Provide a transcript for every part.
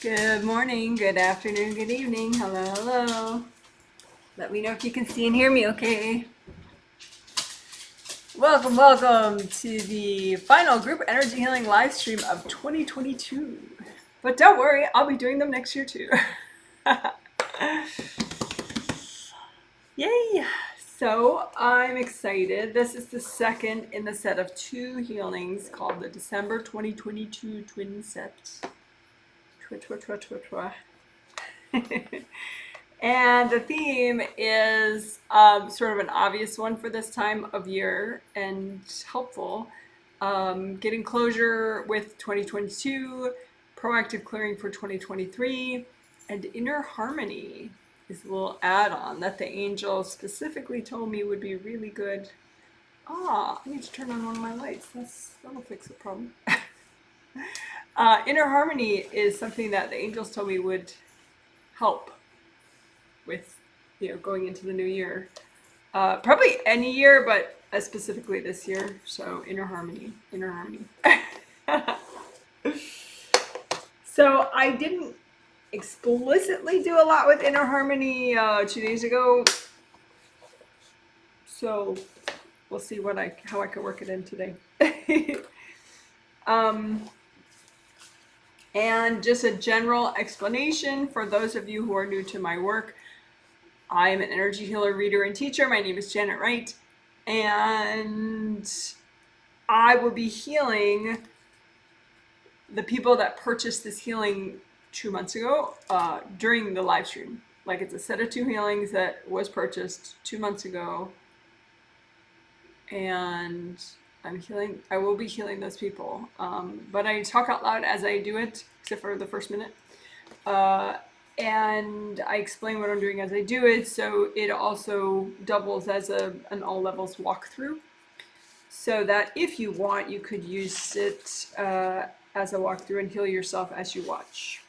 Good morning, good afternoon, good evening. Hello, hello. Let me know if you can see and hear me okay. Welcome, welcome to the final group energy healing live stream of 2022. But don't worry, I'll be doing them next year too. Yay! So I'm excited. This is the second in the set of 2 healings called the December 2022 Twin Set. And the theme is sort of an obvious one for this time of year and helpful. Getting closure with 2022, proactive clearing for 2023, and inner harmony is a little add-on that the angel specifically told me would be really good. I need to turn on one of my lights. That'll fix the problem. Inner harmony is something that the angels told me would help with, going into the new year. Probably any year, but specifically this year. So inner harmony. So I didn't explicitly do a lot with inner harmony 2 days ago. So we'll see how I can work it in today. And just a general explanation for those of you who are new to my work. I am an energy healer, reader, and teacher. My name is Janet Wright, and I will be healing the people that purchased this healing 2 months ago during the live stream. Like, it's a set of 2 healings that was purchased 2 months ago, and I will be healing those people, but I talk out loud as I do it, except for the first minute, and I explain what I'm doing as I do it, so it also doubles as an all levels walkthrough, so that if you want, you could use it as a walkthrough and heal yourself as you watch.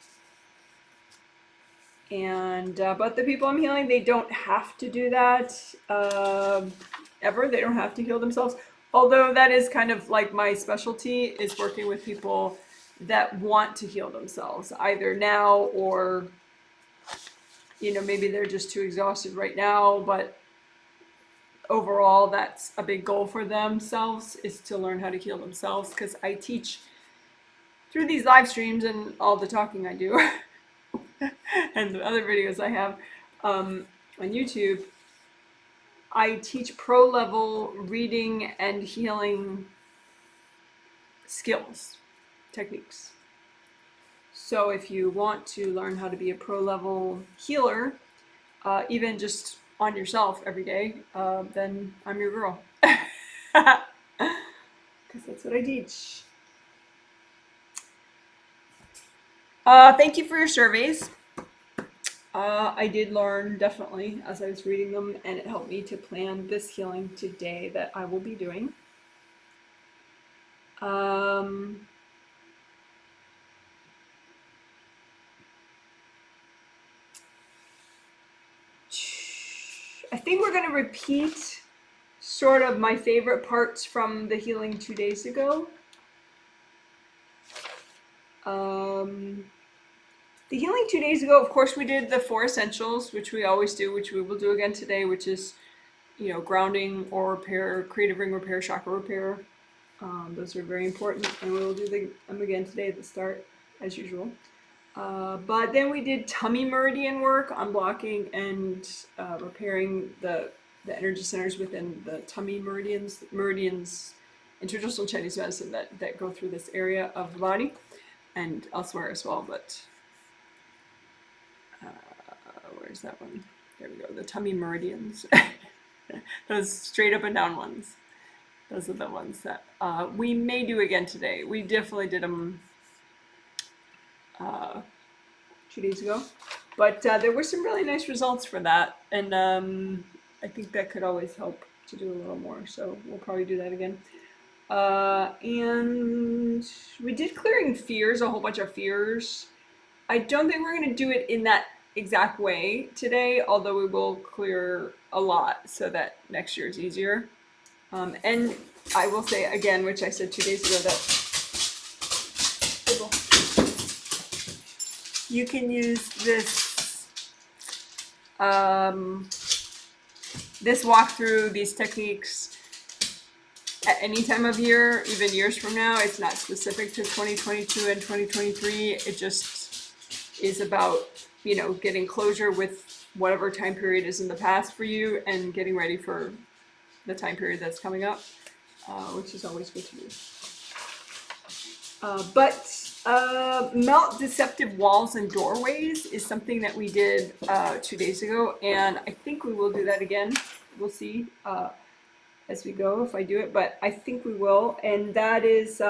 And but the people I'm healing, they don't have to do that ever. They don't have to heal themselves. Although that is kind of like my specialty, is working with people that want to heal themselves, either now or, maybe they're just too exhausted right now, but overall that's a big goal for themselves, is to learn how to heal themselves, because I teach through these live streams and all the talking I do and the other videos I have on YouTube. I teach pro-level reading and healing skills, techniques. So if you want to learn how to be a pro-level healer, even just on yourself every day, then I'm your girl. Because that's what I teach. Thank you for your surveys. I did learn, definitely, as I was reading them, and it helped me to plan this healing today that I will be doing. I think we're going to repeat sort of my favorite parts from the healing 2 days ago. The healing 2 days ago, of course, we did the 4 essentials, which we always do, which we will do again today, which is, grounding, or repair, creative ring repair, chakra repair. Those are very important, and we will do them again today at the start, as usual. But then we did tummy meridian work, unblocking and repairing the energy centers within the tummy meridians. Meridians in traditional Chinese medicine that go through this area of the body and elsewhere as well, but where's that one? There we go, the tummy meridians. Those straight up and down ones. Those are the ones that we may do again today. We definitely did them 2 days ago, but there were some really nice results for that, and I think that could always help to do a little more, so we'll probably do that again. And we did clearing fears, a whole bunch of fears. I don't think we're going to do it in that exact way today, although we will clear a lot so that next year is easier. And I will say again, which I said 2 days ago, that You can use this this walkthrough, these techniques at any time of year, even years from now. It's not specific to 2022 and 2023. It just is about, you know, getting closure with whatever time period is in the past for you and getting ready for the time period that's coming up, which is always good to do. Melt deceptive walls and doorways is something that we did 2 days ago, and I think we will do that again. We'll see as we go if I do it, but I think we will. And that is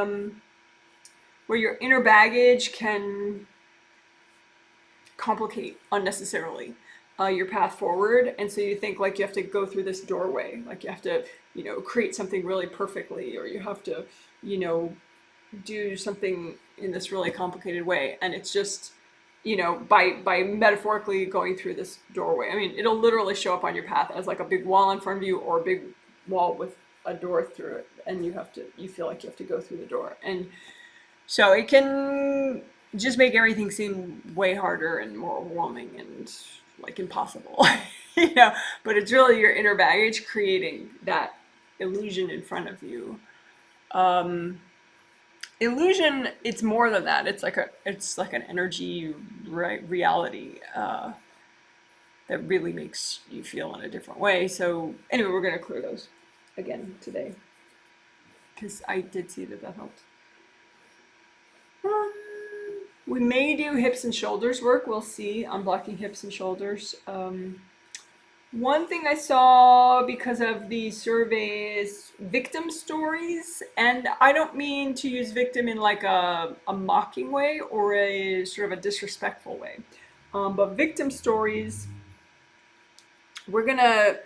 where your inner baggage can complicate unnecessarily your path forward, and so you think like you have to go through this doorway, like you have to, you know, create something really perfectly, or you have to, you know, do something in this really complicated way. And it's just, you know, by metaphorically going through this doorway, I mean, it'll literally show up on your path as like a big wall in front of you, or a big wall with a door through it, and you feel like you have to go through the door. And so it can just make everything seem way harder and more overwhelming and like impossible. You know, but it's really your inner baggage creating that illusion in front of you. Illusion, it's more than that. It's like an energy reality that really makes you feel in a different way. So anyway, we're gonna clear those again today because I did see that helped. We may do hips and shoulders work. We'll see. Unblocking hips and shoulders. One thing I saw because of the surveys, victim stories, and I don't mean to use victim in like a mocking way or a sort of a disrespectful way, but victim stories, we're gonna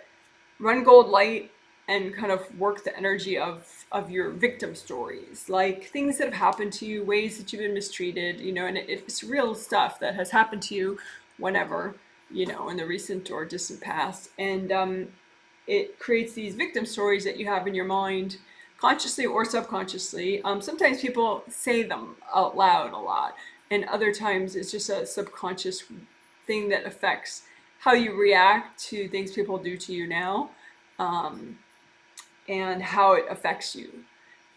run gold light and kind of work the energy of your victim stories, like things that have happened to you, ways that you've been mistreated, you know, and it's real stuff that has happened to you whenever, you know, in the recent or distant past. And it creates these victim stories that you have in your mind, consciously or subconsciously. Sometimes people say them out loud a lot, and other times it's just a subconscious thing that affects how you react to things people do to you now, and how it affects you.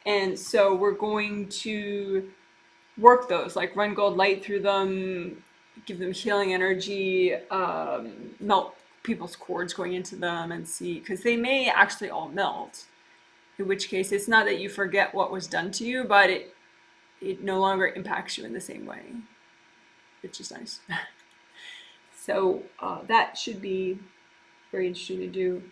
And so we're going to work those, like run gold light through them, give them healing energy, melt people's cords going into them, and see, because they may actually all melt, in which case it's not that you forget what was done to you, but it no longer impacts you in the same way, which is nice. So that should be very interesting to do.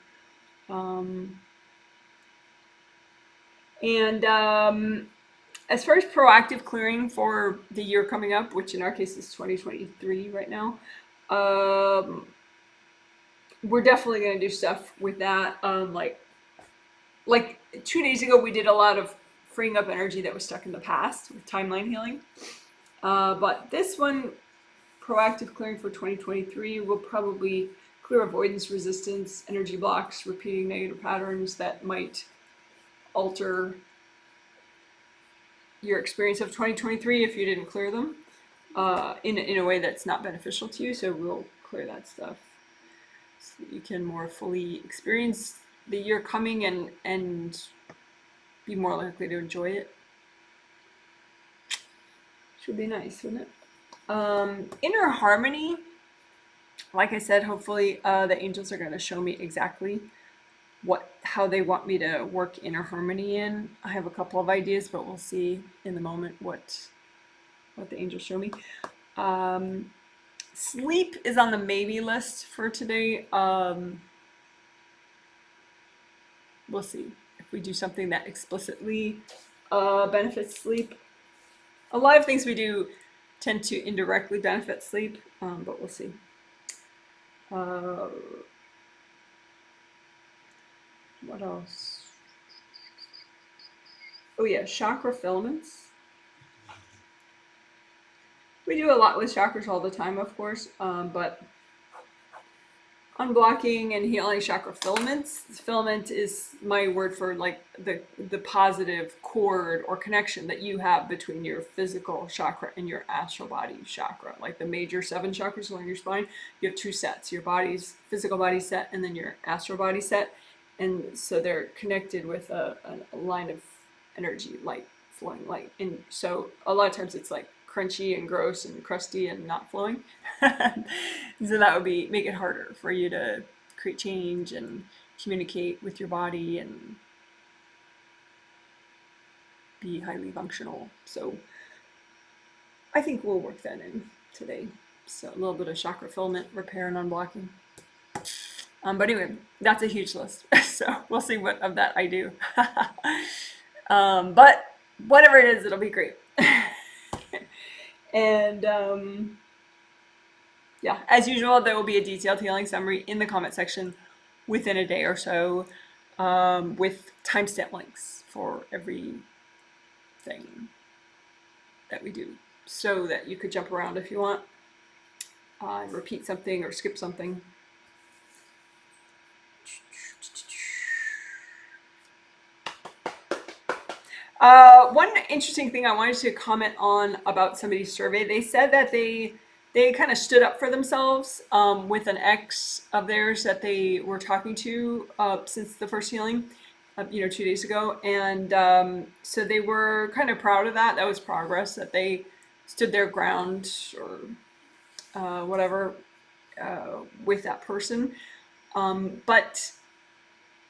As far as proactive clearing for the year coming up, which in our case is 2023 right now, we're definitely going to do stuff with that. Like 2 days ago, we did a lot of freeing up energy that was stuck in the past with timeline healing. But this one, proactive clearing for 2023, will probably clear avoidance, resistance, energy blocks, repeating negative patterns that might alter your experience of 2023 if you didn't clear them in a way that's not beneficial to you. So we'll clear that stuff so that you can more fully experience the year coming and be more likely to enjoy it. Should be nice, wouldn't it? Inner harmony, like I said, hopefully the angels are going to show me exactly how they want me to work inner harmony in. I have a couple of ideas, but we'll see in the moment what the angels show me. Sleep is on the maybe list for today. We'll see if we do something that explicitly benefits sleep. A lot of things we do tend to indirectly benefit sleep, but we'll see. What else? Oh yeah, chakra filaments. We do a lot with chakras all the time, of course, but unblocking and healing chakra filaments. Filament is my word for like the positive cord or connection that you have between your physical chakra and your astral body chakra. Like the major 7 chakras along your spine, you have 2 sets: your body's physical body set and then your astral body set. And so they're connected with a line of energy, light, flowing light. And so a lot of times it's like crunchy and gross and crusty and not flowing. So that would make it harder for you to create change and communicate with your body and be highly functional. So I think we'll work that in today. So a little bit of chakra filament repair and unblocking. But anyway, that's a huge list. So we'll see what of that I do. But whatever it is, it'll be great. And yeah, as usual, there will be a detailed healing summary in the comment section within a day or so, with timestamp links for everything that we do, so that you could jump around if you want, repeat something or skip something. One interesting thing I wanted to comment on about somebody's survey, they said that they kind of stood up for themselves with an ex of theirs that they were talking to since the first healing, 2 days ago. And so they were kind of proud of that. That was progress, that they stood their ground or whatever with that person. But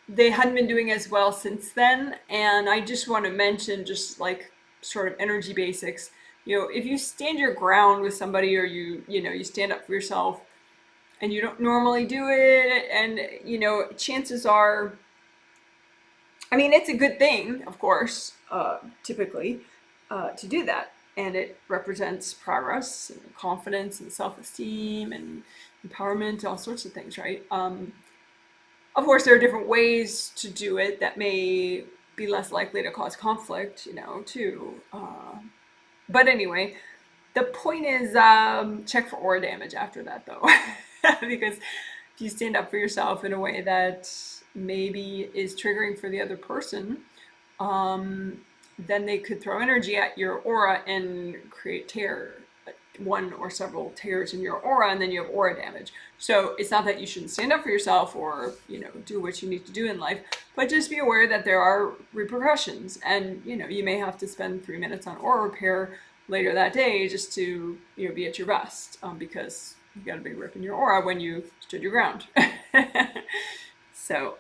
they hadn't been doing as well since then. And I just want to mention, just like sort of energy basics, if you stand your ground with somebody, or you stand up for yourself and you don't normally do it, and chances are, I mean, it's a good thing, of course, typically, to do that, and it represents progress and confidence and self-esteem and empowerment, all sorts of things, right? Of course, there are different ways to do it that may be less likely to cause conflict, too. But anyway, the point is, check for aura damage after that, though. Because if you stand up for yourself in a way that maybe is triggering for the other person, then they could throw energy at your aura and create tear, one or several tears in your aura, and then you have aura damage. So it's not that you shouldn't stand up for yourself or do what you need to do in life, but just be aware that there are repercussions, and you may have to spend 3 minutes on aura repair later that day just to be at your best, because you got a big rip in your aura when you stood your ground. So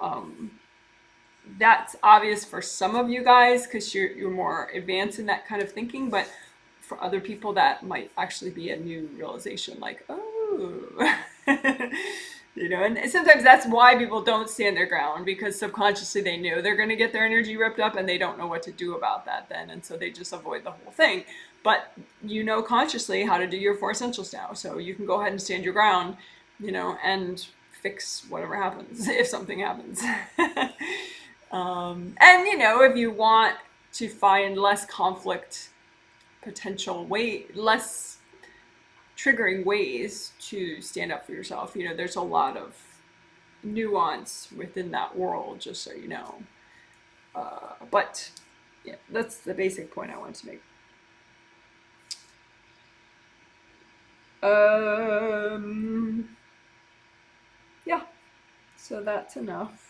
that's obvious for some of you guys because you're more advanced in that kind of thinking, but for other people that might actually be a new realization, like, oh. And sometimes that's why people don't stand their ground, because subconsciously they know they're going to get their energy ripped up and they don't know what to do about that then, and so they just avoid the whole thing. But consciously how to do your 4 essentials now, so you can go ahead and stand your ground, and fix whatever happens if something happens. And if you want to find less conflict potential less triggering ways to stand up for yourself, there's a lot of nuance within that world, just so you know. But yeah, that's the basic point I wanted to make. Yeah, so that's enough.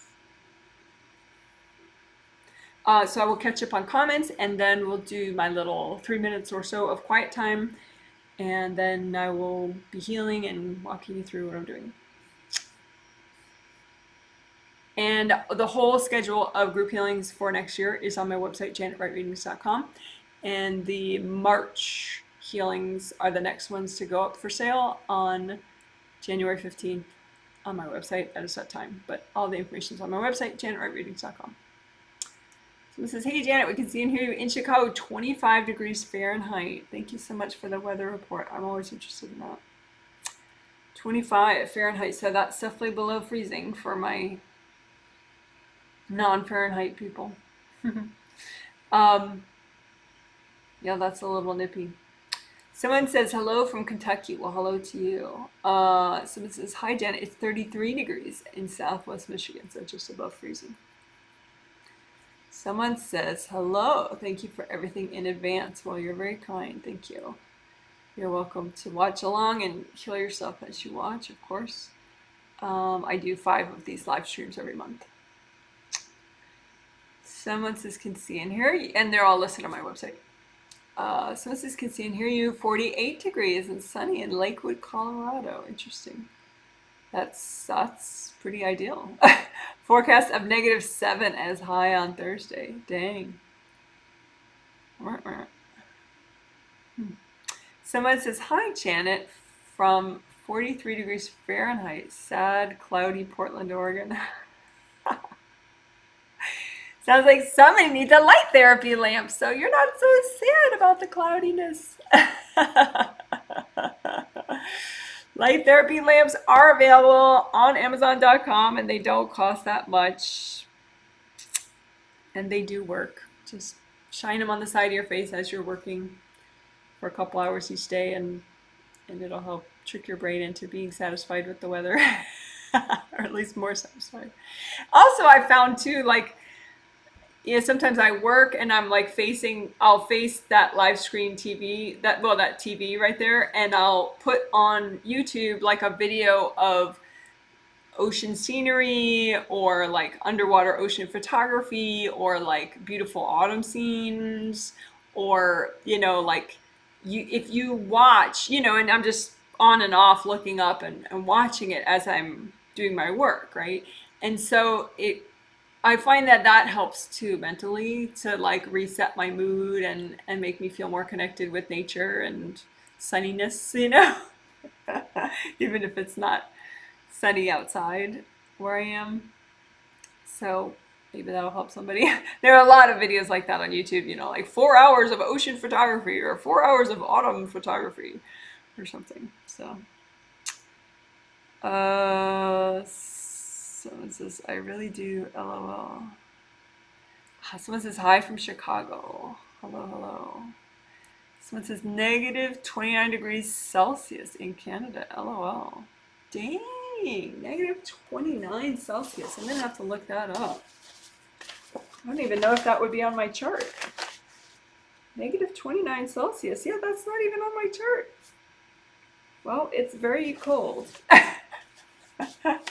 So I will catch up on comments, and then we'll do my little 3 minutes or so of quiet time, and then I will be healing and walking you through what I'm doing. And the whole schedule of group healings for next year is on my website, janetwrightreadings.com. And the March healings are the next ones to go up for sale on January 15th on my website at a set time. But all the information is on my website, janetwrightreadings.com. So this says, hey Janet, we can see and hear you in Chicago, 25 degrees Fahrenheit. Thank you so much for the weather report. I'm always interested in that. 25 Fahrenheit, so that's definitely below freezing for my non-Fahrenheit people. Yeah, that's a little nippy. Someone says hello from Kentucky. Well, hello to you. Someone says, hi, Janet. It's 33 degrees in Southwest Michigan, so just above freezing. Someone says, hello. Thank you for everything in advance. Well, you're very kind. Thank you. You're welcome to watch along and heal yourself as you watch, of course. I do 5 of these live streams every month. Someone says, can see and hear you, and they're all listed on my website. Someone says, can see and hear you. 48 degrees and sunny in Lakewood, Colorado. Interesting. That's pretty ideal. Forecast of -7 as high on Thursday. Dang. Someone says, hi, Janet, from 43 degrees Fahrenheit, sad, cloudy Portland, Oregon. Sounds like somebody needs a light therapy lamp, so you're not so sad about the cloudiness. Light therapy lamps are available on Amazon.com, and they don't cost that much. And they do work. Just shine them on the side of your face as you're working for a couple hours each day, and it'll help trick your brain into being satisfied with the weather. Or at least more satisfied. Also, I found too, like, sometimes I work and I'm like I'll face that live screen TV, that TV right there, and I'll put on YouTube like a video of ocean scenery or like underwater ocean photography or like beautiful autumn scenes, or, like if you watch, and I'm just on and off looking up and watching it as I'm doing my work, right? And so I find that helps too mentally to like reset my mood and make me feel more connected with nature and sunniness, even if it's not sunny outside where I am. So maybe that'll help somebody. There are a lot of videos like that on YouTube, like 4 hours of ocean photography or 4 hours of autumn photography or something. So, someone says, I really do, LOL. Someone says, hi from Chicago. Hello, hello. Someone says, -29 degrees Celsius in Canada, LOL. Dang, -29 Celsius. I'm going to have to look that up. I don't even know if that would be on my chart. -29 Celsius. Yeah, that's not even on my chart. Well, it's very cold.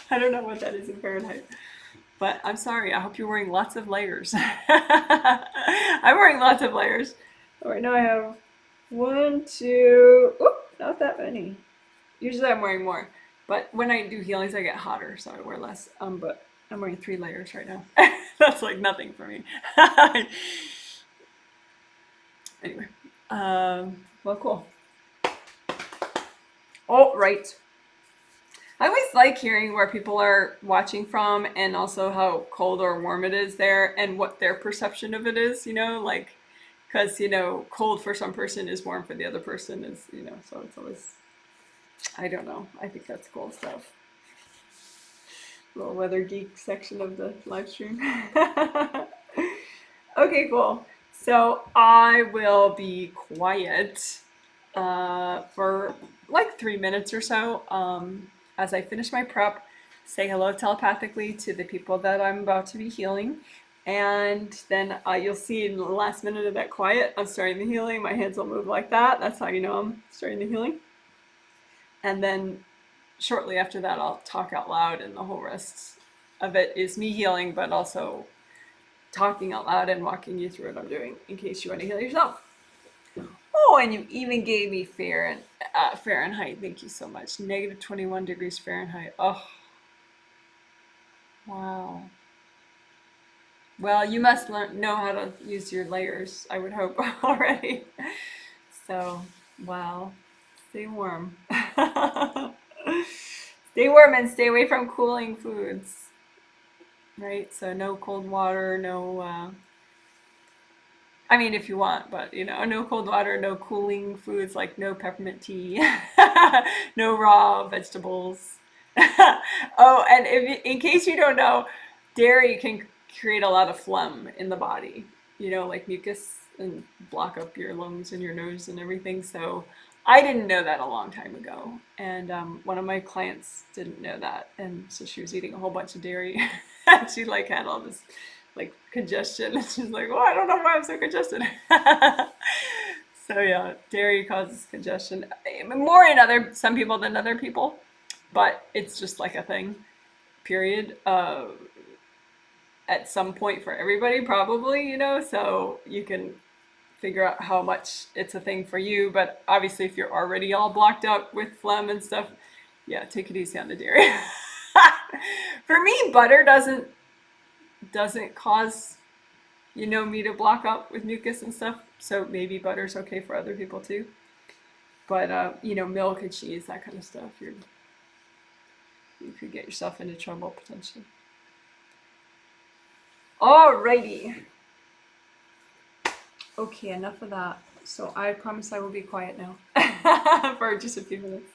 I don't know what that is in Fahrenheit, but I'm sorry. I hope you're wearing lots of layers. I'm wearing lots of layers. All right, now I have 1, 2, not that many. Usually I'm wearing more, but when I do healings, I get hotter, so I wear less. But I'm wearing 3 layers right now. That's like nothing for me. Anyway, well, cool. Oh, right. I always like hearing where people are watching from and also how cold or warm it is there and what their perception of it is, like, because, cold for some person is warm for the other person is, so it's always, I don't know. I think that's cool stuff. Little weather geek section of the live stream. Okay, cool. So I will be quiet for like 3 minutes or so. As I finish my prep, say hello telepathically to the people that I'm about to be healing. And then you'll see in the last minute of that quiet, I'm starting the healing. My hands will move like that. That's how you know I'm starting the healing. And then shortly after that, I'll talk out loud, and the whole rest of it is me healing, but also talking out loud and walking you through what I'm doing in case you want to heal yourself. Oh, and you even gave me Fahrenheit. Thank you so much. -21 degrees Fahrenheit. Oh, wow. Well, you must know how to use your layers, I would hope, already. So, wow. Stay warm. Stay warm and stay away from cooling foods. Right? So no cold water, no... I mean, if you want, but, no cold water, no cooling foods, like no peppermint tea, no raw vegetables. Oh, and in case you don't know, dairy can create a lot of phlegm in the body, like mucus, and block up your lungs and your nose and everything. So I didn't know that a long time ago, and one of my clients didn't know that, and so she was eating a whole bunch of dairy. And she like had all this like congestion, and she's like, "Well, I don't know why I'm so congested." So yeah, dairy causes congestion more in some people than other people, but it's just like a thing. Period. At some point for everybody, probably, you know. So you can figure out how much it's a thing for you. But obviously, if you're already all blocked up with phlegm and stuff, yeah, take it easy on the dairy. For me, butter doesn't cause me to block up with mucus and stuff. So maybe butter's okay for other people too. But milk and cheese, that kind of stuff, you could get yourself into trouble potentially. Alrighty. Okay, enough of that. So I promise I will be quiet now for just a few minutes.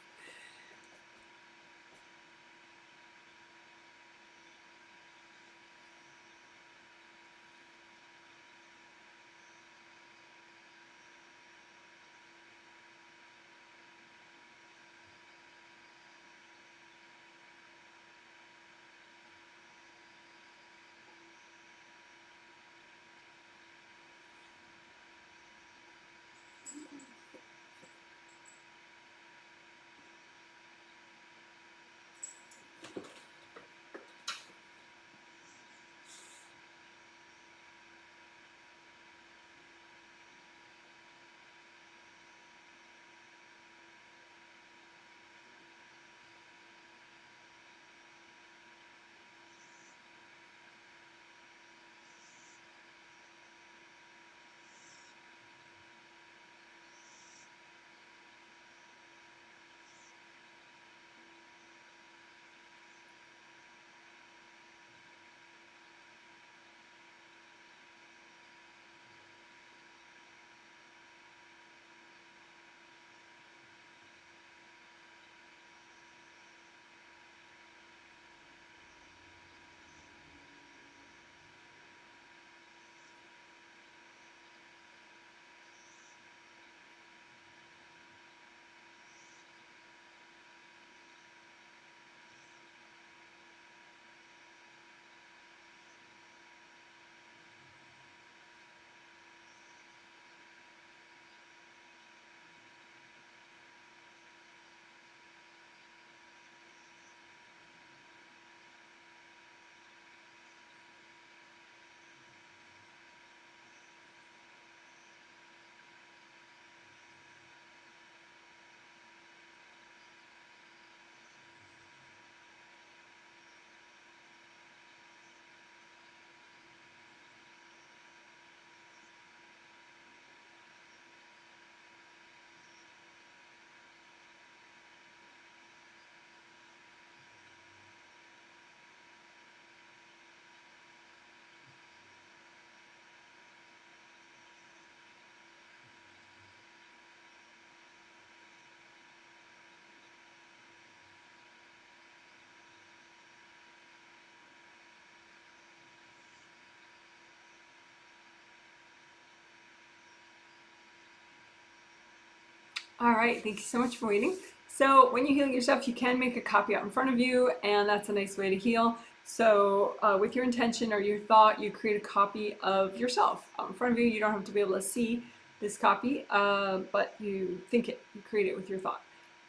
All right, thank you so much for waiting. So when you heal yourself, you can make a copy out in front of you, and that's a nice way to heal. So with your intention or your thought, you create a copy of yourself out in front of you. You don't have to be able to see this copy, but you think it, you create it with your thought.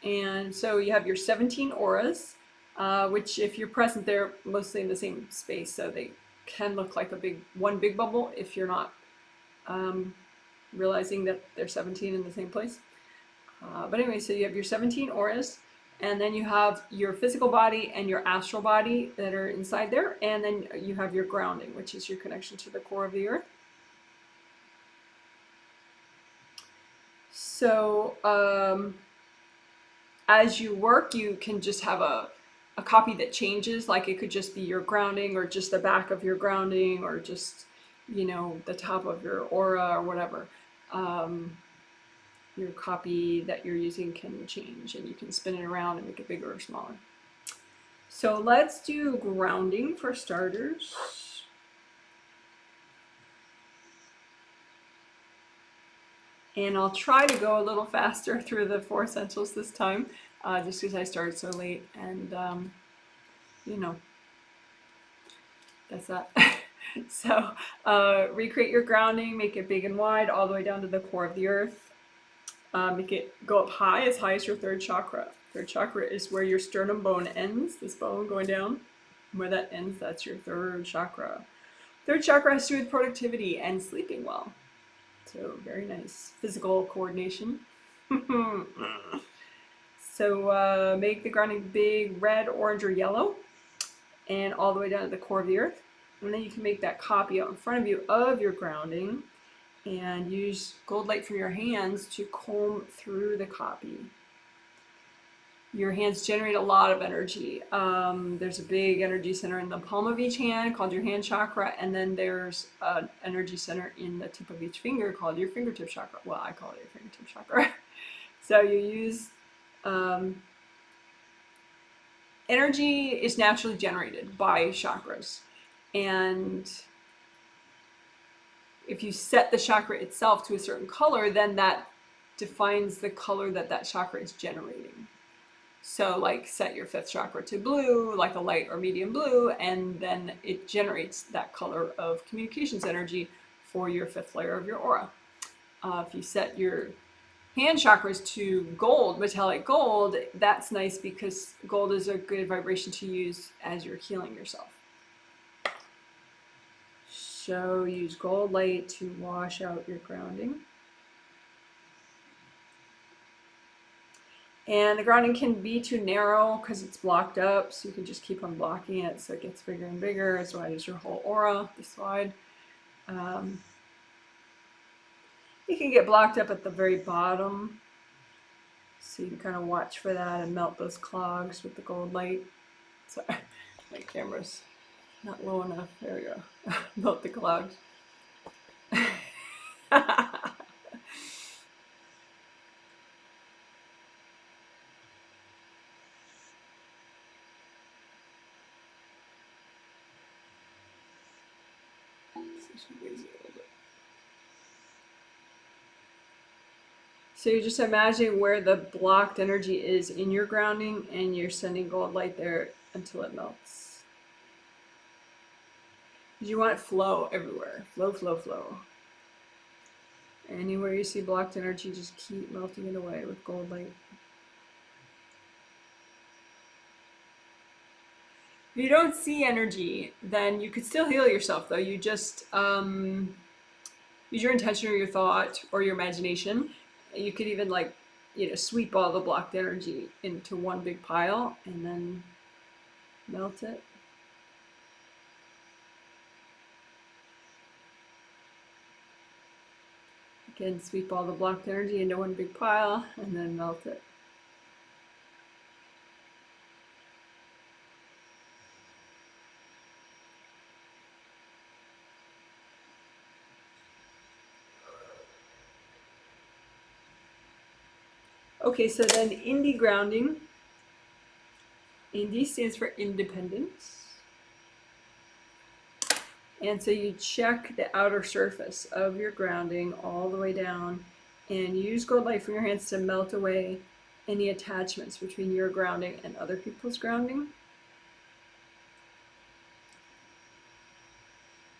And so you have your 17 auras, which if you're present, they're mostly in the same space, so they can look like one big bubble if you're not realizing that they're 17 in the same place. But anyway, so you have your 17 auras, and then you have your physical body and your astral body that are inside there, and then you have your grounding, which is your connection to the core of the earth. So as you work, you can just have a copy that changes, like it could just be your grounding, or just the back of your grounding, or just, the top of your aura, or whatever. Your copy that you're using can change, and you can spin it around and make it bigger or smaller. So let's do grounding for starters. And I'll try to go a little faster through the 4 essentials this time, just because I started so late, and you know, that's that. So recreate your grounding, make it big and wide all the way down to the core of the earth. Make it go up high as your third chakra. Third chakra is where your sternum bone ends, this bone going down. Where that ends, that's your third chakra. Third chakra has to do with productivity and sleeping well. So very nice. Physical coordination. So make the grounding big, red, orange, or yellow, and all the way down to the core of the earth. And then you can make that copy out in front of you of your grounding and use gold light from your hands to comb through the copy. Your hands generate a lot of energy. There's a big energy center in the palm of each hand called your hand chakra, and then there's an energy center in the tip of each finger called your fingertip chakra. Well, I call it your fingertip chakra. So you use energy is naturally generated by chakras, and if you set the chakra itself to a certain color, then that defines the color that that chakra is generating. So like set your 5th chakra to blue, like a light or medium blue, and then it generates that color of communications energy for your 5th layer of your aura. If you set your hand chakras to gold, metallic gold, that's nice because gold is a good vibration to use as you're healing yourself. So use gold light to wash out your grounding. And the grounding can be too narrow because it's blocked up, so you can just keep on blocking it so it gets bigger and bigger as wide as your whole aura, this wide. You can get blocked up at the very bottom, so you can kind of watch for that and melt those clogs with the gold light. Sorry, my camera's not low enough. There we go. Melt the clogs. So you're just imagining where the blocked energy is in your grounding, and you're sending gold light there until it melts. You want flow everywhere. Flow, flow, flow. Anywhere you see blocked energy, just keep melting it away with gold light. If you don't see energy, then you could still heal yourself, though. You just use your intention or your thought or your imagination. You could even sweep all the blocked energy into one big pile and then melt it. Again, sweep all the blocked energy into one big pile and then melt it. Okay, so then indie grounding. Indie stands for independence. And so you check the outer surface of your grounding all the way down and use gold light from your hands to melt away any attachments between your grounding and other people's grounding.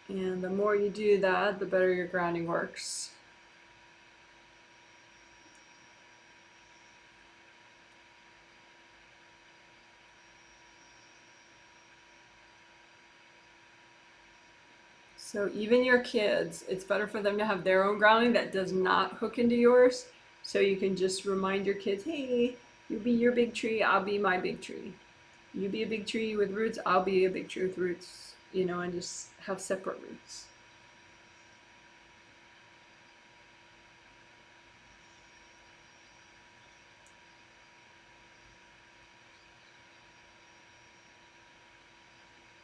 And the more you do that, the better your grounding works. So even your kids, it's better for them to have their own grounding that does not hook into yours. So you can just remind your kids, hey, you be your big tree, I'll be my big tree. You be a big tree with roots, I'll be a big tree with roots, and just have separate roots.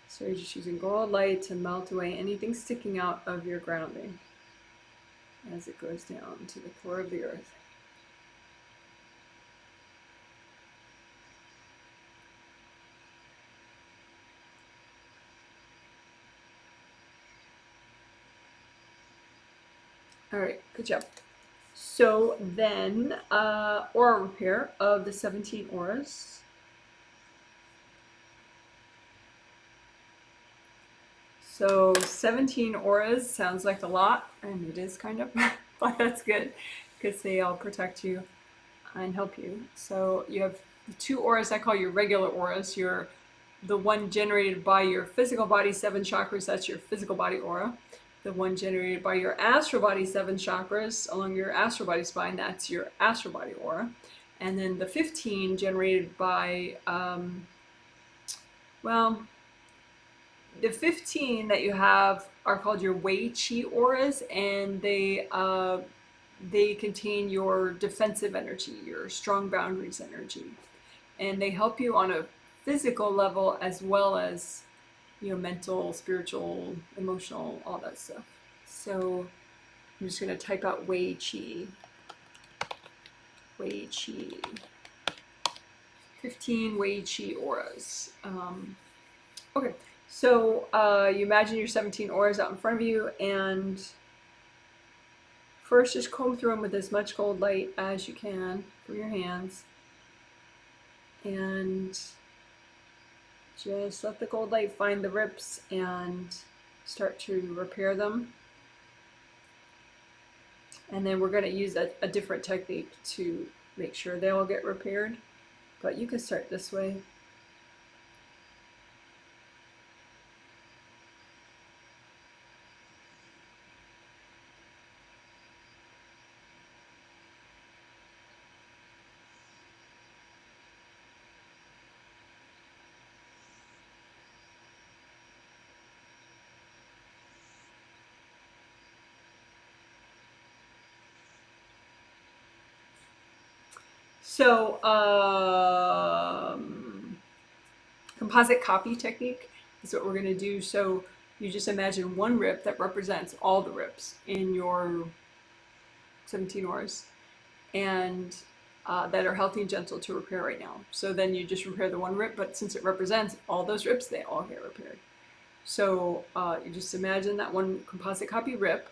So you're just using gold light to melt away anything sticking out of your grounding as it goes down to the core of the earth. All right, good job. So then, aura repair of the 17 auras. So 17 auras sounds like a lot, and it is kind of, but that's good because they all protect you and help you. So you have the 2 auras I call your regular auras. Your the one generated by your physical body 7 chakras, that's your physical body aura. The one generated by your astral body 7 chakras along your astral body spine, that's your astral body aura. And then the 15 generated by, well, the 15 that you have are called your Wei Qi auras, and they contain your defensive energy, your strong boundaries energy, and they help you on a physical level as well as, you know, mental, spiritual, emotional, all that stuff. So I'm just going to type out Wei Qi. Wei Qi. 15 Wei Qi auras. Okay, so you imagine your 17 auras out in front of you, and first just comb through them with as much gold light as you can from your hands. And just let the gold light find the rips and start to repair them. And then we're going to use a different technique to make sure they all get repaired. But you can start this way. So, composite copy technique is what we're going to do. So you just imagine one rip that represents all the rips in your 17 auras, and that are healthy and gentle to repair right now. So then you just repair the one rip, but since it represents all those rips, they all get repaired. So you just imagine that one composite copy rip,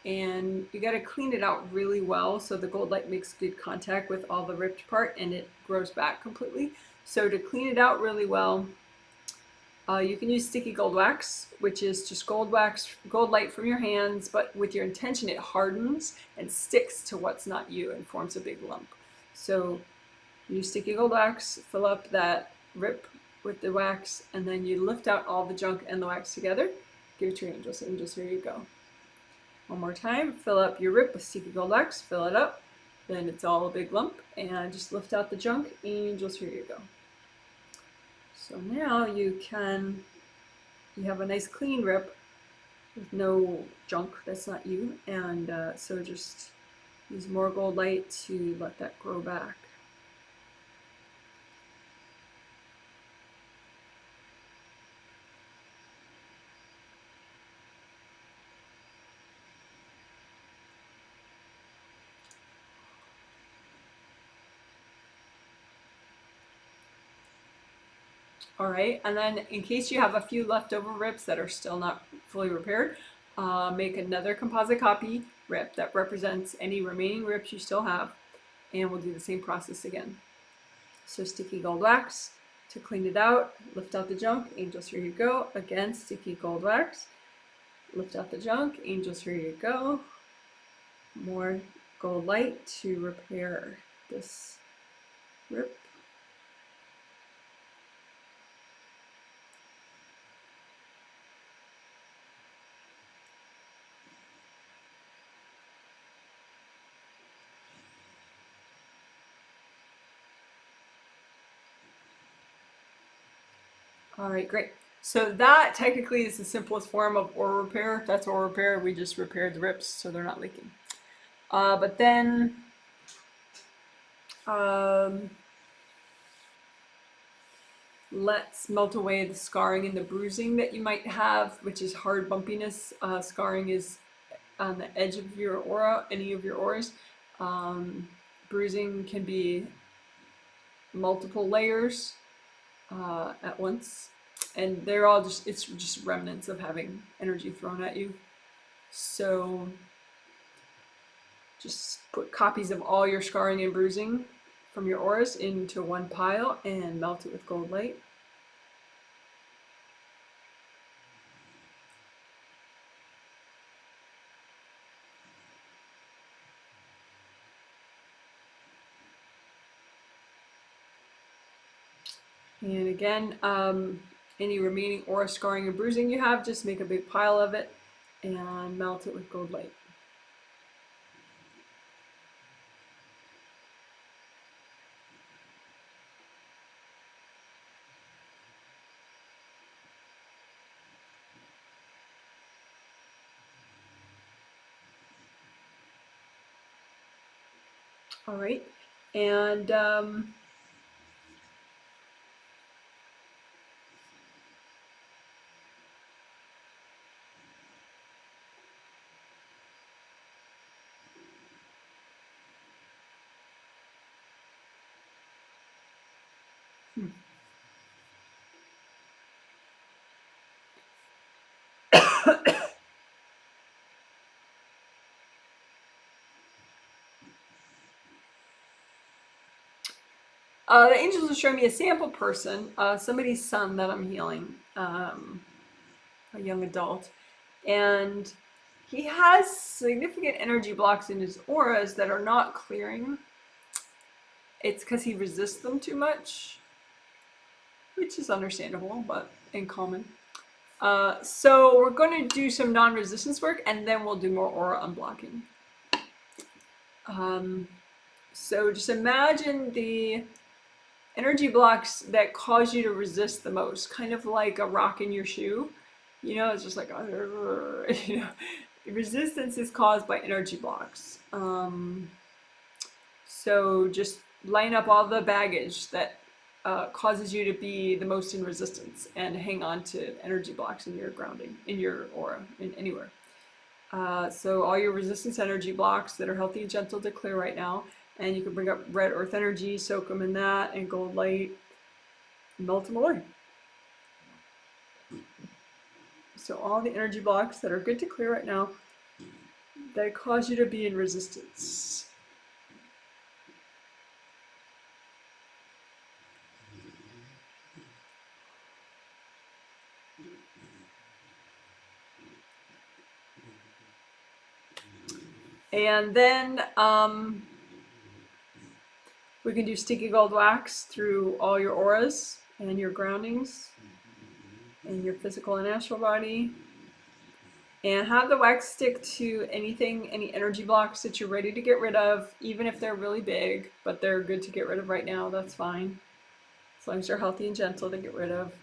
and you got to clean it out really well so the gold light makes good contact with all the ripped part and it grows back completely. So to clean it out really well, you can use sticky gold wax, which is just gold wax, gold light from your hands, but with your intention it hardens and sticks to what's not you and forms a big lump. So you use sticky gold wax, fill up that rip with the wax, and then you lift out all the junk and the wax together. Give it to your angels. Angels, here you go. One more time, fill up your rip with sticky gold wax, fill it up, then it's all a big lump, and just lift out the junk. Angels, here you go. So now you have a nice clean rip with no junk that's not you, and so just use more gold light to let that grow back. All right, and then in case you have a few leftover rips that are still not fully repaired, make another composite copy rip that represents any remaining rips you still have, and we'll do the same process again. So sticky gold wax to clean it out, lift out the junk, angels, here you go. Again, sticky gold wax, lift out the junk, angels, here you go. More gold light to repair this rip. All right, great. So that technically is the simplest form of aura repair. That's aura repair. We just repaired the rips so they're not leaking. But then let's melt away the scarring and the bruising that you might have, which is hard bumpiness. Scarring is on the edge of your aura, any of your auras. Bruising can be multiple layers at once, and they're all it's just remnants of having energy thrown at you. So Just put copies of all your scarring and bruising from your auras into one pile and melt it with gold light. And again, any remaining aura scarring and bruising you have, just make a big pile of it and melt it with gold light. All right, and the angels are showing me a sample person, somebody's son that I'm healing, a young adult, and he has significant energy blocks in his auras that are not clearing. It's because he resists them too much, which is understandable, but in common. So we're going to do some non-resistance work, and then we'll do more aura unblocking. So just imagine the energy blocks that cause you to resist the most, kind of like a rock in your shoe. You know, it's just like, you know, resistance is caused by energy blocks. So just line up all the baggage that causes you to be the most in resistance and hang on to energy blocks in your grounding, in your aura, in anywhere. So all your resistance energy blocks that are healthy and gentle to clear right now. And you can bring up red earth energy, soak them in that, and gold light, melt them away. So all the energy blocks that are good to clear right now, that cause you to be in resistance. And then we can do sticky gold wax through all your auras and your groundings and your physical and astral body. And have the wax stick to anything, any energy blocks that you're ready to get rid of, even if they're really big, but they're good to get rid of right now, that's fine. As long as they're healthy and gentle to get rid of.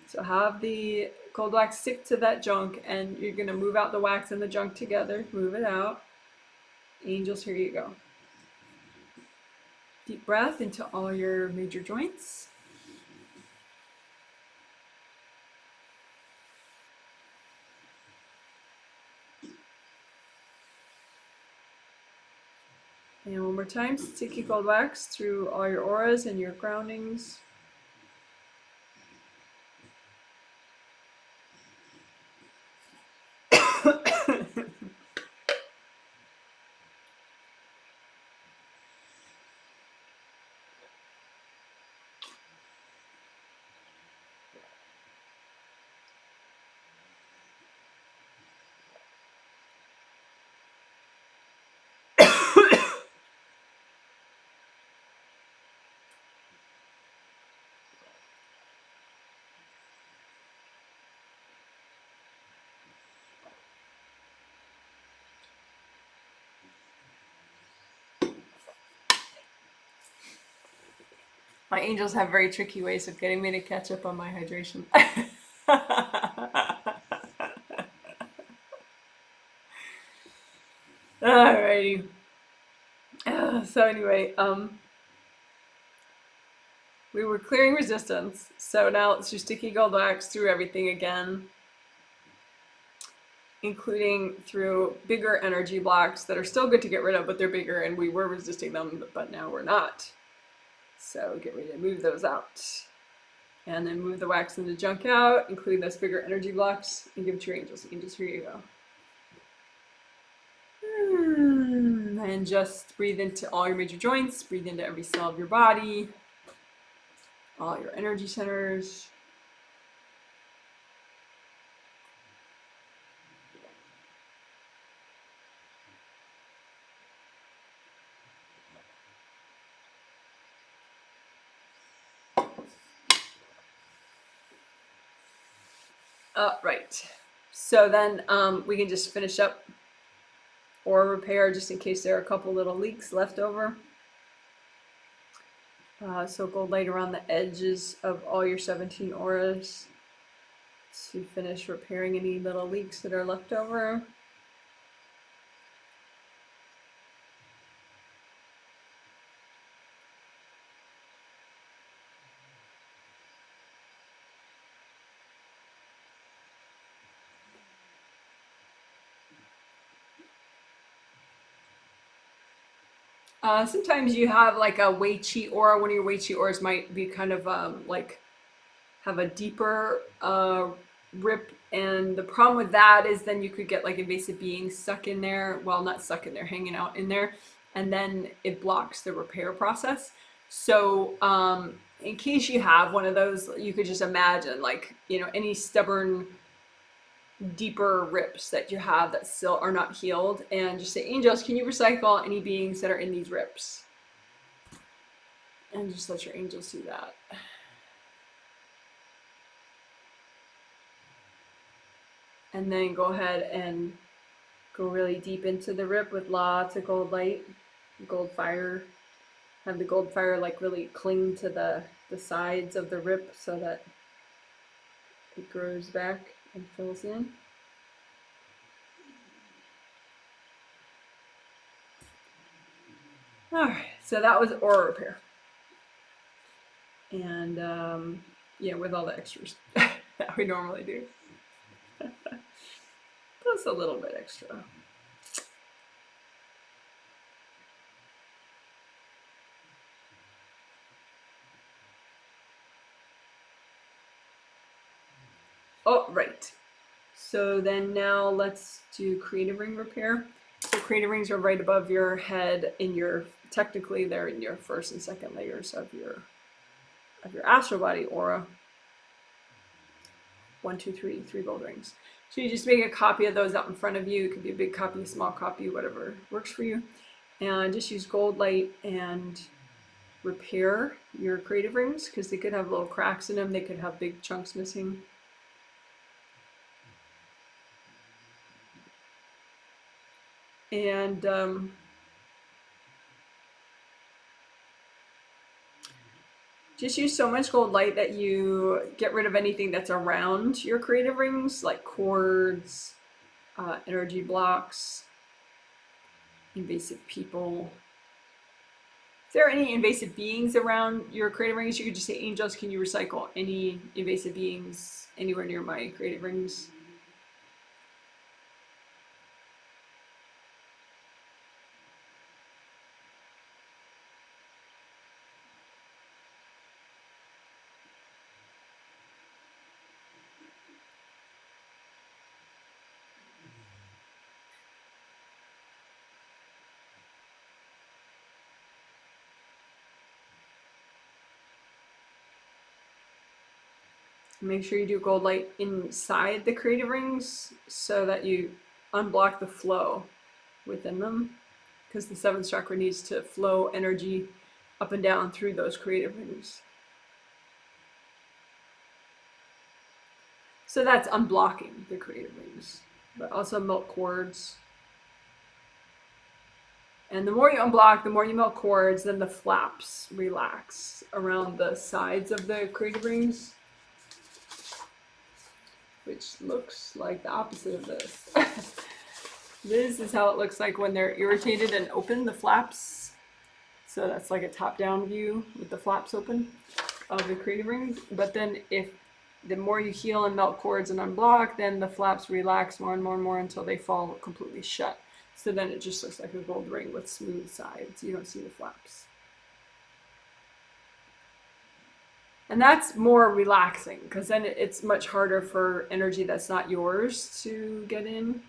So have the gold wax stick to that junk, and you're going to move out the wax and the junk together. Move it out. Angels, here you go. Deep breath into all your major joints. And one more time, sticky gold wax through all your auras and your groundings. My angels have very tricky ways of getting me to catch up on my hydration. Alrighty. So anyway, we were clearing resistance. So now let's do sticky gold wax through everything again, including through bigger energy blocks that are still good to get rid of, but they're bigger and we were resisting them, but now we're not. So get ready to move those out. And then move the wax and the junk out, including those bigger energy blocks, and give it to your angels. Angels, here you go. And then just breathe into all your major joints, breathe into every cell of your body, all your energy centers. Right. So then we can just finish up aura repair just in case there are a couple little leaks left over. So gold light around the edges of all your 17 auras to finish repairing any little leaks that are left over. Sometimes you have like a Wei Qi aura. One of your Wei Qi auras might be kind of like have a deeper rip, and the problem with that is then you could get like invasive beings stuck in there. Well, not stuck in there, hanging out in there, and then it blocks the repair process. So in case you have one of those, you could just imagine like, you know, any stubborn deeper rips that you have that still are not healed, and just say, angels, can you recycle any beings that are in these rips? And just let your angels do that. And then go ahead and go really deep into the rip with lots of gold light, gold fire. Have the gold fire like really cling to the sides of the rip so that it grows back and fills in. All right, so that was aura repair. And yeah, with all the extras that we normally do. Plus a little bit extra. Oh, right. So then now let's do creative ring repair. So creative rings are right above your head in your, technically they're in your first and second layers of your astral body aura. 1, 2, 3, 3 gold rings. So you just make a copy of those out in front of you. It could be a big copy, a small copy, whatever works for you. And just use gold light and repair your creative rings because they could have little cracks in them. They could have big chunks missing. And just use so much gold light that you get rid of anything that's around your creative rings, like cords, energy blocks, invasive people. If there are any invasive beings around your creative rings, you could just say, angels, can you recycle any invasive beings anywhere near my creative rings? Make sure you do gold light inside the creative rings so that you unblock the flow within them, because the 7th chakra needs to flow energy up and down through those creative rings. So that's unblocking the creative rings, but also melt cords. And the more you unblock, the more you melt cords, then the flaps relax around the sides of the creative rings, which looks like the opposite of this. This is how it looks like when they're irritated and open, the flaps. So that's like a top-down view with the flaps open of the creative rings. But then if the more you heal and melt cords and unblock, then the flaps relax more and more and more until they fall completely shut. So then it just looks like a gold ring with smooth sides. You don't see the flaps. And that's more relaxing because then it's much harder for energy that's not yours to get in.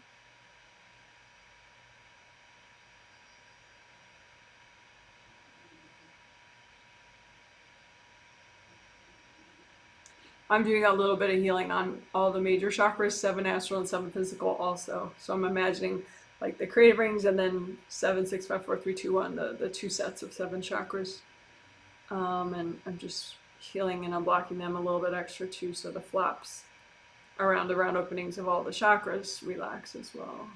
I'm doing a little bit of healing on all the major chakras, 7 astral and 7 physical also. So I'm imagining like the creative rings and then 7, 6, 5, 4, 3, 2, 1, the 2 sets of 7 chakras. And I'm just healing and unblocking them a little bit extra too, so the flaps around the round openings of all the chakras relax as well.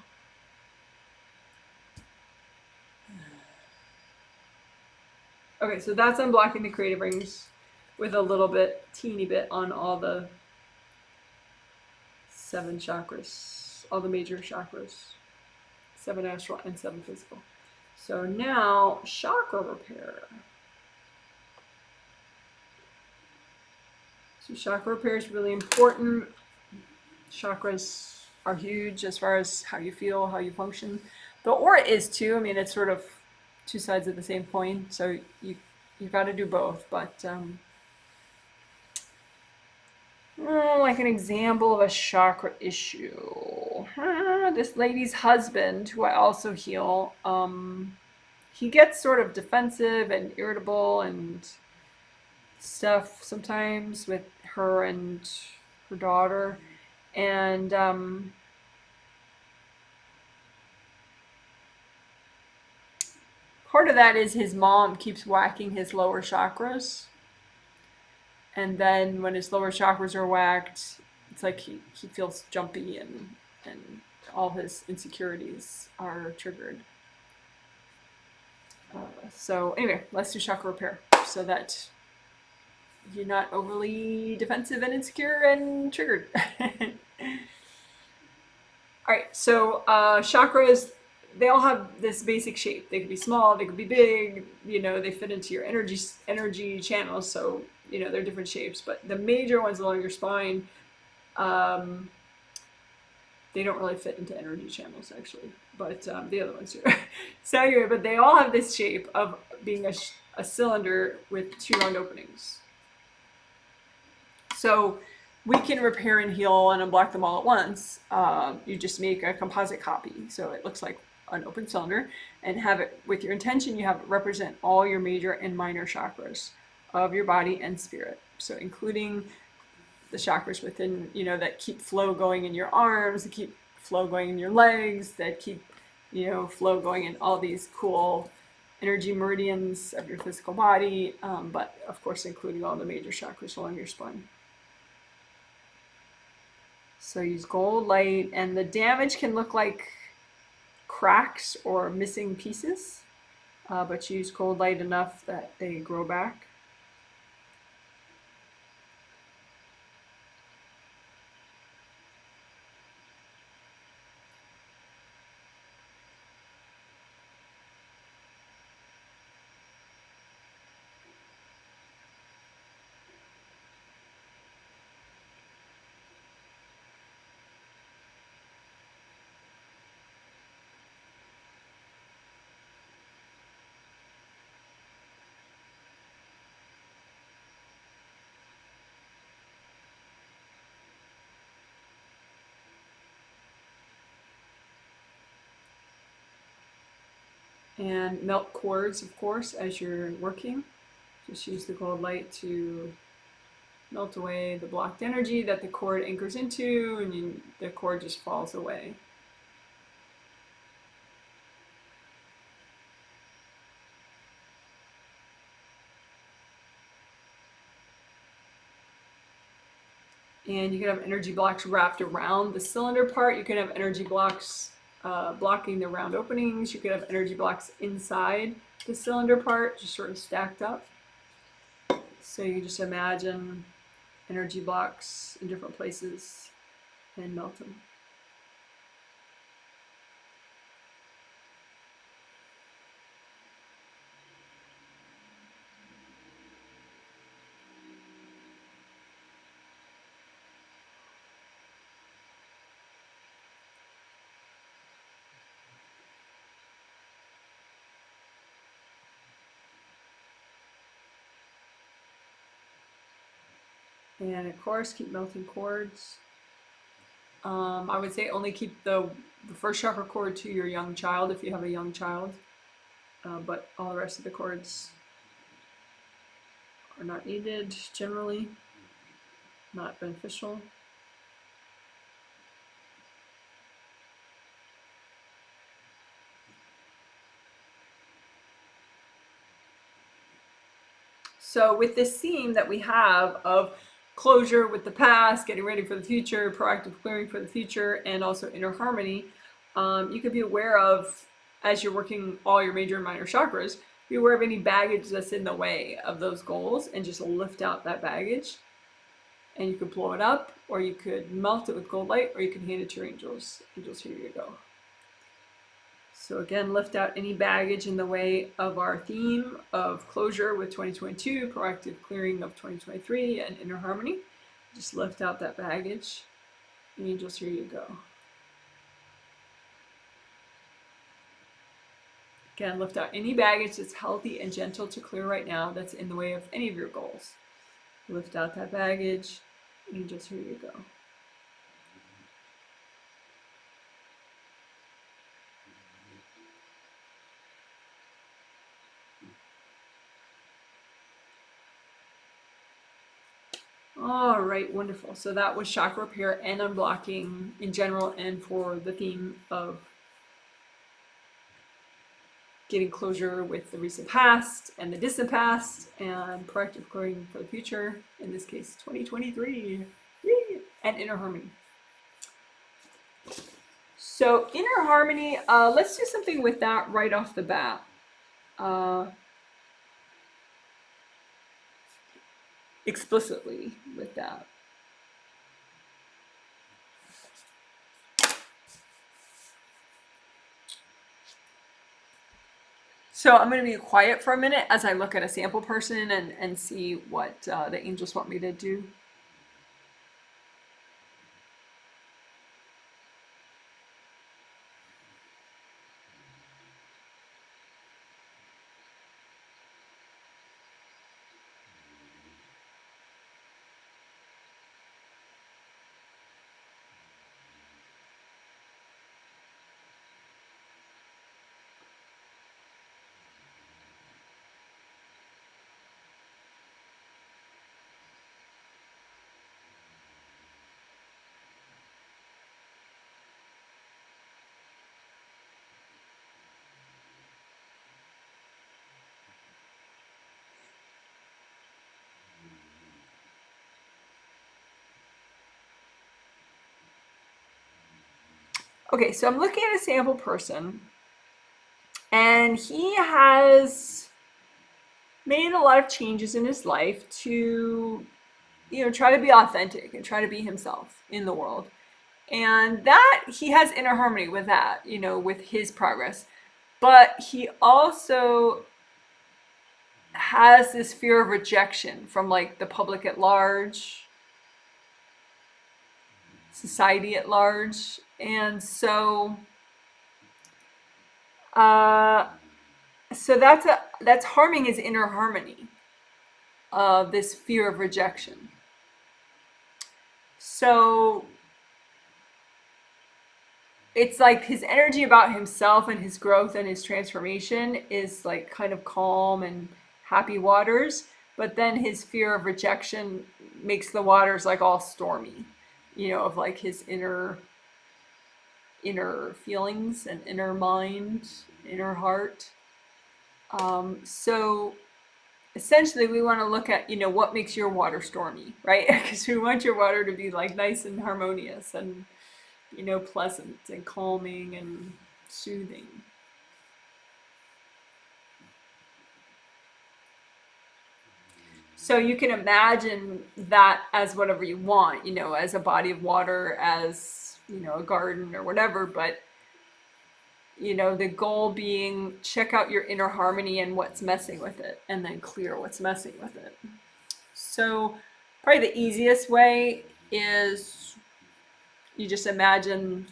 Okay, so that's unblocking the creative rings with a little bit, teeny bit on all the 7 chakras, all the major chakras, 7 astral and 7 physical. So now chakra repair. So chakra repair is really important. Chakras are huge as far as how you feel, how you function. The aura is too. I mean, it's sort of 2 sides of the same coin. So you got to do both. But like an example of a chakra issue. This lady's husband, who I also heal, he gets sort of defensive and irritable and stuff sometimes with her and her daughter. And part of that is his mom keeps whacking his lower chakras. And then when his lower chakras are whacked, it's like he feels jumpy and all his insecurities are triggered. So anyway, let's do chakra repair so that you're not overly defensive and insecure and triggered. Alright, so chakras, they all have this basic shape. They could be small, they could be big, they fit into your energy channels, so they're different shapes. But the major ones along your spine, they don't really fit into energy channels actually, but the other ones do. So anyway, but they all have this shape of being a cylinder with 2 round openings. So we can repair and heal and unblock them all at once. You just make a composite copy, so it looks like an open cylinder, and have it with your intention. You have it represent all your major and minor chakras of your body and spirit. So including the chakras within, that keep flow going in your arms, that keep flow going in your legs, that keep, flow going in all these cool energy meridians of your physical body, but of course including all the major chakras along your spine. So use gold light, and the damage can look like cracks or missing pieces, but use gold light enough that they grow back. And melt cords, of course, as you're working. Just use the gold light to melt away the blocked energy that the cord anchors into, and the cord just falls away. And you can have energy blocks wrapped around the cylinder part. You can have energy blocks blocking the round openings. You could have energy blocks inside the cylinder part, just sort of stacked up. So you just imagine energy blocks in different places and melt them. And of course, keep melting cords. I would say only keep the first chakra cord to your young child if you have a young child, but all the rest of the cords are not needed generally. not beneficial. So with this theme that we have of closure with the past, getting ready for the future, proactive clearing for the future, and also inner harmony, you could be aware of, as you're working all your major and minor chakras, be aware of any baggage that's in the way of those goals and just lift out that baggage. And you could blow it up, or you could melt it with gold light, or you can hand it to your angels. Angels, here you go. So again, lift out any baggage in the way of our theme of closure with 2022, proactive clearing of 2023, and inner harmony. Just lift out that baggage. Angels, here you go. Again, lift out any baggage that's healthy and gentle to clear right now that's in the way of any of your goals. Lift out that baggage. Angels, here you go. All right, wonderful. So that was chakra repair and unblocking in general, and for the theme of getting closure with the recent past and the distant past, and proactive clearing for the future, in this case 2023. Yay! And inner harmony. So inner harmony, let's do something with that right off the bat. Explicitly with that. So I'm going to be quiet for a minute as I look at a sample person and see what the angels want me to do. Okay, so I'm looking at a sample person, and he has made a lot of changes in his life to, try to be authentic and try to be himself in the world. And that, he has inner harmony with that, with his progress. But he also has this fear of rejection from like the public at large, society at large. And so that's harming his inner harmony of this fear of rejection. So it's like his energy about himself and his growth and his transformation is like kind of calm and happy waters, but then his fear of rejection makes the waters like all stormy, of like his inner feelings and inner mind, inner heart. So essentially we want to look at, what makes your water stormy, right? Because we want your water to be like nice and harmonious and, pleasant and calming and soothing. So you can imagine that as whatever you want, as a body of water, as, a garden or whatever, but the goal being check out your inner harmony and what's messing with it, and then clear what's messing with it. So probably the easiest way is you just imagine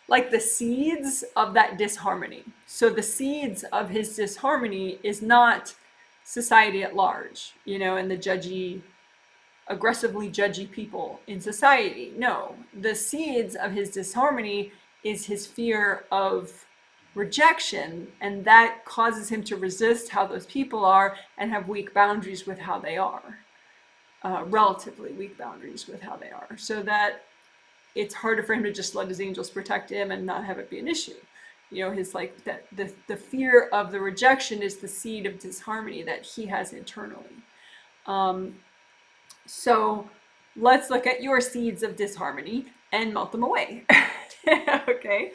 like the seeds of that disharmony. So the seeds of his disharmony is not society at large, and the judgy, aggressively judgy people in society. No, the seeds of his disharmony is his fear of rejection, and that causes him to resist how those people are and have weak boundaries with how they are, relatively weak boundaries with how they are, so that it's harder for him to just let his angels protect him and not have it be an issue. You know, his like that the fear of the rejection is the seed of disharmony that he has internally. So let's look at your seeds of disharmony and melt them away. Okay,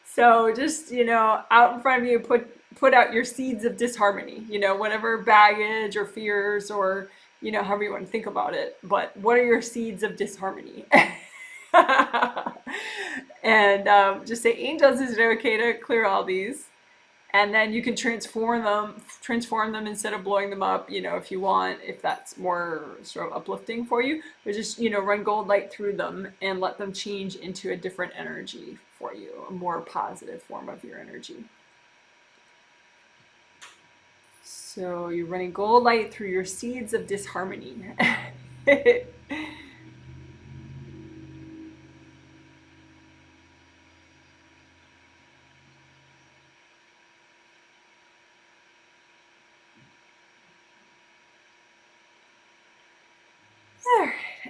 so just, you know, out in front of you, put out your seeds of disharmony, you know, whatever baggage or fears or, you know, however you want to think about it, but what are your seeds of disharmony? And just say, angels, is it okay to clear all these? And then you can transform them instead of blowing them up, you know, if you want, if that's more sort of uplifting for you. But just, you know, run gold light through them and let them change into a different energy for you, a more positive form of your energy. So you're running gold light through your seeds of disharmony.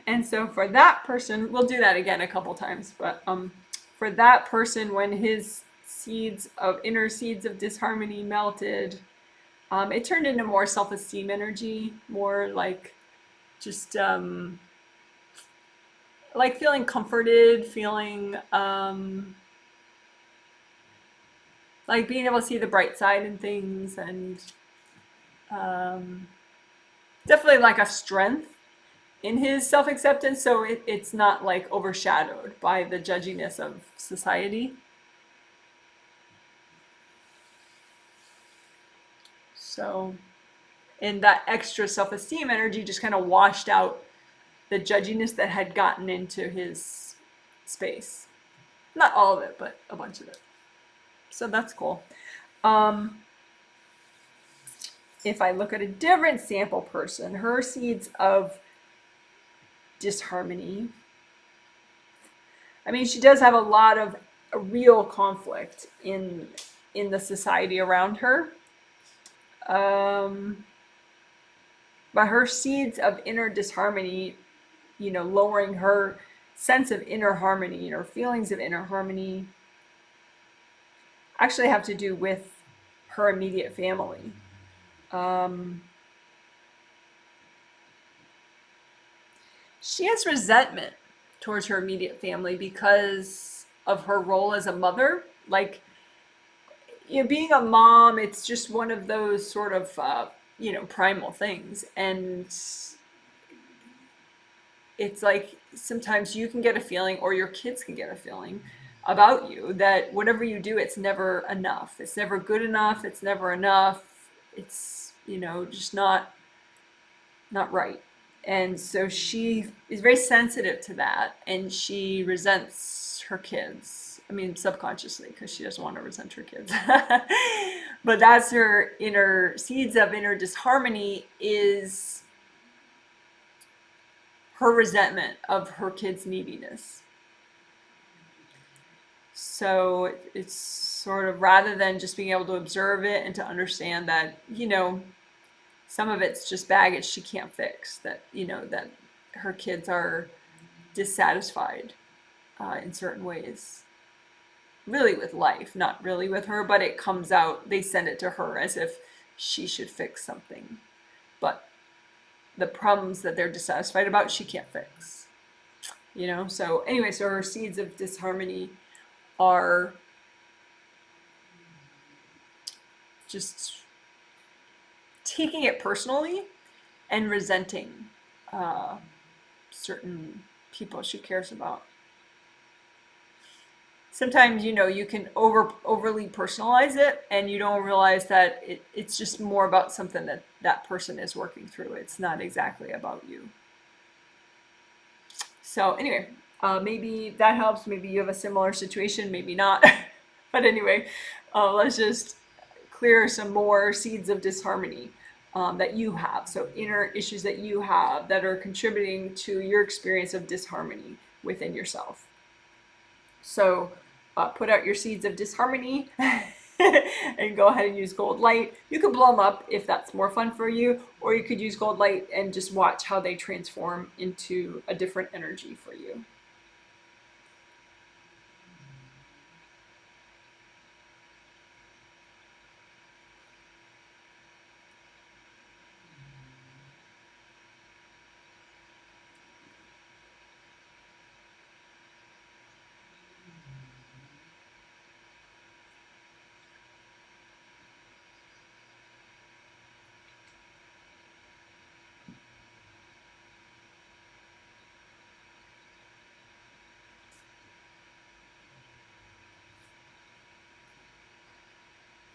And so for that person, we'll do that again a couple times, but for that person, when his inner seeds of disharmony melted, it turned into more self-esteem energy, more like just like feeling comforted, feeling like being able to see the bright side in things, and definitely like a strength in his self-acceptance, so it's not like overshadowed by the judginess of society. So, and that extra self-esteem energy just kind of washed out the judginess that had gotten into his space. Not all of it, but a bunch of it. So that's cool. If I look at a different sample person, her seeds of disharmony, I mean, she does have a lot of real conflict in the society around her. But her seeds of inner disharmony, you know, lowering her sense of inner harmony and her feelings of inner harmony, actually have to do with her immediate family. She has resentment towards her immediate family because of her role as a mother. Like, you know, being a mom, it's just one of those sort of, you know, primal things. And it's like sometimes you can get a feeling, or your kids can get a feeling about you, that whatever you do, it's never enough. It's never good enough. It's never enough. It's, you know, just not right. And so she is very sensitive to that, and she resents her kids. I mean, subconsciously, because she doesn't want to resent her kids. But that's her inner seeds of inner disharmony, is her resentment of her kids' neediness. So it's sort of, rather than just being able to observe it and to understand that, you know, some of it's just baggage she can't fix, that, you know, that her kids are dissatisfied in certain ways, really with life, not really with her, but it comes out, they send it to her as if she should fix something. But the problems that they're dissatisfied about, she can't fix, you know? So anyway, so her seeds of disharmony are just taking it personally and resenting certain people she cares about. Sometimes, you know, you can overly personalize it, and you don't realize that it's just more about something that person is working through. It's not exactly about you. So anyway, maybe that helps. Maybe you have a similar situation, maybe not. But anyway, let's just clear some more seeds of disharmony that you have. So inner issues that you have that are contributing to your experience of disharmony within yourself. So put out your seeds of disharmony and go ahead and use gold light. You could blow them up if that's more fun for you, or you could use gold light and just watch how they transform into a different energy for you.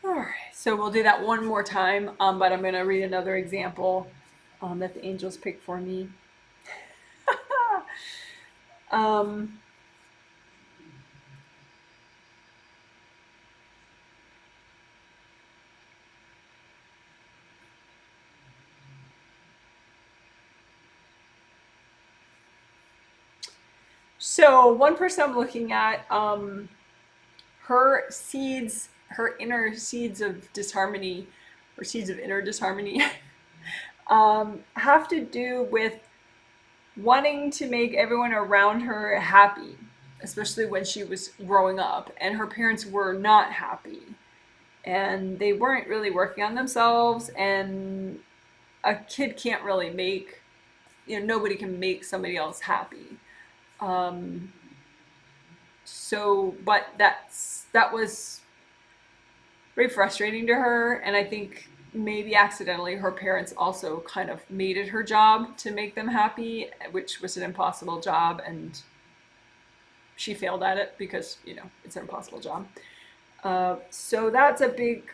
All right, so we'll do that one more time, but I'm going to read another example that the angels picked for me. um, so one person I'm looking at, her seeds, her inner seeds of disharmony, or seeds of inner disharmony, have to do with wanting to make everyone around her happy, especially when she was growing up, and her parents were not happy, and they weren't really working on themselves, and a kid can't really make, nobody can make somebody else happy. Um, but that was very frustrating to her, and I think maybe accidentally her parents also kind of made it her job to make them happy, which was an impossible job, and she failed at it because it's an impossible job. So that's a big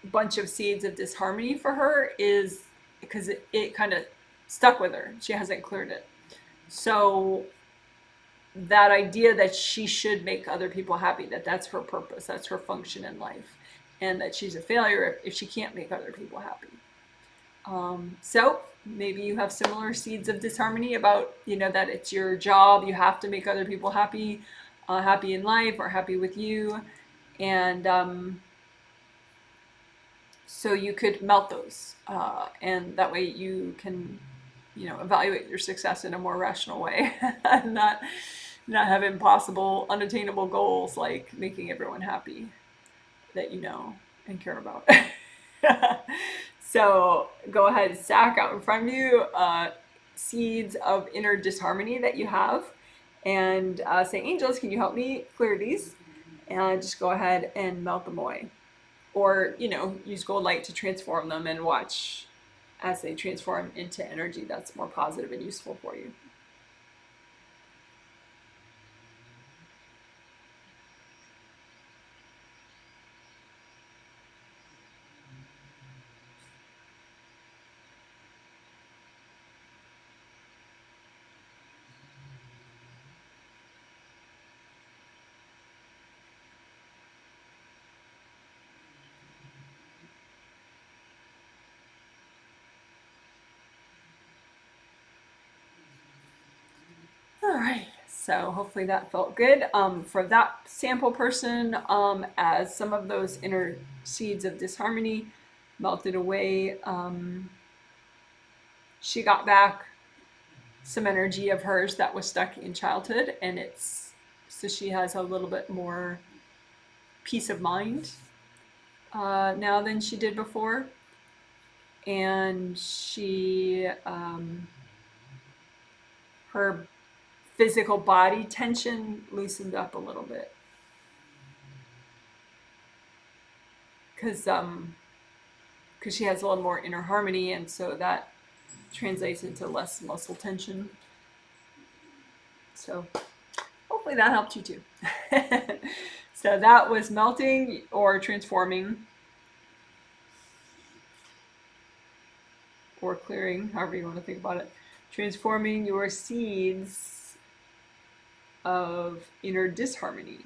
bunch of seeds of disharmony for her, is because it kind of stuck with her. She hasn't cleared it. So that idea that she should make other people happy, that's her purpose, that's her function in life, and that she's a failure if she can't make other people happy. So maybe you have similar seeds of disharmony about, that it's your job, you have to make other people happy, happy in life or happy with you. And so you could melt those, and that way you can, evaluate your success in a more rational way, and not have impossible, unattainable goals like making everyone happy that you know and care about. So go ahead, stack out in front of you seeds of inner disharmony that you have, and say, angels, can you help me clear these? And just go ahead and melt them away. Or, use gold light to transform them and watch as they transform into energy that's more positive and useful for you. All right, so hopefully that felt good. For that sample person, as some of those inner seeds of disharmony melted away, she got back some energy of hers that was stuck in childhood, and so she has a little bit more peace of mind now than she did before, and her physical body tension loosened up a little bit, because she has a little more inner harmony, and so that translates into less muscle tension. So hopefully that helped you too. So that was melting or transforming or clearing, however you want to think about it. Transforming your seeds of inner disharmony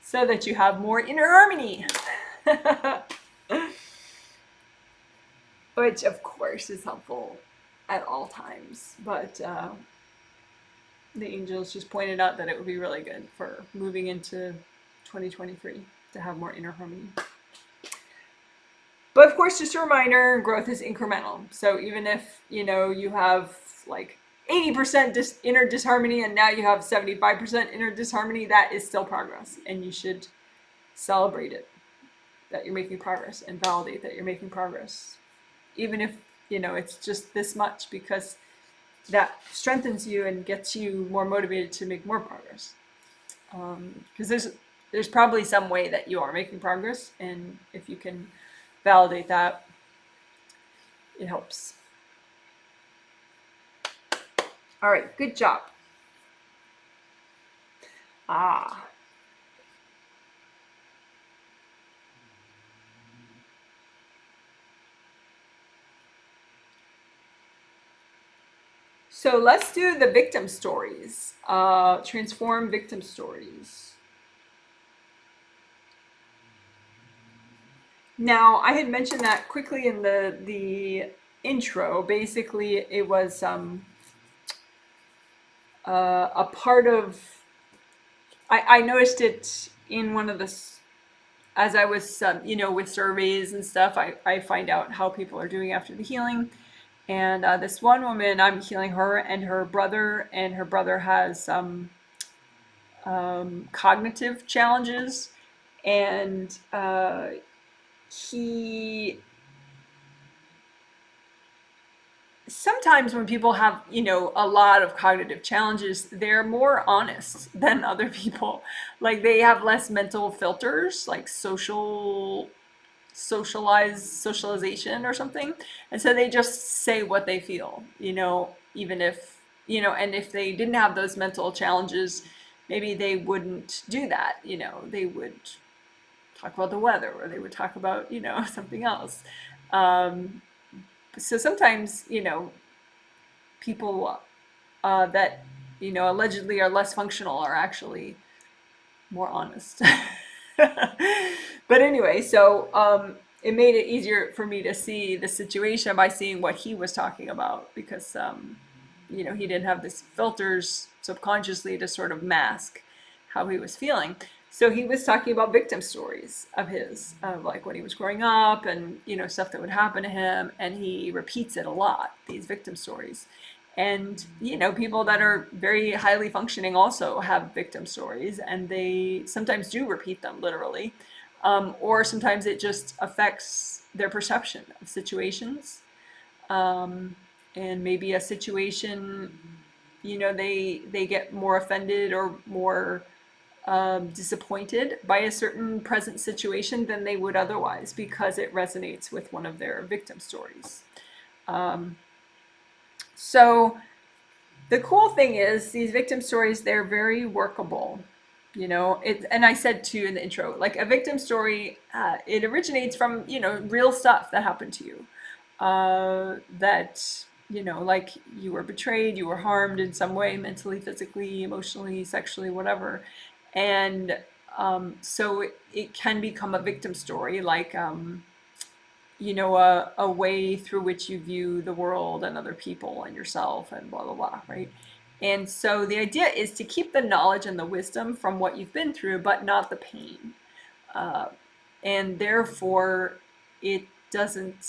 so that you have more inner harmony. Which, of course, is helpful at all times. But the angels just pointed out that it would be really good for moving into 2023. to have more inner harmony. But of course, just a reminder, growth is incremental. So even if, you have like 80% inner disharmony and now you have 75% inner disharmony, that is still progress. And you should celebrate it, that you're making progress, and validate that you're making progress. Even if, it's just this much, because that strengthens you and gets you more motivated to make more progress. Because there's probably some way that you are making progress, and if you can validate that, it helps. All right, good job. So let's do the victim stories. Transform victim stories. Now, I had mentioned that quickly in the intro. Basically, it was a part of. I noticed it in one of the, as I was, with surveys and stuff. I find out how people are doing after the healing. And this one woman, I'm healing her and her brother has some cognitive challenges, and he sometimes when people have a lot of cognitive challenges, they're more honest than other people. Like they have less mental filters, like socialization or something, and so they just say what they feel, even if and if they didn't have those mental challenges, maybe they wouldn't do that. They would talk about the weather, or they would talk about something else. So sometimes people that allegedly are less functional are actually more honest. But anyway, so it made it easier for me to see the situation by seeing what he was talking about, because he didn't have these filters subconsciously to sort of mask how he was feeling. So he was talking about victim stories of his, of like when he was growing up, and stuff that would happen to him, and he repeats it a lot, these victim stories. And people that are very highly functioning also have victim stories, and they sometimes do repeat them literally, or sometimes it just affects their perception of situations. And maybe a situation, they get more offended or more disappointed by a certain present situation than they would otherwise, because it resonates with one of their victim stories. So the cool thing is, these victim stories, they're very workable. And I said too in the intro, like a victim story, it originates from, real stuff that happened to you. That, like you were betrayed, you were harmed in some way, mentally, physically, emotionally, sexually, whatever. And so it can become a victim story, like, a way through which you view the world and other people and yourself and blah, blah, blah, right? And so the idea is to keep the knowledge and the wisdom from what you've been through, but not the pain. And therefore, it doesn't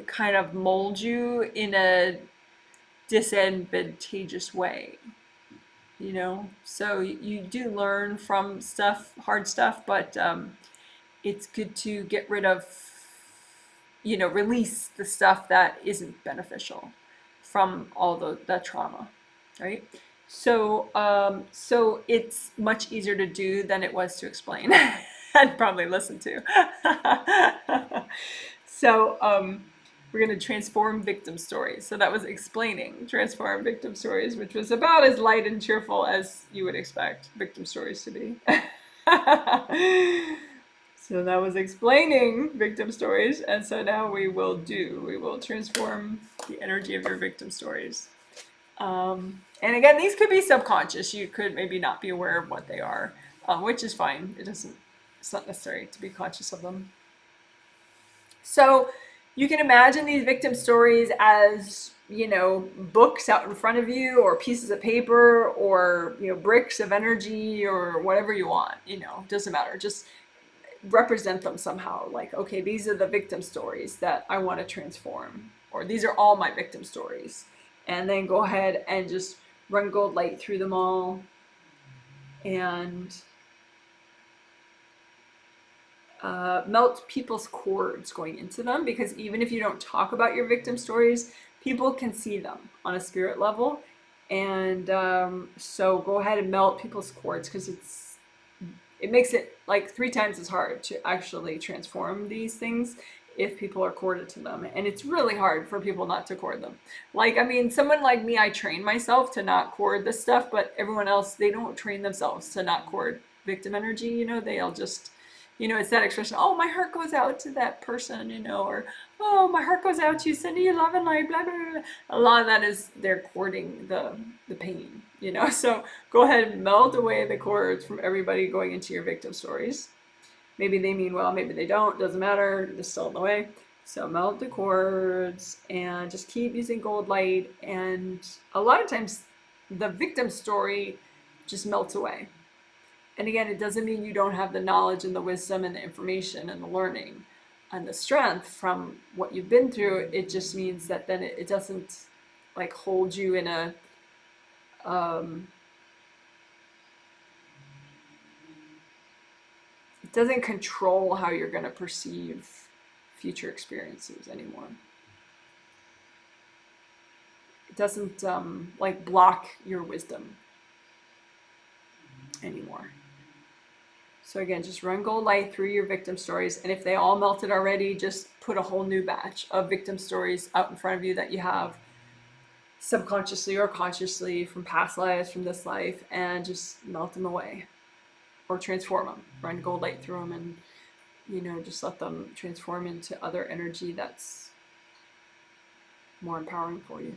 kind of mold you in a disadvantageous way. So you do learn from hard stuff, but it's good to get rid of, release the stuff that isn't beneficial from all the trauma, right? So so it's much easier to do than it was to explain and probably listen to. So we're going to transform victim stories. So that was explaining transform victim stories, which was about as light and cheerful as you would expect victim stories to be. So that was explaining victim stories, and so now we will transform the energy of your victim stories. And again, these could be subconscious. You could maybe not be aware of what they are, which is fine. It's not necessary to be conscious of them. So you can imagine these victim stories as books out in front of you, or pieces of paper, or bricks of energy, or whatever you want. Doesn't matter. Just represent them somehow. Like, okay, these are the victim stories that I want to transform, or these are all my victim stories. And then go ahead and just run gold light through them all, and melt people's cords going into them, because even if you don't talk about your victim stories, people can see them on a spirit level. And so go ahead and melt people's cords, because it makes it like 3 times as hard to actually transform these things if people are corded to them. And it's really hard for people not to cord them. Like, I mean, someone like me, I train myself to not cord this stuff, but everyone else, they don't train themselves to not cord victim energy. They'll just, it's that expression, oh, my heart goes out to that person, or, oh, my heart goes out to you, sending you love and light, blah, blah, blah. A lot of that is they're cording the pain, So go ahead and melt away the cords from everybody going into your victim stories. Maybe they mean well, maybe they don't, doesn't matter, they're still in the way. So melt the cords and just keep using gold light. And a lot of times the victim story just melts away. And again, it doesn't mean you don't have the knowledge and the wisdom and the information and the learning and the strength from what you've been through. It just means that then it doesn't like hold you in a it doesn't control how you're going to perceive future experiences anymore. It doesn't like block your wisdom anymore. So again, just run gold light through your victim stories, and if they all melted already, just put a whole new batch of victim stories out in front of you that you have subconsciously or consciously from past lives, from this life, and just melt them away or transform them. Run gold light through them, and just let them transform into other energy that's more empowering for you.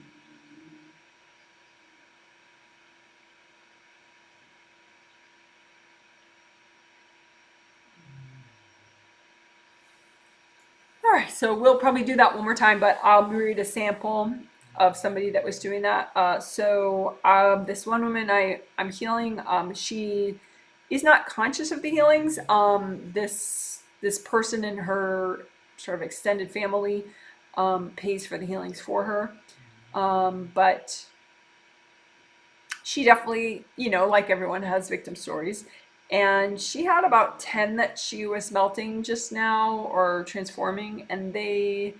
All right, so we'll probably do that one more time, but I'll read a sample of somebody that was doing that. This one woman I'm healing, she is not conscious of the healings. This person in her sort of extended family pays for the healings for her, but she definitely, like everyone, has victim stories. And she had about 10 that she was melting just now, or transforming, and they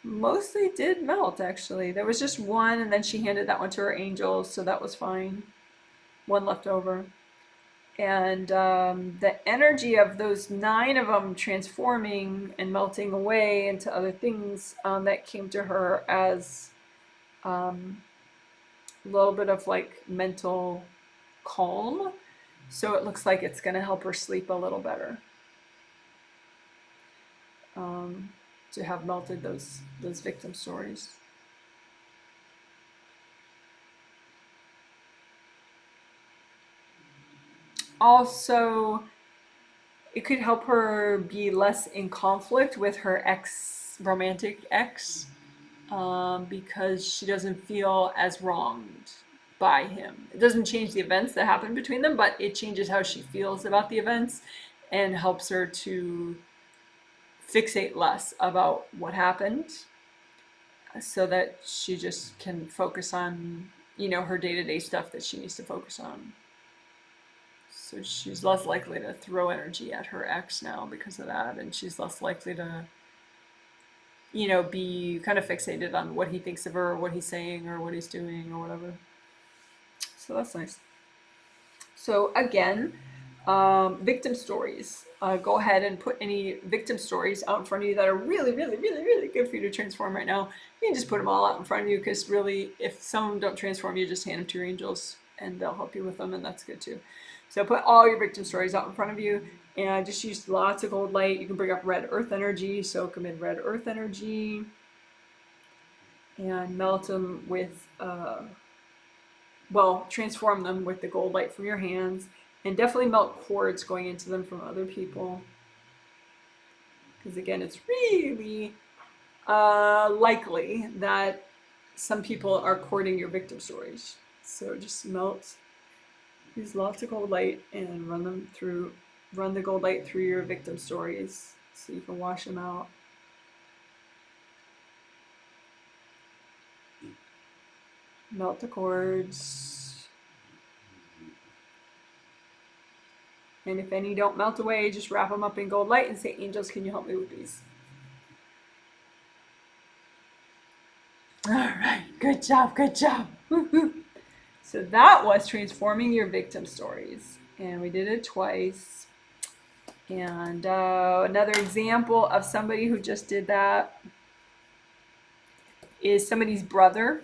mostly did melt, actually. There was just one, and then she handed that one to her angels, so that was fine. One left over. And the energy of those 9 of them transforming and melting away into other things, that came to her as a little bit of like mental calm. So it looks like it's going to help her sleep a little better, to have melted those victim stories. Also, it could help her be less in conflict with her romantic ex, because she doesn't feel as wronged by him. It doesn't change the events that happen between them, but it changes how she feels about the events and helps her to fixate less about what happened, so that she just can focus on, her day-to-day stuff that she needs to focus on. So she's less likely to throw energy at her ex now because of that, and she's less likely to, be kind of fixated on what he thinks of her, or what he's saying, or what he's doing, or whatever. So that's nice. So again, victim stories. Go ahead and put any victim stories out in front of you that are really, really, really, really good for you to transform right now. You can just put them all out in front of you, because really, if some of them don't transform, you just hand them to your angels and they'll help you with them, and that's good too. So put all your victim stories out in front of you, and just use lots of gold light. You can bring up red earth energy, soak them in red earth energy, and melt them with, transform them with the gold light from your hands, and definitely melt cords going into them from other people. Because again, it's really likely that some people are courting your victim stories. So just use lots of gold light and run the gold light through your victim stories so you can wash them out. Melt the cords. And if any don't melt away, just wrap them up in gold light and say, angels, can you help me with these? All right, good job, good job. So that was transforming your victim stories. And we did it twice. And another example of somebody who just did that is somebody's brother.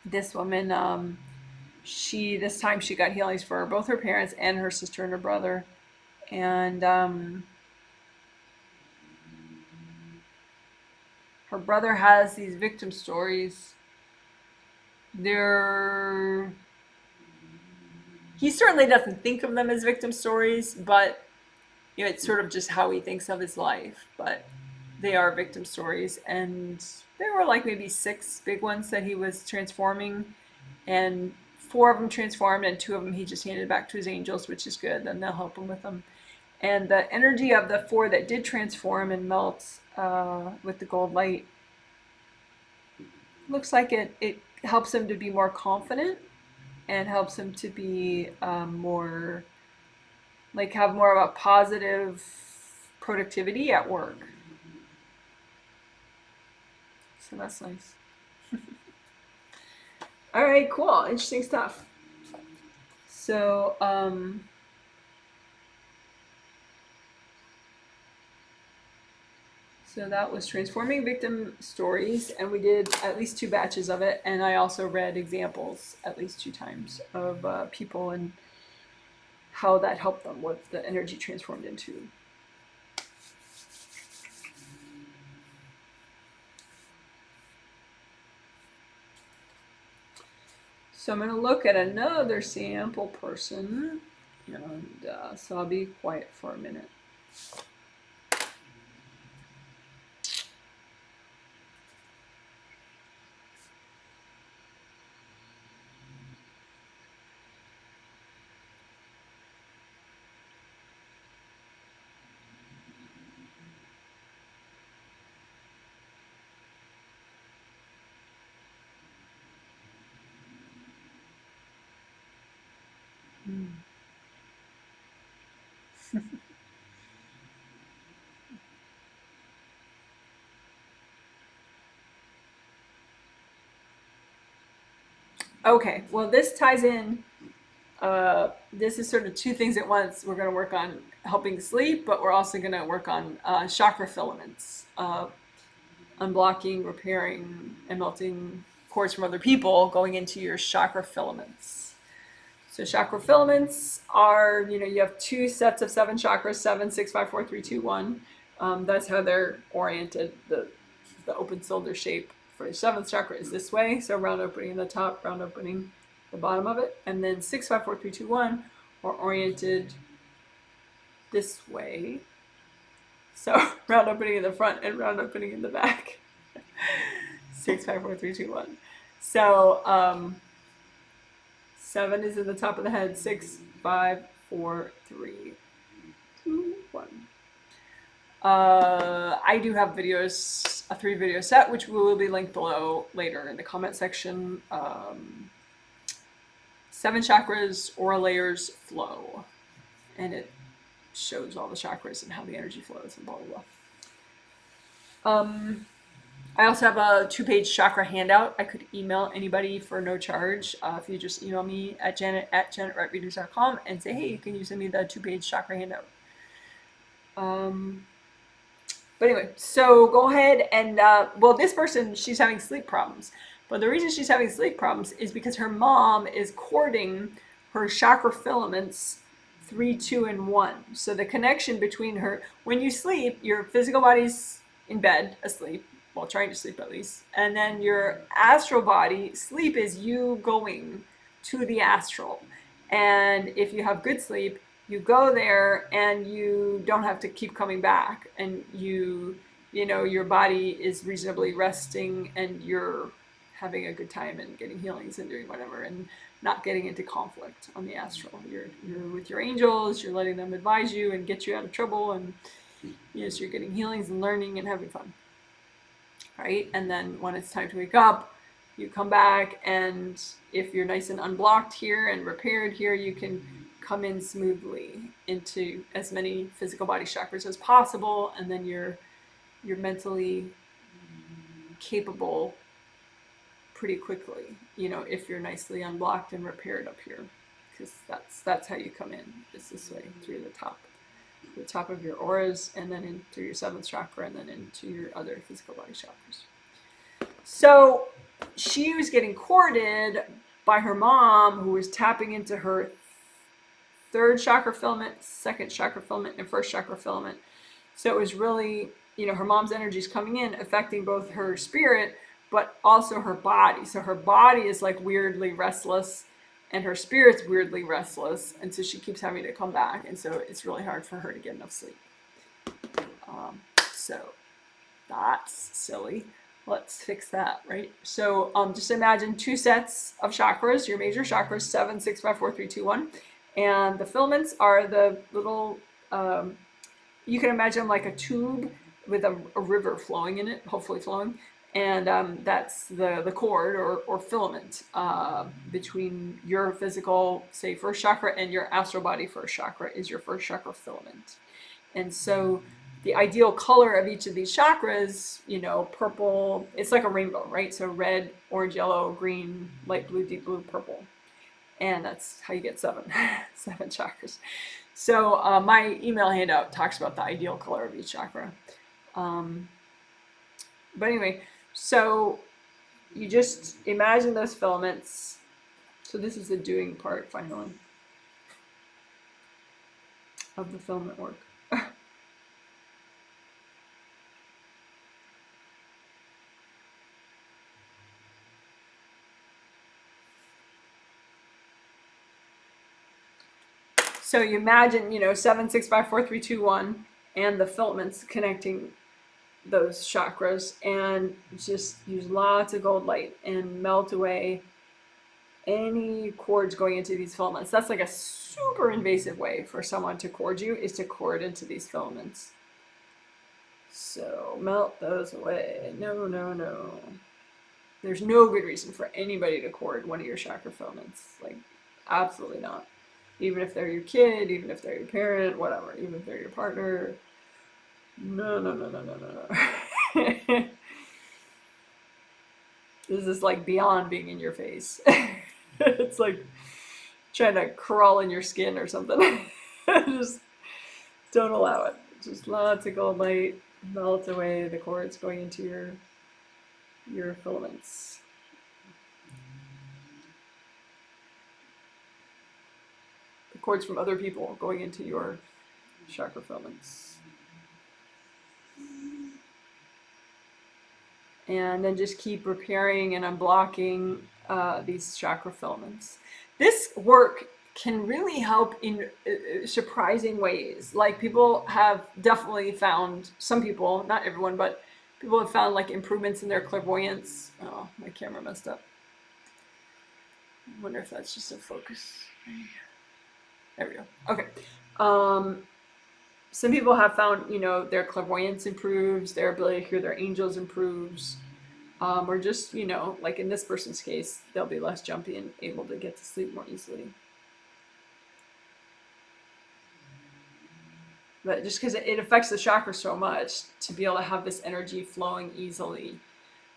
This woman, this time she got healings for both her parents and her sister and her brother. And her brother has these victim stories. He certainly doesn't think of them as victim stories, but it's sort of just how he thinks of his life. But they are victim stories, and there were like maybe 6 big ones that he was transforming, and 4 of them transformed, and 2 of them he just handed back to his angels, which is good. Then they'll help him with them. And the energy of the 4 that did transform and melt with the gold light looks like it helps him to be more confident and helps him to be more, like, have more of a positive productivity at work. So that's nice. All right, cool. Interesting stuff. So, so that was transforming victim stories, and we did at least 2 batches of it, and I also read examples at least 2 times of people and how that helped them, what the energy transformed into. So I'm going to look at another sample person, and so I'll be quiet for a minute. Okay, well, this ties in. This is sort of 2 things at once. We're going to work on helping sleep, but we're also going to work on chakra filaments, unblocking, repairing, and melting cords from other people, going into your chakra filaments. So chakra filaments are, you have 2 sets of 7 chakras, 7, 6, 5, 4, 3, 2, 1. That's how they're oriented. The open cylinder shape for the 7th chakra is this way. So round opening in the top, round opening the bottom of it. And then 6, 5, 4, 3, 2, 1 are oriented this way. So round opening in the front and round opening in the back. 6, 5, 4, 3, 2, 1. So 7 is in the top of the head. 6, 5, 4, 3, 2, 1. I do have videos, a 3-video set, which will be linked below later in the comment section. 7 chakras, aura layers, flow. And it shows all the chakras and how the energy flows and blah, blah, blah. I also have a 2-page chakra handout. I could email anybody for no charge. If you just email me at janet@janetwrightreaders.com and say, hey, can you send me the 2-page chakra handout? But anyway, so go ahead and, well, this person, she's having sleep problems. But the reason she's having sleep problems is because her mom is cording her chakra filaments 3, 2, and 1. So the connection between her, when you sleep, your physical body's in bed, asleep, well, trying to sleep at least. And then your astral body, sleep is you going to the astral. And if you have good sleep, you go there and you don't have to keep coming back. And your body is reasonably resting and you're having a good time and getting healings and doing whatever, and not getting into conflict on the astral. You're with your angels, you're letting them advise you and get you out of trouble, and so you're getting healings and learning and having fun. Right? And then when it's time to wake up, you come back, and if you're nice and unblocked here and repaired here, you can come in smoothly into as many physical body chakras as possible, and then you're mentally capable pretty quickly, if you're nicely unblocked and repaired up here, because that's how you come in, is this way, through the top of your auras, and then in through your 7th chakra, and then into your other physical body chakras. So she was getting courted by her mom, who was tapping into her 3rd chakra filament, 2nd chakra filament, and 1st chakra filament. So it was really, her mom's energy is coming in, affecting both her spirit, but also her body. So her body is like weirdly restless, and her spirit's weirdly restless, and so she keeps having to come back, and so it's really hard for her to get enough sleep. So that's silly. Let's fix that, right? So just imagine 2 sets of chakras, your major chakras, 7, 6, 5, 4, 3, 2, 1. And the filaments are the little, you can imagine like a tube with a river flowing in it, hopefully flowing. And that's the cord or filament between your physical, say, 1st chakra and your astral body 1st chakra is your 1st chakra filament. And so the ideal color of each of these chakras, purple, it's like a rainbow, right? So red, orange, yellow, green, light blue, deep blue, purple. And that's how you get 7 chakras. So my email handout talks about the ideal color of each chakra. But anyway, so you just imagine those filaments. So this is the doing part, finally, of the filament work. So you imagine, 7, 6, 5, 4, 3, 2, 1, and the filaments connecting those chakras, and just use lots of gold light and melt away any cords going into these filaments. That's like a super invasive way for someone to cord you, is to cord into these filaments. So melt those away. No. There's no good reason for anybody to cord one of your chakra filaments. Like, absolutely not. Even if they're your kid, even if they're your parent, whatever, even if they're your partner. No. This is like beyond being in your face. It's like trying to crawl in your skin or something. Just don't allow it. Just lots of gold light, melt away the cords going into your filaments. The cords from other people going into your chakra filaments. And then just keep repairing and unblocking these chakra filaments. This work can really help in surprising ways. Like, people have definitely found, some people, not everyone, but people have found like improvements in their clairvoyance. Oh, my camera messed up. I wonder if that's just a focus. There we go. Okay. Some people have found, their clairvoyance improves, their ability to hear their angels improves, or just, like in this person's case, they'll be less jumpy and able to get to sleep more easily. But just because it affects the chakra so much, to be able to have this energy flowing easily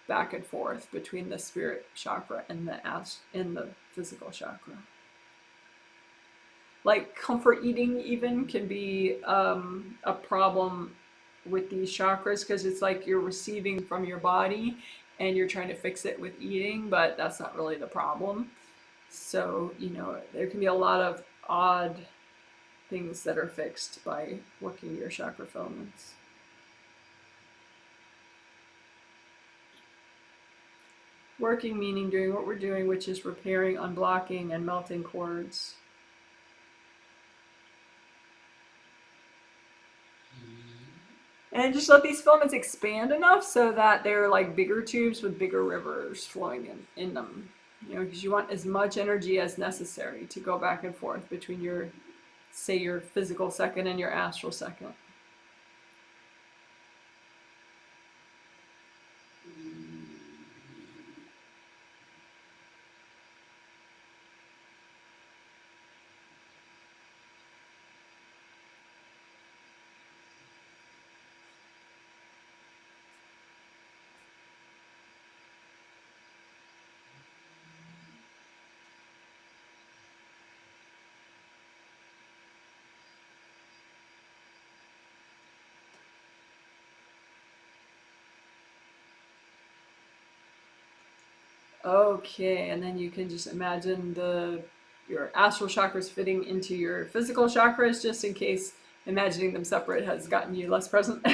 back and forth between the spirit chakra and the physical chakra. Like comfort eating even can be a problem with these chakras, because it's like you're receiving from your body and you're trying to fix it with eating, but that's not really the problem. So, there can be a lot of odd things that are fixed by working your chakra filaments. Working meaning doing what we're doing, which is repairing, unblocking, and melting cords. And just let these filaments expand enough so that they're like bigger tubes with bigger rivers flowing in them. You know, because you want as much energy as necessary to go back and forth between your, say, your physical second and your astral second. Okay, and then you can just imagine your astral chakras fitting into your physical chakras, just in case imagining them separate has gotten you less present. All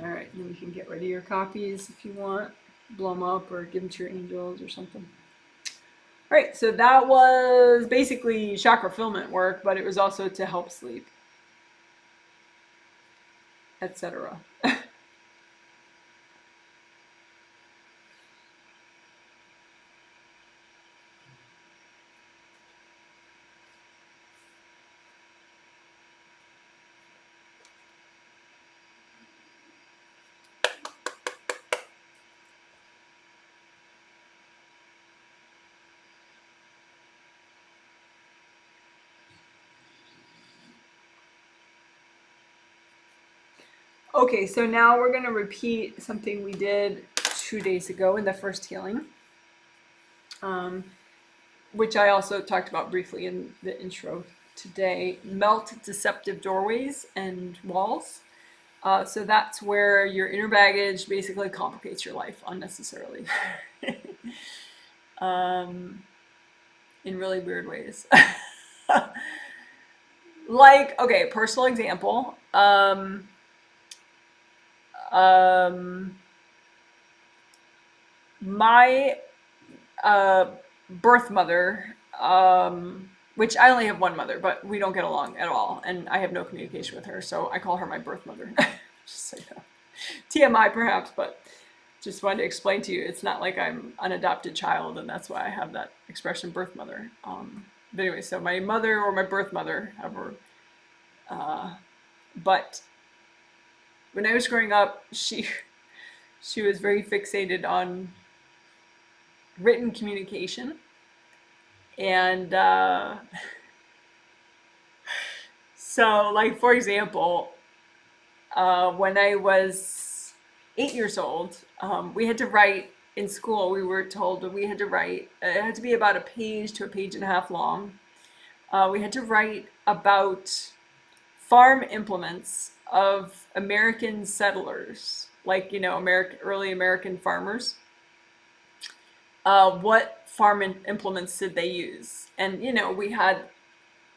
right, then you can get rid of your copies if you want, blow them up or give them to your angels or something. All right, so that was basically chakra filament work, but it was also to help sleep, etc. Okay, so now we're going to repeat something we did 2 days ago in the first healing, which I also talked about briefly in the intro today. Melt deceptive doorways and walls. So that's where your inner baggage basically complicates your life unnecessarily. In really weird ways. Like, okay, personal example. My birth mother, which I only have one mother, but we don't get along at all, and I have no communication with her, so I call her my birth mother. Just so you know. TMI perhaps, but just wanted to explain to you, it's not like I'm an adopted child, and that's why I have that expression, birth mother. But anyway, so my mother or my birth mother, however. But when I was growing up, she was very fixated on written communication, and so, like, for example, when I was 8 years old, we had to write in school. We were told that we had to write, it had to be about a page to a page and a half long. We had to write about farm implements of American settlers, like, you know, early American farmers. What farm implements did they use? And, you know, we had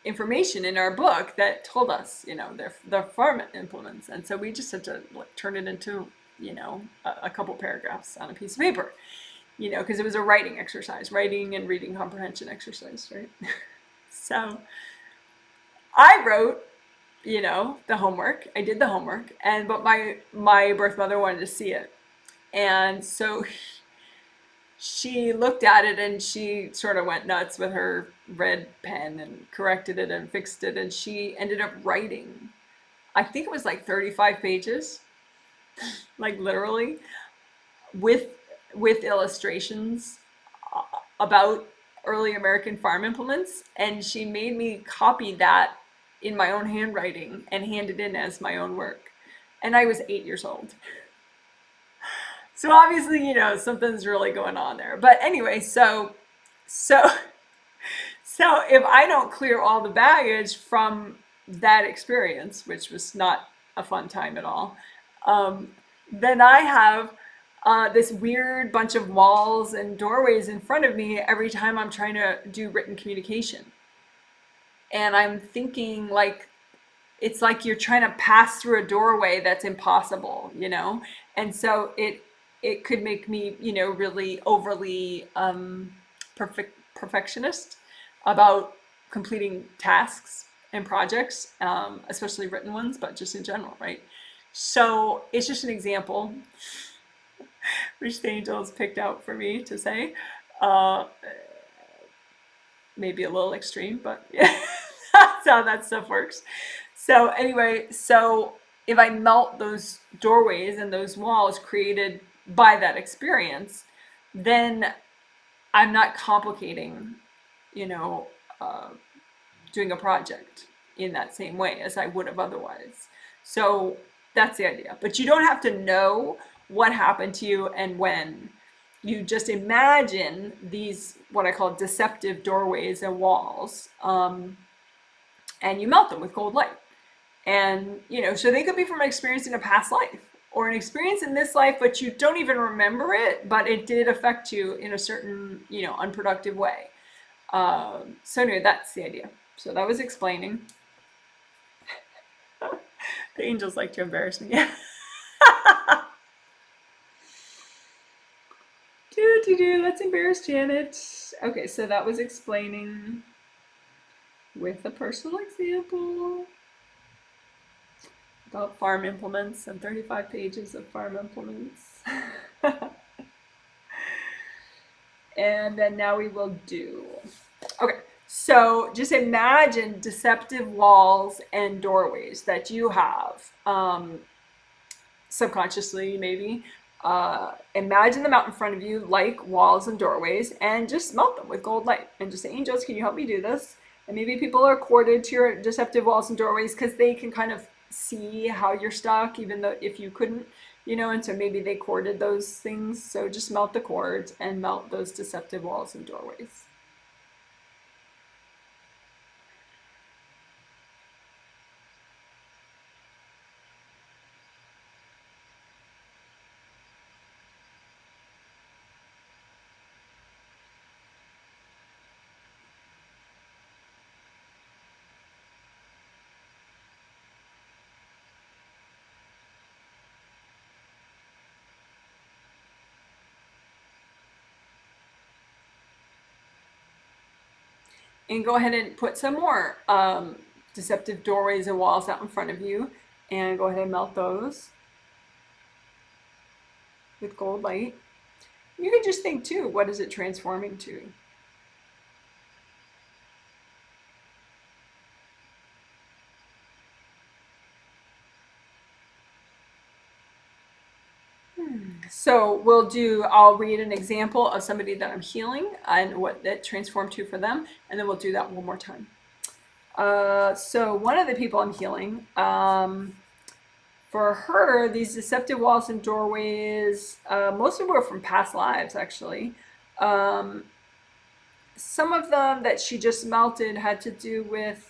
information in our book that told us, you know, their farm implements. And so we just had to like, turn it into, you know, a couple paragraphs on a piece of paper, you know, because it was a writing exercise, writing and reading comprehension exercise, right? So I wrote, you know, the homework. I did the homework, but my birth mother wanted to see it. And so she looked at it and she sort of went nuts with her red pen and corrected it and fixed it. And she ended up writing, I think it was like 35 pages, like literally, with illustrations about early American farm implements. And she made me copy that in my own handwriting and hand it in as my own work. And I was 8 years old. So obviously, you know, something's really going on there. But anyway, so if I don't clear all the baggage from that experience, which was not a fun time at all, then I have this weird bunch of walls and doorways in front of me every time I'm trying to do written communication. And I'm thinking like, it's like you're trying to pass through a doorway that's impossible, you know? And so it could make me, you know, really overly perfectionist about completing tasks. and projects, especially written ones, but just in general, right? So it's just an example which the angels picked out for me to say. Uh, Maybe a little extreme, but yeah, that's how that stuff works. So anyway, so if I melt those doorways and those walls created by that experience, then I'm not complicating, you know, uh, doing a project in that same way as I would have otherwise. So that's the idea. But you don't have to know what happened to you and when. You just imagine these, what I call deceptive doorways and walls, and you melt them with cold light. And, so they could be from an experience in a past life or an experience in this life, but you don't even remember it, but it did affect you in a certain, unproductive way. So anyway, that's the idea. So that was explaining. The angels like to embarrass me. Let's embarrass Janet. Okay, so that was explaining with a personal example about farm implements and 35 pages of farm implements. And then now we will do, okay, so just imagine deceptive walls and doorways that you have, subconsciously maybe. Imagine them out in front of you like walls and doorways, and just melt them with gold light and just say, angels, can you help me do this? And maybe people are corded to your deceptive walls and doorways because they can kind of see how you're stuck, even though if you couldn't, and so maybe they corded those things. So just melt the cords and melt those deceptive walls and doorways. And go ahead and put some more deceptive doorways and walls out in front of you, and go ahead and melt those with gold light. You can just think too, what is it transforming to? So I'll read an example of somebody that I'm healing and what that transformed to for them, and then we'll do that one more time. So one of the people I'm healing, for her, these deceptive walls and doorways, most of them were from past lives, actually. Some of them that she just melted had to do with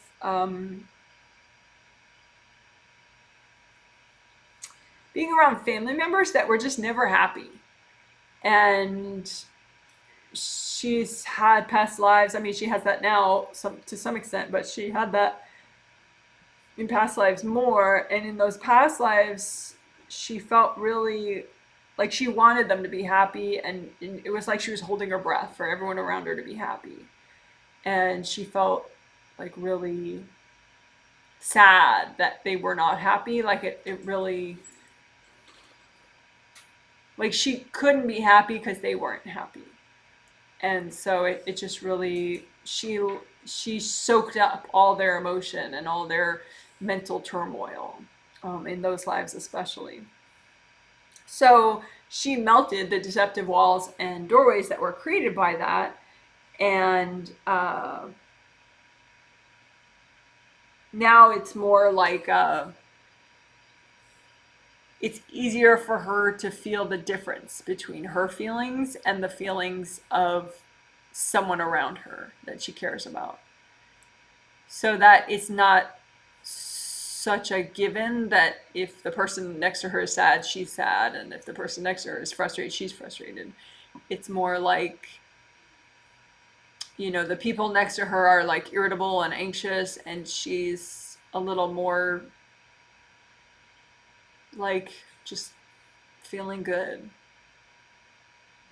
being around family members that were just never happy. And she's had past lives. I mean, she has that now to some extent, but she had that in past lives more. And in those past lives, she felt really like she wanted them to be happy. And it was like she was holding her breath for everyone around her to be happy. And she felt like really sad that they were not happy. Like it really, like she couldn't be happy because they weren't happy. And so it just really, she soaked up all their emotion and all their mental turmoil, in those lives especially. So she melted the deceptive walls and doorways that were created by that, and now it's more like it's easier for her to feel the difference between her feelings and the feelings of someone around her that she cares about. So that it's not such a given that if the person next to her is sad, she's sad, and if the person next to her is frustrated, she's frustrated. It's more like, the people next to her are like irritable and anxious, and she's a little more like just feeling good.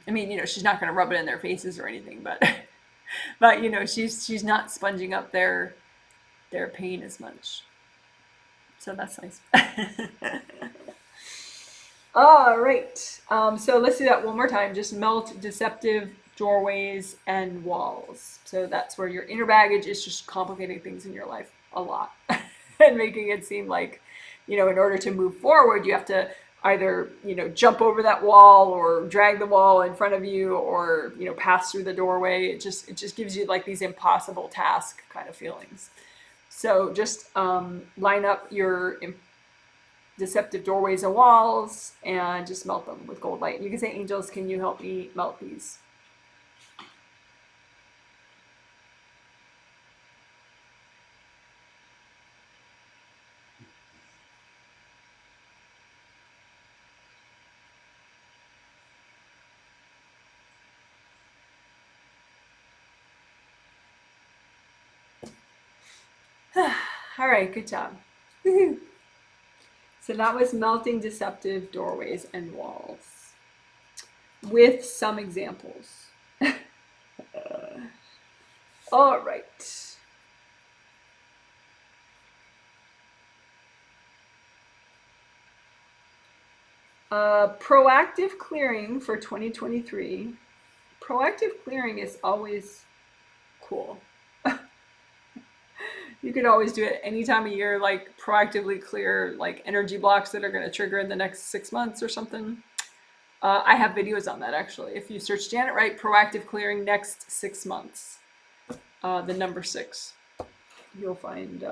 I mean, she's not going to rub it in their faces or anything, but but she's not sponging up their their pain as much. So that's nice. All right. So let's do that one more time. Just melt deceptive doorways and walls. So that's where your inner baggage is just complicating things in your life a lot and making it seem like, in order to move forward, you have to either, jump over that wall or drag the wall in front of you or, pass through the doorway. It just gives you like these impossible task kind of feelings. So just line up your deceptive doorways and walls and just melt them with gold light. You can say, angels, can you help me melt these? All right, good job. So that was melting deceptive doorways and walls with some examples. All right. Proactive clearing for 2023. Proactive clearing is always cool. You could always do it any time of year, like proactively clear like energy blocks that are going to trigger in the next 6 months or something. I have videos on that actually. If you search Janet Wright, proactive clearing next 6 months, the number 6, you'll find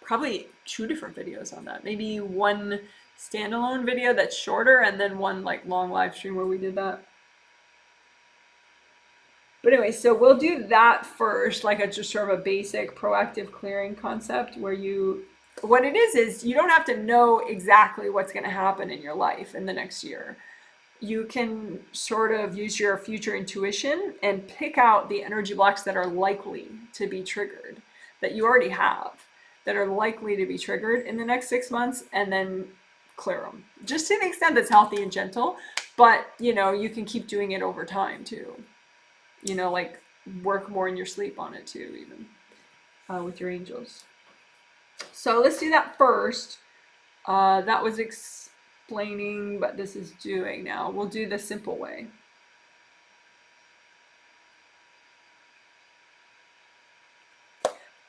probably 2 different videos on that. Maybe one standalone video that's shorter and then one like long live stream where we did that. But anyway, so we'll do that first, like a just sort of a basic proactive clearing concept where what it is you don't have to know exactly what's going to happen in your life in the next year. You can sort of use your future intuition and pick out the energy blocks that are likely to be triggered, that you already have, that are likely to be triggered in the next 6 months, and then clear them. Just to the extent that's healthy and gentle, but you can keep doing it over time too. Like work more in your sleep on it too, even with your angels. So let's do that first. That was explaining, but this is doing now. We'll do the simple way.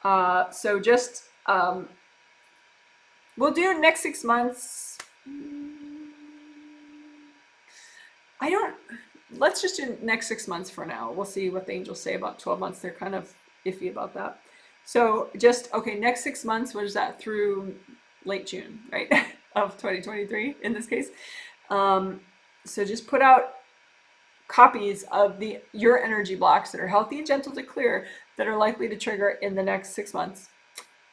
So just, we'll do next 6 months. Let's just do next 6 months for now. We'll see what the angels say about 12 months. They're kind of iffy about that. So just, okay, next 6 months, what is that? Through late June, right? Of 2023 in this case. So just put out copies of your energy blocks that are healthy and gentle to clear that are likely to trigger in the next 6 months.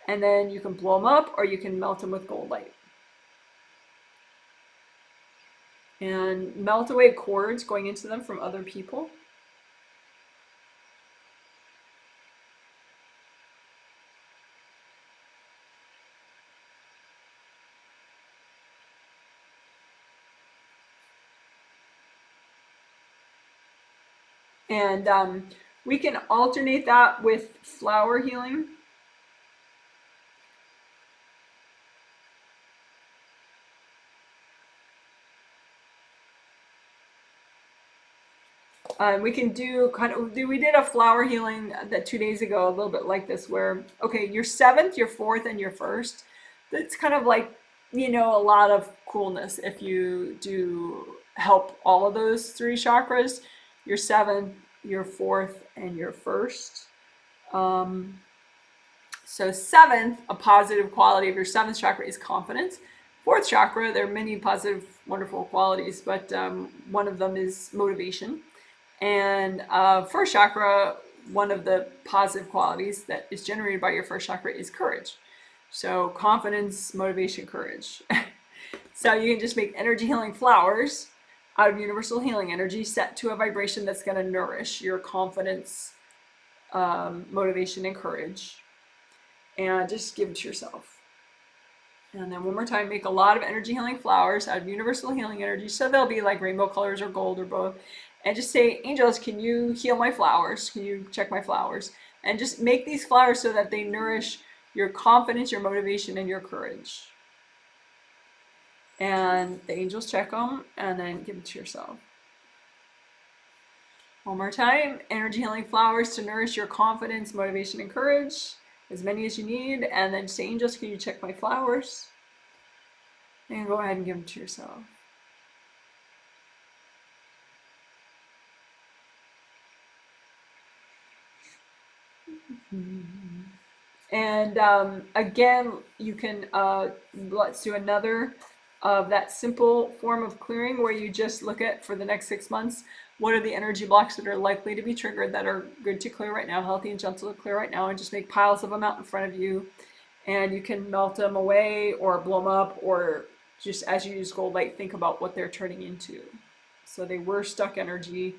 And then you can blow them up or you can melt them with gold light. And melt away cords going into them from other people. And we can alternate that with flower healing. We can do we did a flower healing that 2 days ago, a little bit like this, where, okay, your 7th, your 4th, and your 1st, that's kind of like, a lot of coolness if you do help all of those 3 chakras, your 7th, your 4th, and your 1st. So 7th, a positive quality of your 7th chakra is confidence. 4th chakra, there are many positive, wonderful qualities, but one of them is motivation. And 1st chakra, one of the positive qualities that is generated by your 1st chakra is courage. So confidence, motivation, courage. So you can just make energy healing flowers out of universal healing energy set to a vibration that's going to nourish your confidence, motivation, and courage. And just give it to yourself. And then one more time, make a lot of energy healing flowers out of universal healing energy. So they'll be like rainbow colors or gold or both. And just say, angels, can you heal my flowers? Can you check my flowers? And just make these flowers so that they nourish your confidence, your motivation, and your courage. And the angels check them and then give it to yourself. One more time, energy healing flowers to nourish your confidence, motivation, and courage. As many as you need. And then say, angels, can you check my flowers? And go ahead and give them to yourself. And again, you can, let's do another of that simple form of clearing where you just look at, for the next 6 months, what are the energy blocks that are likely to be triggered that are good to clear right now, healthy and gentle to clear right now, and just make piles of them out in front of you. And you can melt them away or blow them up, or just as you use gold light, think about what they're turning into. So they were stuck energy,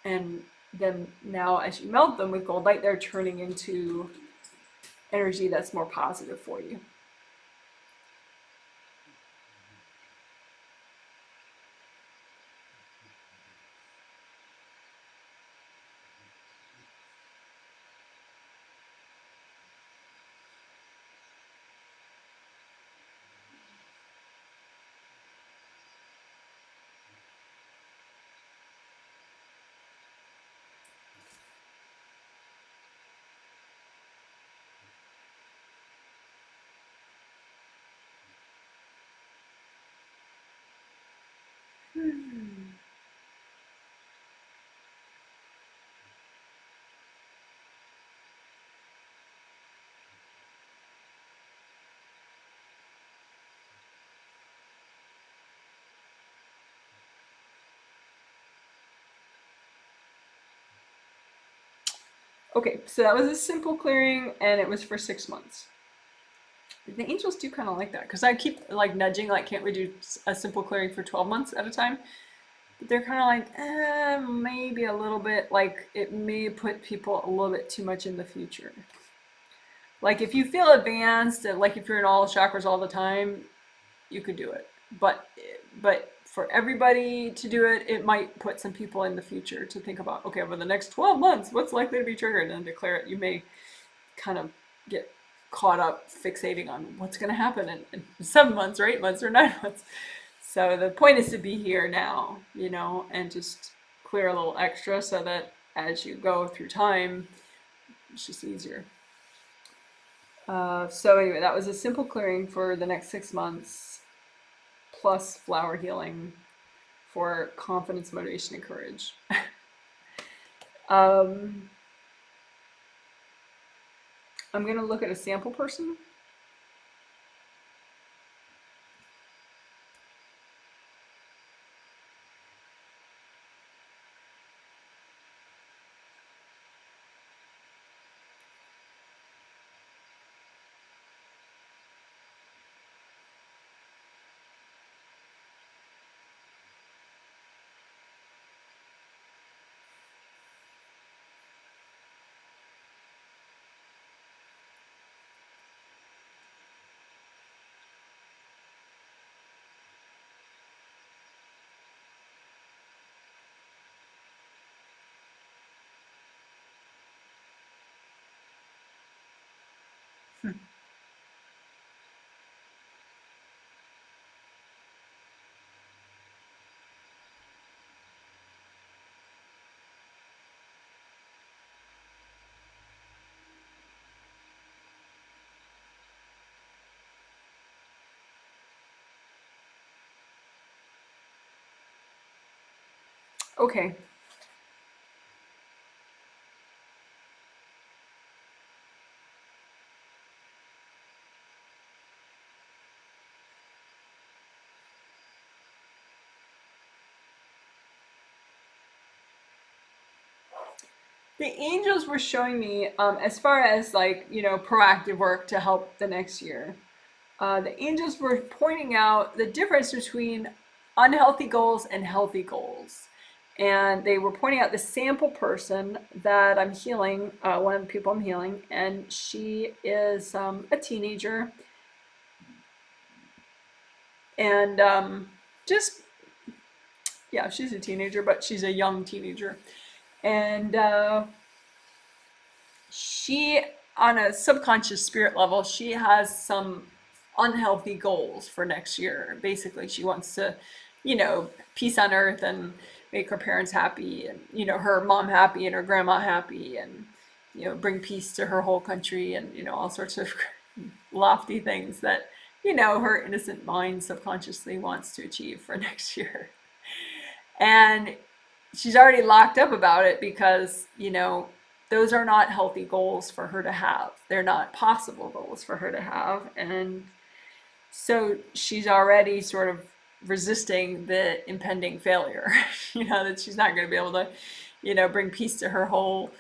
and then now as you melt them with gold light, they're turning into energy that's more positive for you. Okay, so that was a simple clearing, and it was for 6 months. The angels do kind of like that, because I keep like nudging, like, can't we do a simple clearing for 12 months at a time? But they're kind of like, maybe a little bit, like it may put people a little bit too much in the future. Like if you feel advanced, and like if you're in all chakras all the time, you could do it. But for everybody to do it, it might put some people in the future to think about, okay, over the next 12 months, what's likely to be triggered, and declare it. You may kind of get caught up fixating on what's going to happen in 7 months or 8 months or 9 months. So the point is to be here now, and just clear a little extra so that as you go through time, it's just easier. So anyway, that was a simple clearing for the next 6 months, plus flower healing for confidence, motivation, and courage. I'm going to look at a sample person. Okay. The angels were showing me, as far as like, proactive work to help the next year. The angels were pointing out the difference between unhealthy goals and healthy goals. And they were pointing out the sample person that I'm healing, one of the people I'm healing, and she is a teenager. And yeah, she's a teenager, but she's a young teenager. And she, on a subconscious spirit level, she has some unhealthy goals for next year. Basically, she wants to, peace on earth and make her parents happy, and, her mom happy and her grandma happy, and, bring peace to her whole country, and, all sorts of lofty things that, her innocent mind subconsciously wants to achieve for next year. And she's already locked up about it because, those are not healthy goals for her to have. They're not possible goals for her to have. And so she's already sort of resisting the impending failure, that she's not going to be able to, bring peace to her whole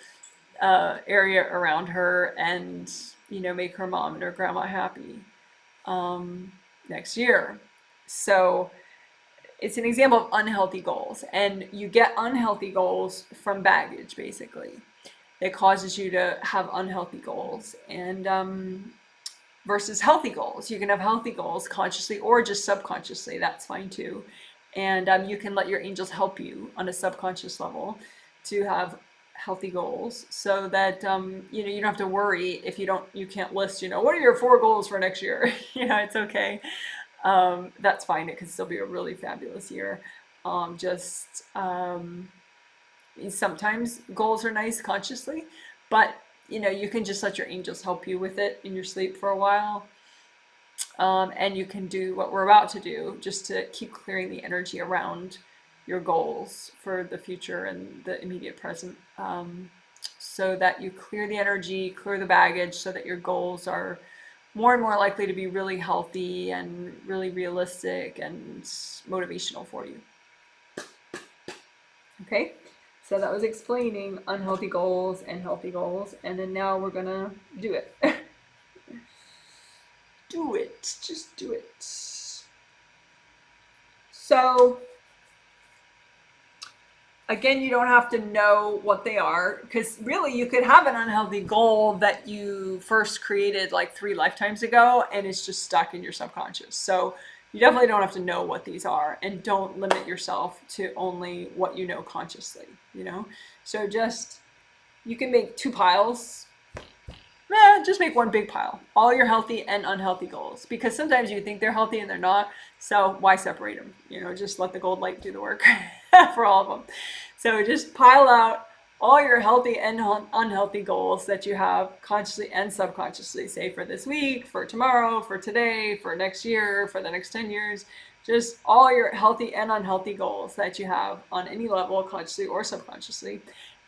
area around her and, make her mom and her grandma happy next year. So it's an example of unhealthy goals. And you get unhealthy goals from baggage, basically. It causes you to have unhealthy goals. And versus healthy goals. You can have healthy goals consciously or just subconsciously. That's fine too. And you can let your angels help you on a subconscious level to have healthy goals, so that you don't have to worry if you can't list, what are your 4 goals for next year. It's okay. That's fine. It can still be a really fabulous year. Sometimes goals are nice consciously, but you can just let your angels help you with it in your sleep for a while. And you can do what we're about to do, just to keep clearing the energy around your goals for the future and the immediate present, so that you clear the energy, clear the baggage, so that your goals are more and more likely to be really healthy and really realistic and motivational for you. Okay, so that was explaining unhealthy goals and healthy goals, and then now we're gonna do it. Do it, just do it. So again, you don't have to know what they are, because really you could have an unhealthy goal that you first created like 3 lifetimes ago and it's just stuck in your subconscious. So you definitely don't have to know what these are, and don't limit yourself to only what you know consciously, So you can make 2 piles. Just make 1 big pile. All your healthy and unhealthy goals. Because sometimes you think they're healthy and they're not. So why separate them? Just let the gold light do the work for all of them. So just pile out all your healthy and unhealthy goals that you have consciously and subconsciously. Say for this week, for tomorrow, for today, for next year, for the next 10 years. Just all your healthy and unhealthy goals that you have on any level, consciously or subconsciously.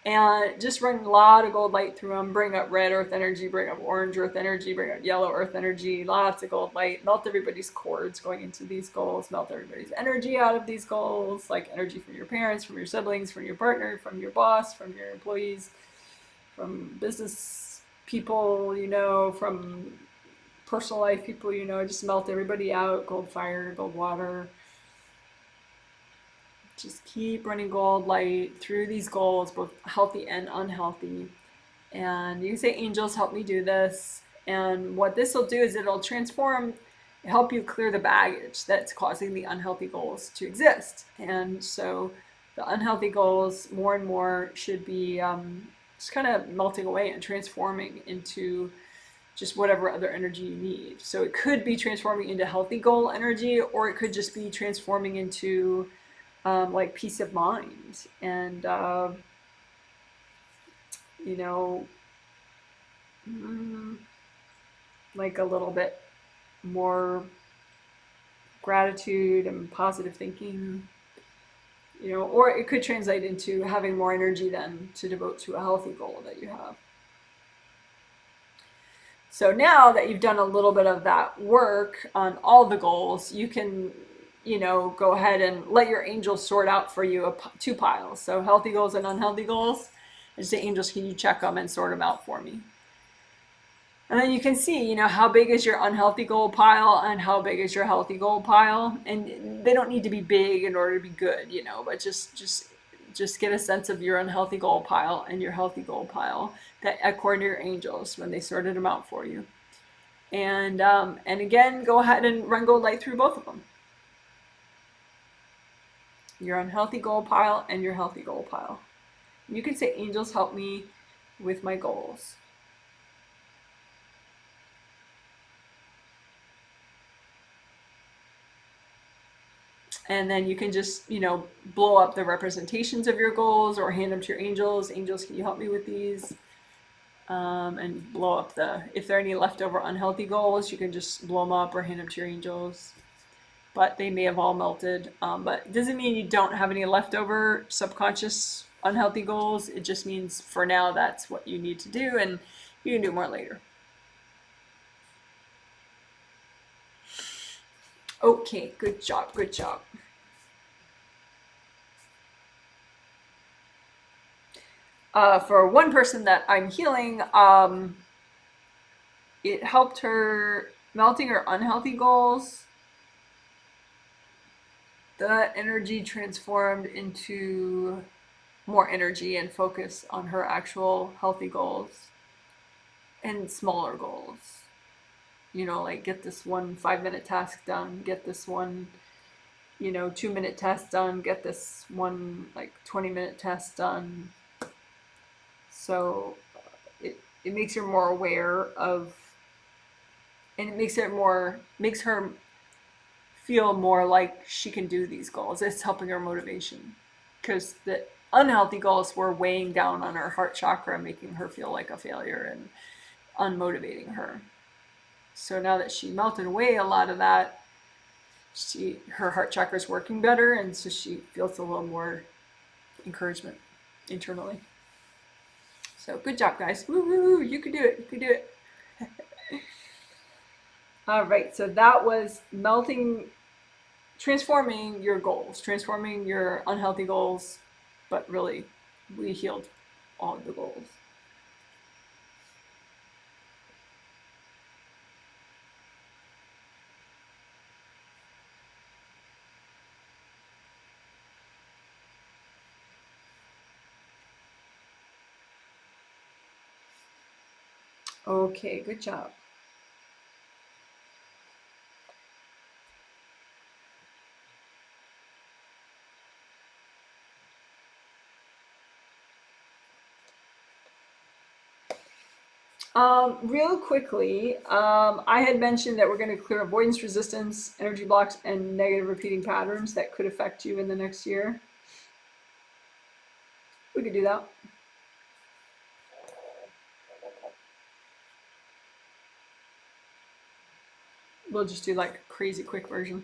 And just run a lot of gold light through them. Bring up red earth energy, bring up orange earth energy, bring up yellow earth energy, lots of gold light. Melt everybody's cords going into these goals. Melt everybody's energy out of these goals, like energy from your parents, from your siblings, from your partner, from your boss, from your employees, from business people, from personal life people, just melt everybody out. Gold fire, gold water. Just keep running gold light through these goals, both healthy and unhealthy. And you can say, angels, help me do this. And what this will do is it'll help you clear the baggage that's causing the unhealthy goals to exist. And so the unhealthy goals more and more should be just kind of melting away and transforming into just whatever other energy you need. So it could be transforming into healthy goal energy, or it could just be transforming into like peace of mind and, like a little bit more gratitude and positive thinking, or it could translate into having more energy then to devote to a healthy goal that you have. So now that you've done a little bit of that work on all the goals, you can go ahead and let your angels sort out for you 2 piles. So healthy goals and unhealthy goals. And say, angels, can you check them and sort them out for me? And then you can see, how big is your unhealthy goal pile and how big is your healthy goal pile. And they don't need to be big in order to be good, but just get a sense of your unhealthy goal pile and your healthy goal pile, that according to your angels when they sorted them out for you. And again, go ahead and run gold light through both of them. Your unhealthy goal pile and your healthy goal pile. You can say, angels, help me with my goals. And then you can just, blow up the representations of your goals or hand them to your angels. Angels, can you help me with these? And blow up if there are any leftover unhealthy goals, you can just blow them up or hand them to your angels. But they may have all melted. But it doesn't mean you don't have any leftover subconscious unhealthy goals. It just means for now that's what you need to do, and you can do more later. Okay, good job, good job. For one person that I'm healing, it helped her melting her unhealthy goals. The energy transformed into more energy and focus on her actual healthy goals and smaller goals. Like get this one 5-minute task done, get this one, 2-minute task done, get this one like 20-minute task done. So it makes her more aware of, and it makes her feel more like she can do these goals. It's helping her motivation, because the unhealthy goals were weighing down on her heart chakra, making her feel like a failure and unmotivating her. So now that she melted away a lot of that, her heart chakra is working better, and so she feels a little more encouragement internally. So good job, guys. Woo woo, you can do it. You can do it. All right, so that was transforming your goals, transforming your unhealthy goals, but really, we healed all of the goals. Okay, good job. Real quickly, I had mentioned that we're going to clear avoidance, resistance, energy blocks, and negative repeating patterns that could affect you in the next year. We could do that. We'll just do like a crazy quick version.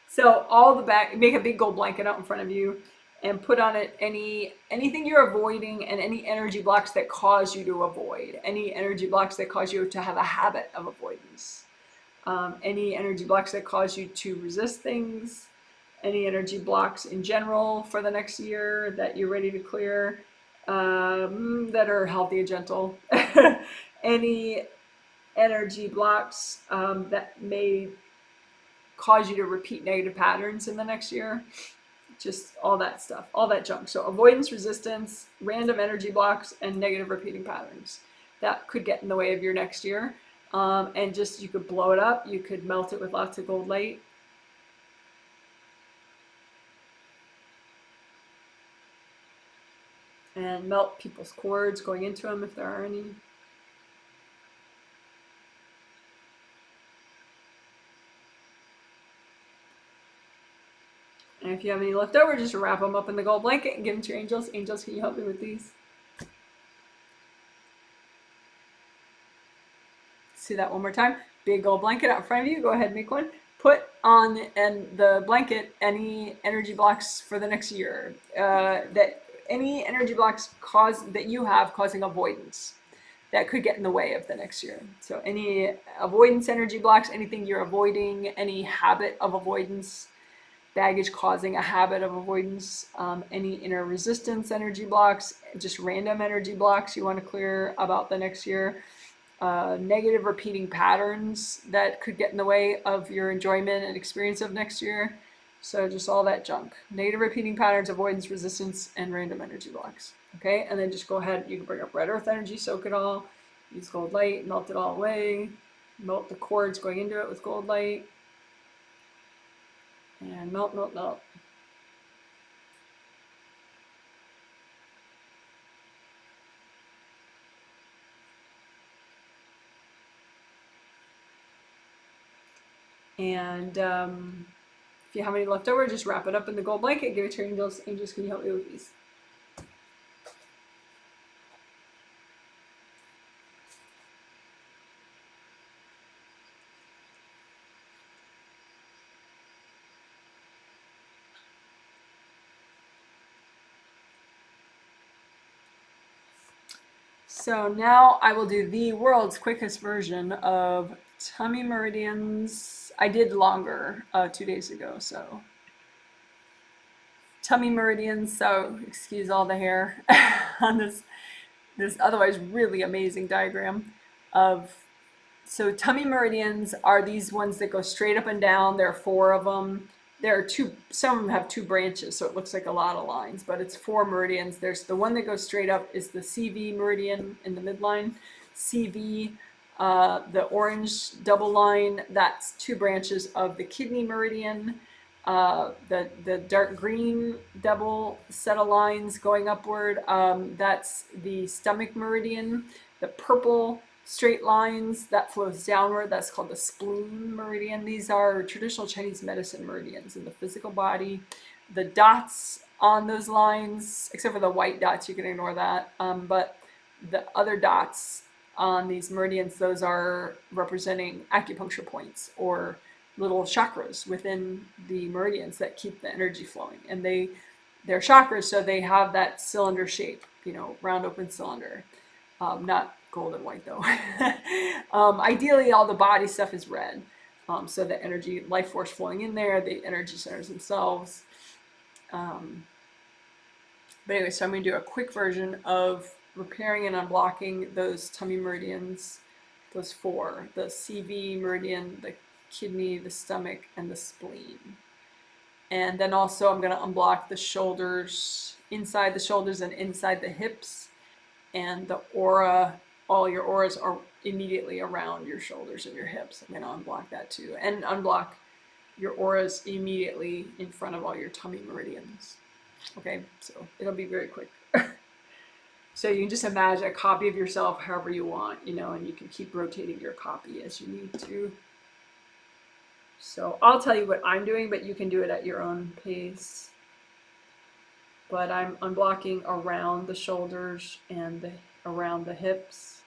So make a big gold blanket out in front of you, and put on it anything you're avoiding and any energy blocks that cause you to avoid, any energy blocks that cause you to have a habit of avoidance, any energy blocks that cause you to resist things, any energy blocks in general for the next year that you're ready to clear, that are healthy and gentle, any energy blocks that may cause you to repeat negative patterns in the next year. Just all that stuff, all that junk. So avoidance, resistance, random energy blocks, and negative repeating patterns that could get in the way of your next year. And just, you could blow it up. You could melt it with lots of gold light. And melt people's cords going into them if there are any. And if you have any left over, just wrap them up in the gold blanket and give them to your angels. Angels, can you help me with these? See that one more time. Big gold blanket out in front of you. Go ahead and make one. Put on the blanket any energy blocks for the next year. That any energy blocks that you have causing avoidance that could get in the way of the next year. So any avoidance energy blocks, anything you're avoiding, any habit of avoidance, baggage causing a habit of avoidance, any inner resistance energy blocks, just random energy blocks you want to clear about the next year, negative repeating patterns that could get in the way of your enjoyment and experience of next year. So just all that junk. Negative repeating patterns, avoidance, resistance, and random energy blocks. Okay, and then just go ahead, you can bring up red earth energy, soak it all, use gold light, melt it all away, melt the cords going into it with gold light, and melt, melt, melt. And If you have any left over, just wrap it up in the gold blanket. Give it to your angels. Angels, can you help me with these? So now I will do the world's quickest version of tummy meridians. I did longer 2 days ago, so tummy meridians. So excuse all the hair on this otherwise really amazing diagram of. So tummy meridians are these ones that go straight up and down. There are 4 of them. There are 2, some of them have 2 branches, so it looks like a lot of lines, but it's 4 meridians. There's the one that goes straight up is the CV meridian in the midline. CV, the orange double line, that's 2 branches of the kidney meridian. The dark green double set of lines going upward, that's the stomach meridian. The purple straight lines that flows downward, that's called the spleen meridian. These are traditional Chinese medicine meridians in the physical body. The dots on those lines, except for the white dots, you can ignore that, but the other dots on these meridians, those are representing acupuncture points or little chakras within the meridians that keep the energy flowing. And they're chakras, so they have that cylinder shape, round open cylinder, not gold and white though. Ideally, all the body stuff is red, so the energy, life force flowing in there, the energy centers themselves. But anyway, so I'm going to do a quick version of repairing and unblocking those tummy meridians, those 4, the CV meridian, the kidney, the stomach, and the spleen. And then also I'm going to unblock the shoulders, inside the shoulders and inside the hips, and the aura. All your auras are immediately around your shoulders and your hips. I'm going to unblock that too. And unblock your auras immediately in front of all your tummy meridians. Okay, so it'll be very quick. So you can just imagine a copy of yourself however you want, and you can keep rotating your copy as you need to. So I'll tell you what I'm doing, but you can do it at your own pace. But I'm unblocking around the shoulders and around the hips.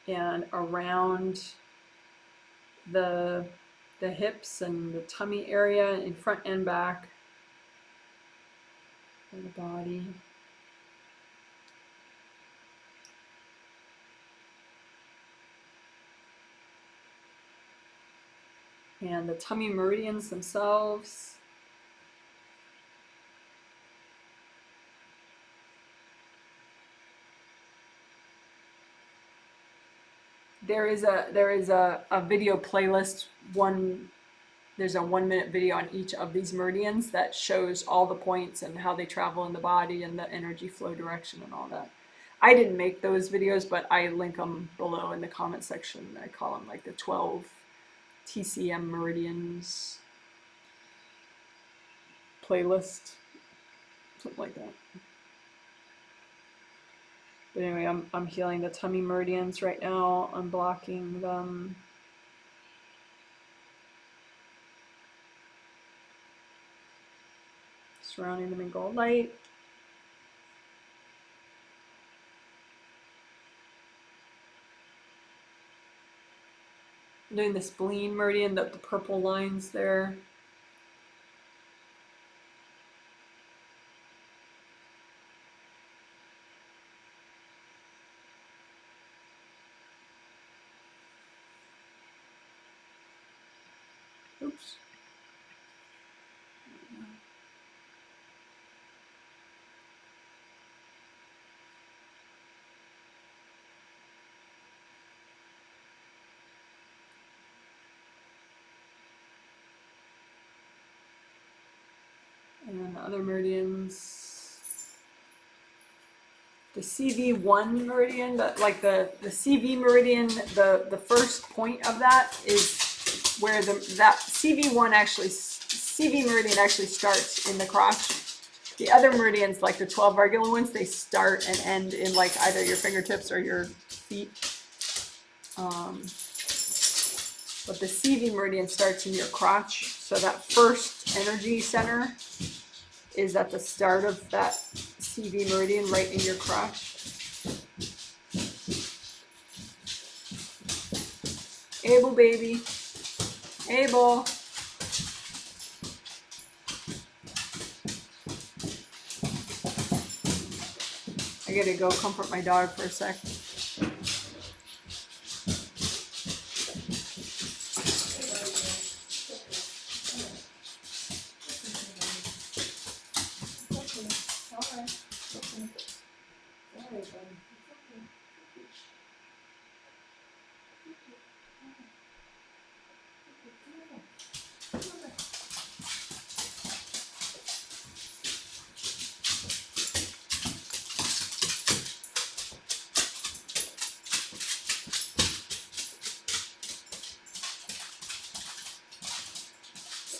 And around the hips and the tummy area in front and back of the body. And the tummy meridians themselves. There is a video playlist. There's a 1-minute video on each of these meridians that shows all the points and how they travel in the body and the energy flow direction and all that. I didn't make those videos, but I link them below in the comment section. I call them like the 12 TCM meridians playlist, something like that. But anyway, I'm healing the tummy meridians right now, unblocking them. Surrounding them in gold light. I'm doing the spleen meridian, the purple lines there. Oops. And then the other meridians. The CV1 meridian, the CV meridian, the first point of that is where that CV meridian actually starts in the crotch. The other meridians, like the 12 regular ones, they start and end in like either your fingertips or your feet. But the CV meridian starts in your crotch. So that first energy center is at the start of that CV meridian, right in your crotch. Abel, baby. Abel. I gotta go comfort my dog for a sec.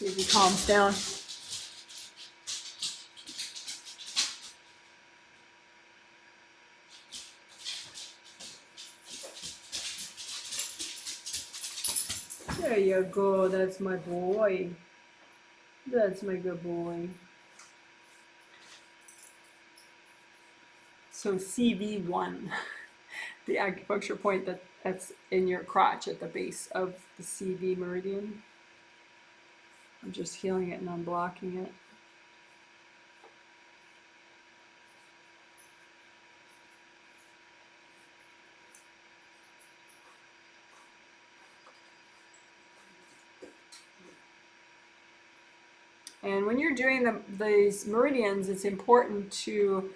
See if he calms down. There you go, that's my boy. That's my good boy. So CV1, the acupuncture point that's in your crotch at the base of the CV meridian. I'm just healing it and unblocking it. And when you're doing these meridians, it's important to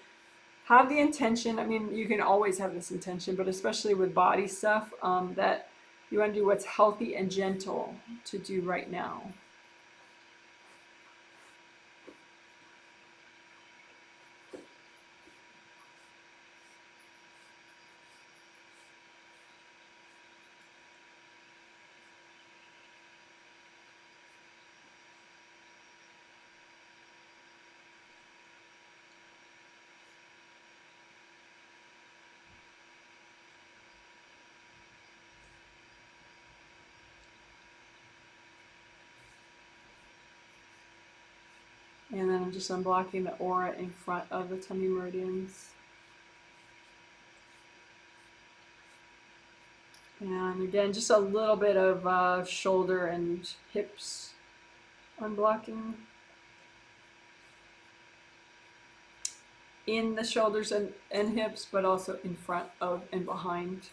have the intention. I mean, you can always have this intention, but especially with body stuff, that you want to do what's healthy and gentle to do right now. And then I'm just unblocking the aura in front of the tummy meridians. And again, just a little bit of shoulder and hips unblocking. In the shoulders and hips, but also in front of and behind.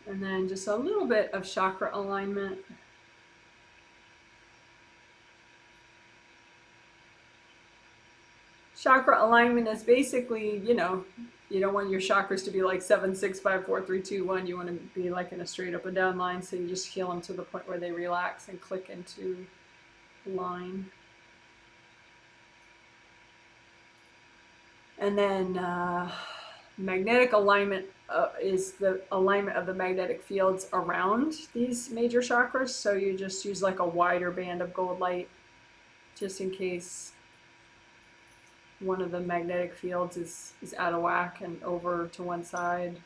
And then just a little bit of chakra alignment. Chakra alignment is basically, you don't want your chakras to be like 7, 6, 5, 4, 3, 2, 1. You want to be like in a straight up and down line. So you just heal them to the point where they relax and click into line. And then magnetic alignment is the alignment of the magnetic fields around these major chakras. So you just use like a wider band of gold light just in case one of the magnetic fields is out of whack and over to one side.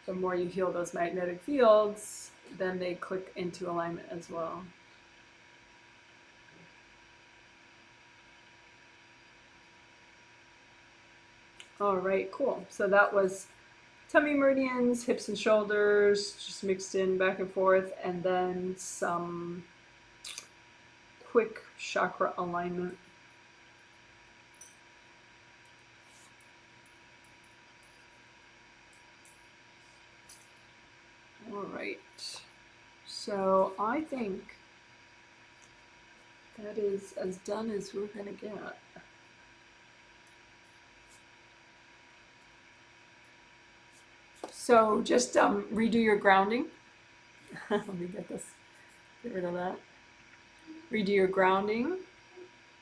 The more you heal those magnetic fields, then they click into alignment as well. All right, cool. So that was tummy meridians, hips and shoulders, just mixed in back and forth, and then some quick chakra alignment. All right. So I think that is as done as we're going to get. So just redo your grounding. Let me get this. Get rid of that. Redo your grounding.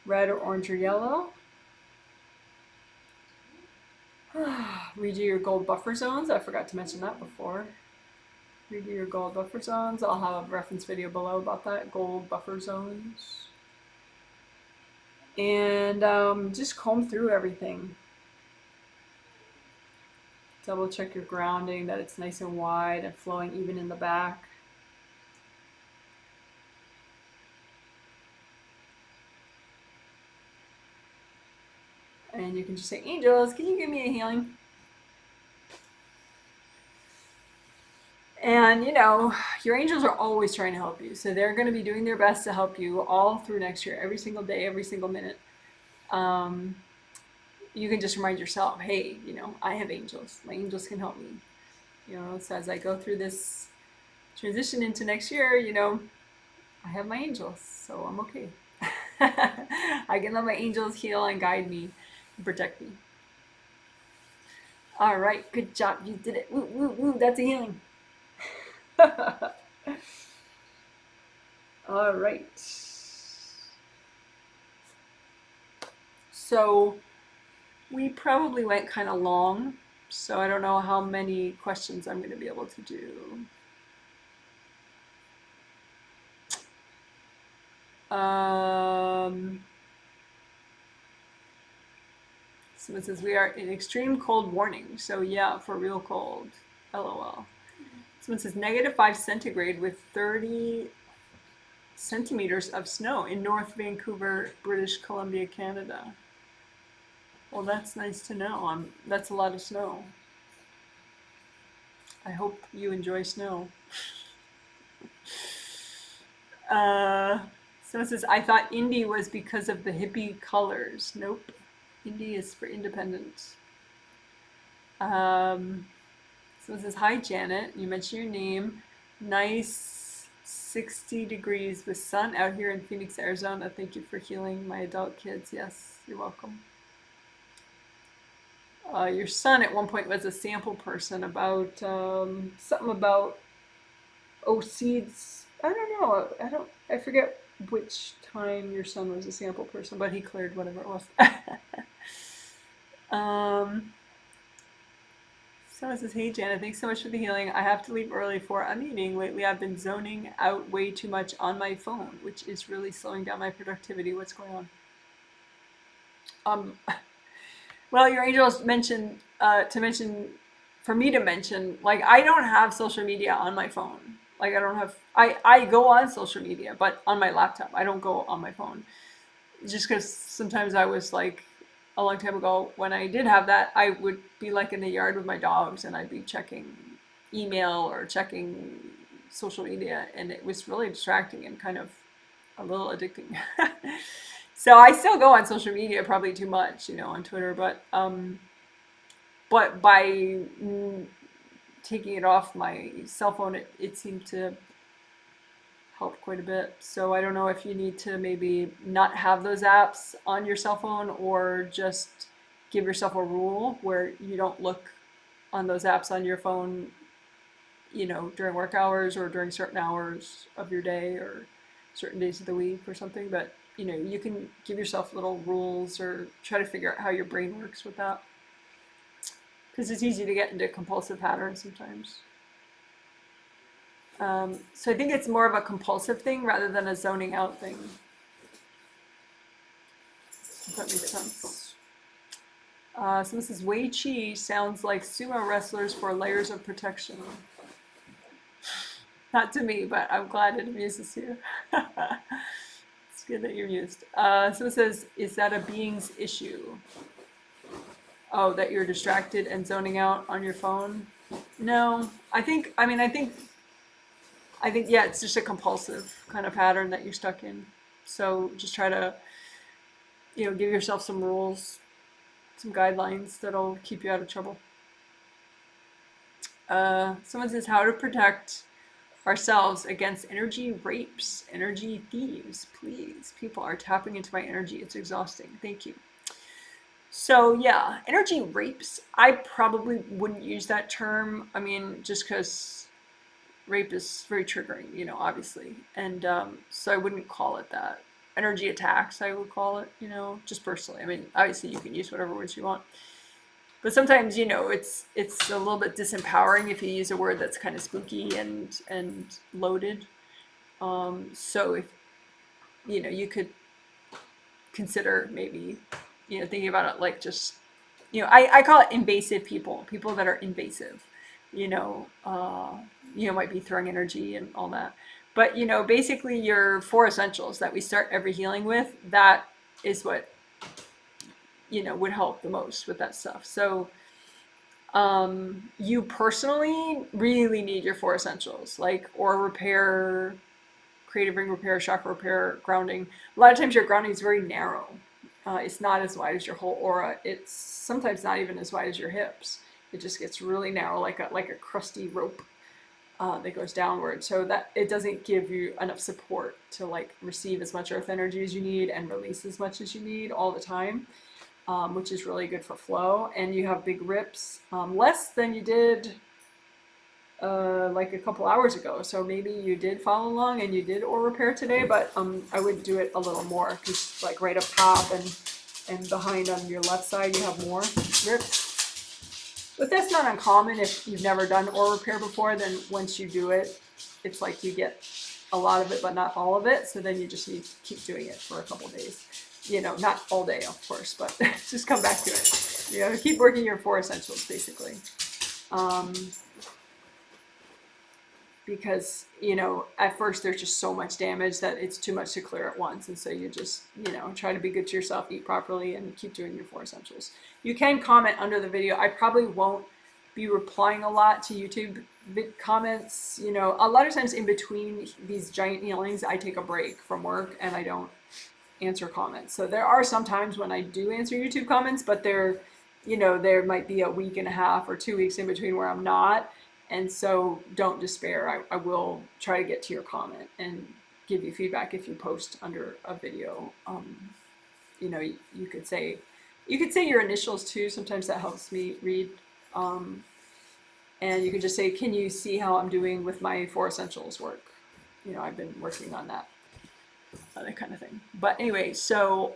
Red or orange or yellow. Redo your gold buffer zones. I forgot to mention that before. Redo your gold buffer zones. I'll have a reference video below about that. Gold buffer zones. And just comb through everything. Double check your grounding, that it's nice and wide and flowing even in the back. And you can just say, angels, can you give me a healing? And you know, your angels are always trying to help you. So they're going to be doing their best to help you all through next year, every single day, every single minute. You can just remind yourself, hey, you know, I have angels. My angels can help me. You know, so as I go through this transition into next year, you know, I have my angels, so I'm okay. I can let my angels heal and guide me and protect me. All right, good job. You did it. Woo, woo, woo. That's a healing. All right. So we probably went kind of long, so I don't know how many questions I'm going to be able to do. Someone says we are in extreme cold warning, so yeah, for real cold. LOL. Someone says -5 centigrade with 30 centimeters of snow in North Vancouver, British Columbia, Canada. Well, that's nice to know. That's a lot of snow. I hope you enjoy snow. Someone says, I thought Indy was because of the hippie colors. Nope. Indy is for independence. Someone says, hi, Janet. You mentioned your name. Nice 60 degrees with sun out here in Phoenix, Arizona. Thank you for healing my adult kids. Yes, you're welcome. Your son at one point was a sample person about something about seeds. I don't know. I forget which time your son was a sample person, but he cleared whatever it was. Someone says, hey Janet, thanks so much for the healing. I have to leave early for a meeting. Lately I've been zoning out way too much on my phone, which is really slowing down my productivity. What's going on? Well, your angels mentioned for me to mention, like, I don't have social media on my phone. Like, I go on social media, but on my laptop. I don't go on my phone. Just because sometimes I was like, a long time ago, when I did have that, I would be like in the yard with my dogs and I'd be checking email or checking social media, and it was really distracting and kind of a little addicting. So I still go on social media, probably too much, you know, on Twitter, but by taking it off my cell phone, it seemed to help quite a bit. So I don't know if you need to maybe not have those apps on your cell phone, or just give yourself a rule where you don't look on those apps on your phone, you know, during work hours or during certain hours of your day or certain days of the week or something. But you know, you can give yourself little rules or try to figure out how your brain works with that, because it's easy to get into compulsive patterns sometimes. So I think it's more of a compulsive thing rather than a zoning out thing. If that makes sense. Someone says, Wei Chi sounds like sumo wrestlers for layers of protection. Not to me, but I'm glad it amuses you. It's good that you're amused. Someone says, is that a being's issue? Oh, that you're distracted and zoning out on your phone? No, I think, yeah, it's just a compulsive kind of pattern that you're stuck in. So just try to, you know, give yourself some rules, some guidelines that'll keep you out of trouble. Someone says, how to protect ourselves against energy rapes, energy thieves, please. People are tapping into my energy. It's exhausting. Thank you. So yeah, energy rapes, I probably wouldn't use that term. I mean, just because Rape is very triggering, you know, obviously. And so I wouldn't call it that. Energy attacks, I would call it, you know, just personally. I mean, obviously you can use whatever words you want. But sometimes, you know, it's a little bit disempowering if you use a word that's kind of spooky and loaded. So if, you know, you could consider maybe, you know, thinking about it like just, you know, I call it invasive people, people that are invasive, you know, might be throwing energy and all that. But, you know, basically your 4 essentials that we start every healing with, that is what, you know, would help the most with that stuff. So you personally really need your 4 essentials, like aura repair, creative ring repair, chakra repair, grounding. A lot of times your grounding is very narrow. It's not as wide as your whole aura. It's sometimes not even as wide as your hips. It just gets really narrow, like a crusty rope that goes downward. So that it doesn't give you enough support to like receive as much earth energy as you need and release as much as you need all the time, which is really good for flow. And you have big rips, less than you did like a couple hours ago. So maybe you did follow along and you did aura repair today, but I would do it a little more, because like right up top and behind on your left side you have more rips. But that's not uncommon. If you've never done aura repair before, then once you do it, it's like you get a lot of it but not all of it. So then you just need to keep doing it for a couple days. You know, not all day of course, but just come back to it. You know, keep working your 4 essentials basically. Because, you know, at first there's just so much damage that it's too much to clear at once. And so you just, you know, try to be good to yourself, eat properly, and keep doing your 4 essentials. You can comment under the video. I probably won't be replying a lot to YouTube comments. You know, a lot of times in between these giant healings, I take a break from work and I don't answer comments. So there are some times when I do answer YouTube comments, but there might be a week and a half or 2 weeks in between where I'm not. And so don't despair. I will try to get to your comment and give you feedback if you post under a video. You know, you could say your initials too. Sometimes that helps me read. And you can just say, can you see how I'm doing with my 4 essentials work? You know, I've been working on that kind of thing. But anyway, so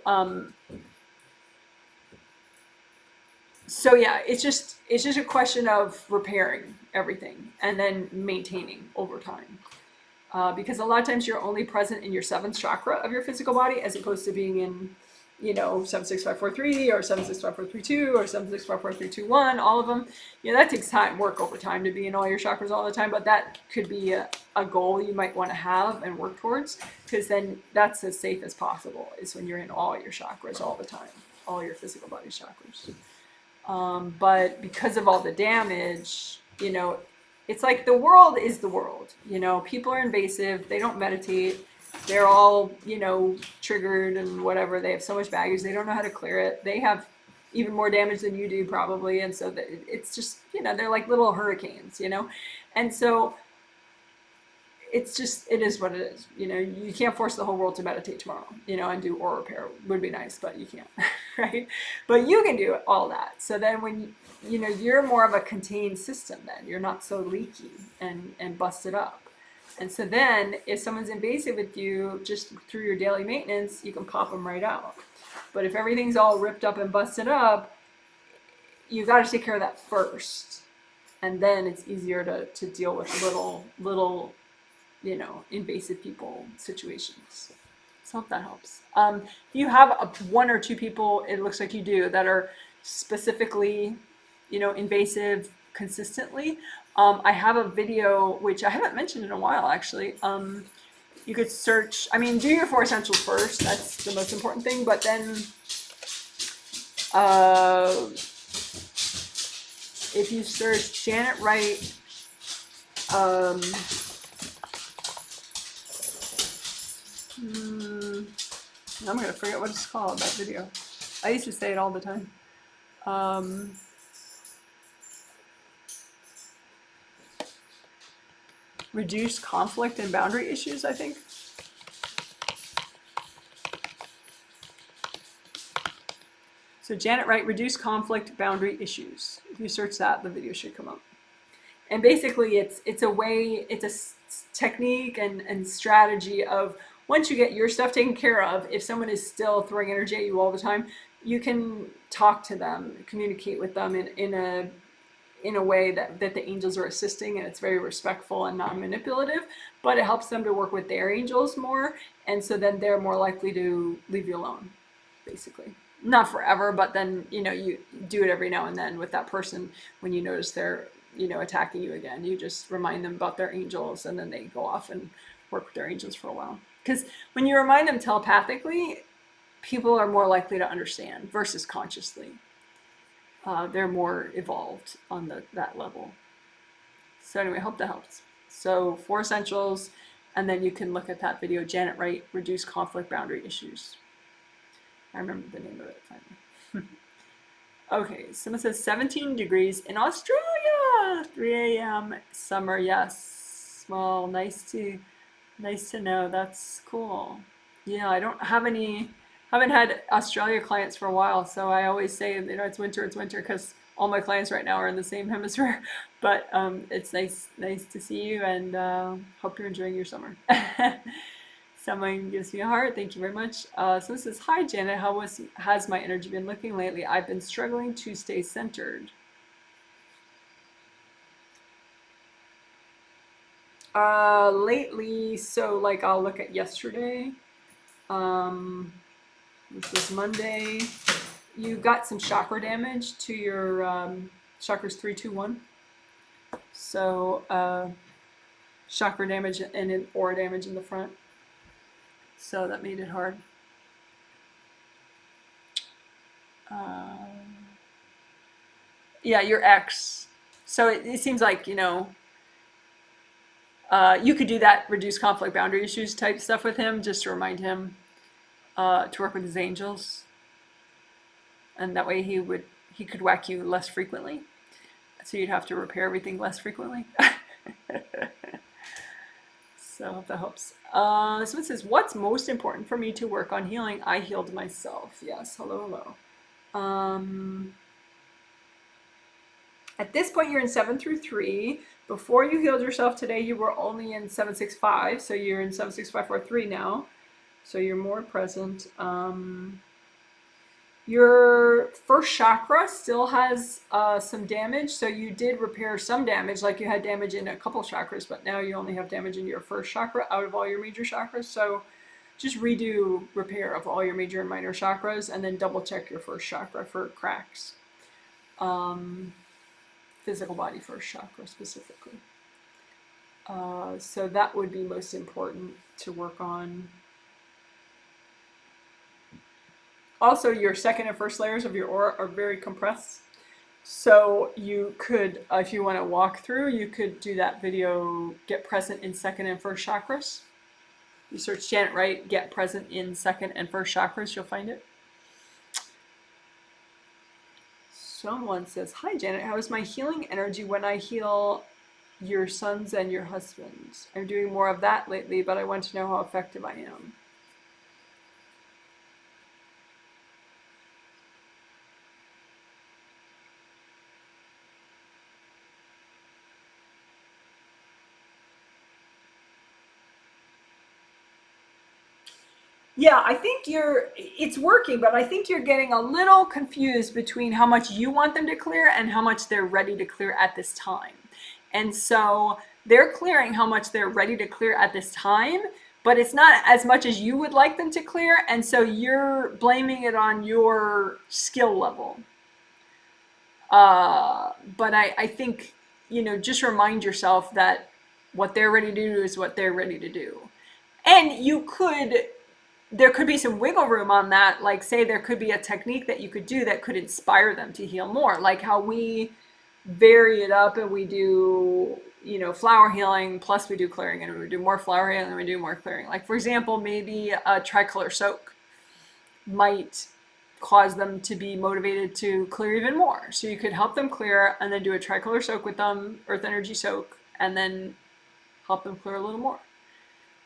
yeah, it's just a question of repairing everything and then maintaining over time. Because a lot of times you're only present in your 7th chakra of your physical body, as opposed to being in, you know, 7, 6, 5, 4, 3 or 7, 6, 5, 4, 3, 2 or 7, 6, 5, 4, 3, 2, 1, all of them. You know, that takes time, work over time to be in all your chakras all the time, but that could be a goal you might want to have and work towards, because then that's as safe as possible, is when you're in all your chakras all the time, all your physical body chakras. But because of all the damage, you know, it's like the world is the world. You know, people are invasive. They don't meditate. They're all, you know, triggered and whatever. They have so much baggage. They don't know how to clear it. They have even more damage than you do probably. And so it's just, you know, they're like little hurricanes, you know. And so it's just, it is what it is. You know, you can't force the whole world to meditate tomorrow, you know, and do aura repair. Would be nice, but you can't, right? But you can do all that. So then when, you know, you're more of a contained system then. You're not so leaky and busted up. And so then if someone's invasive with you, just through your daily maintenance, you can pop them right out. But if everything's all ripped up and busted up, you got to take care of that first. And then it's easier to deal with little, you know, invasive people situations. So I hope that helps. If you have 1 or 2 people, it looks like you do, that are specifically, you know, invasive consistently, I have a video, which I haven't mentioned in a while actually. You could search, I mean, do your 4 essentials first. That's the most important thing. But then if you search Janet Wright, I'm gonna forget what it's called, that video. I used to say it all the time. Reduce conflict and boundary issues, I think. So Janet Wright, reduce conflict, boundary issues. If you search that, the video should come up. And basically it's a way, it's a technique and strategy of, once you get your stuff taken care of, if someone is still throwing energy at you all the time, you can talk to them, communicate with them in a way that the angels are assisting, and it's very respectful and non-manipulative, but it helps them to work with their angels more, and so then they're more likely to leave you alone, basically. Not forever, but then, you do it every now and then with that person. When you notice they're, attacking you again, you just remind them about their angels, and then they go off and work with their angels for a while. Because when you remind them telepathically, people are more likely to understand versus consciously. They're more evolved on that level. So anyway, I hope that helps. So 4 essentials, and then you can look at that video, Janet Wright, Reduce Conflict Boundary Issues. I remember the name of it finally. Okay, someone says 17 degrees in Australia, 3 a.m. summer, yes. Well, nice to know. That's cool. Yeah, I don't have haven't had Australia clients for a while, so I always say, it's winter, because all my clients right now are in the same hemisphere. But it's nice to see you, and hope you're enjoying your summer. Someone gives me a heart. Thank you very much. So this is, hi Janet, how has my energy been looking lately? I've been struggling to stay centered. Lately, so like I'll look at yesterday. This was Monday. You got some chakra damage to your chakras 3, 2, 1. So chakra damage and an aura damage in the front. So that made it hard. Yeah, your ex. So it seems like, you could do that reduce conflict boundary issues type stuff with him, just to remind him to work with his angels. And that way he could whack you less frequently. So you'd have to repair everything less frequently. So I hope that helps. Someone says, what's most important for me to work on healing? I healed myself. Yes, hello. At this point, you're in 7 through 3. Before you healed yourself today, you were only in 7, 6, 5. So you're in 7, 6, 5, 4, 3 now. So you're more present. Your first chakra still has some damage, so you did repair some damage, like you had damage in a couple chakras, but now you only have damage in your first chakra out of all your major chakras. So just redo repair of all your major and minor chakras, and then double check your first chakra for cracks. Physical body first chakra specifically. So that would be most important to work on. Also, your second and first layers of your aura are very compressed. So you could, if you want to walk through, you could do that video, Get Present in Second and First Chakras. You search Janet Wright, Get Present in Second and First Chakras, you'll find it. Someone says, hi Janet, how is my healing energy when I heal your sons and your husband? I'm doing more of that lately, but I want to know how effective I am. Yeah, I think it's working, but I think you're getting a little confused between how much you want them to clear and how much they're ready to clear at this time. And so they're clearing how much they're ready to clear at this time, but it's not as much as you would like them to clear. And so you're blaming it on your skill level. But I think, just remind yourself that what they're ready to do is what they're ready to do. And there could be some wiggle room on that. Like, say there could be a technique that you could do that could inspire them to heal more, like how we vary it up and we do, flower healing plus we do clearing, and we do more flower healing and we do more clearing. Like, for example, maybe a tricolor soak might cause them to be motivated to clear even more. So you could help them clear and then do a tricolor soak with them, earth energy soak, and then help them clear a little more.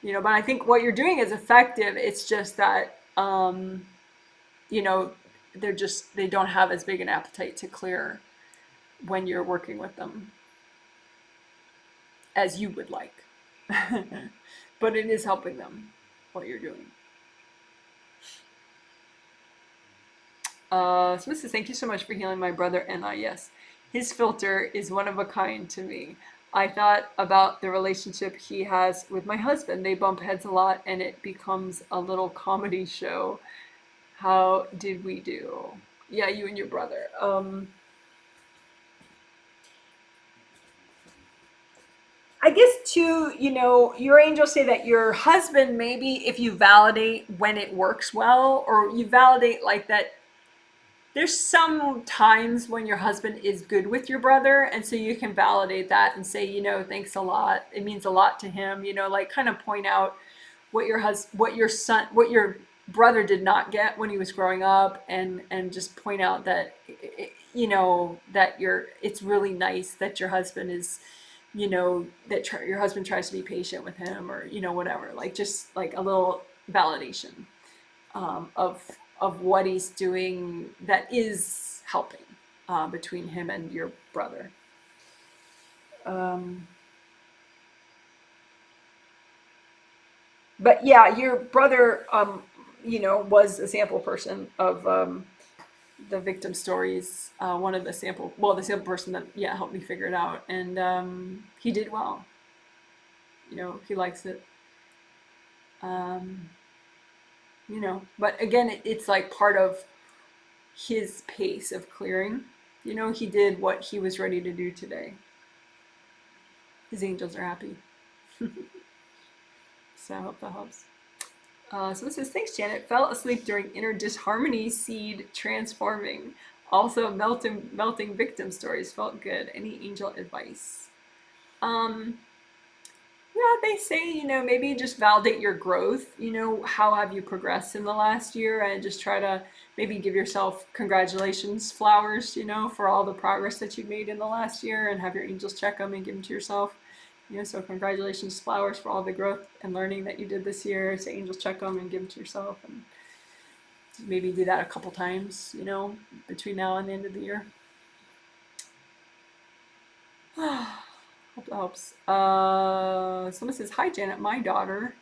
But I think what you're doing is effective. It's just that, they don't have as big an appetite to clear when you're working with them. as you would like. But it is helping them, what you're doing. So this is, thank you so much for healing my brother and I. Yes, his filter is one of a kind to me. I thought about the relationship he has with my husband. They bump heads a lot and it becomes a little comedy show. How did we do? Yeah, you and your brother. I guess too, you know, your angels say that your husband, maybe if you validate when it works well, or you validate like that, there's some times when your husband is good with your brother, and so you can validate that and say, you know, thanks a lot. It means a lot to him, you know, like kind of point out what what your brother did not get when he was growing up, and just point out that, you know, that it's really nice that your husband is, you know, that your husband tries to be patient with him, or, you know, whatever, like just like a little validation, of what he's doing that is helping, between him and your brother. Um, but yeah, your brother, you know, was a sample person of, the victim stories. One of the sample, well, the sample person that, yeah, helped me figure it out, and he did well. You know, he likes it. Um, you know, but again, it's like part of his pace of clearing. You know, he did what he was ready to do today. His angels are happy. So I hope that helps. So this says, thanks, Janet. Fell asleep during inner disharmony seed transforming. Also, melting victim stories. Felt good. Any angel advice? Um, yeah, they say, you know, maybe just validate your growth. You know, how have you progressed in the last year? And just try to maybe give yourself congratulations flowers, you know, for all the progress that you've made in the last year, and have your angels check them and give them to yourself. You know, so congratulations flowers for all the growth and learning that you did this year. So angels check them and give them to yourself. And maybe do that a couple times, you know, between now and the end of the year. Hope that helps. Someone says, hi, Janet, my daughter.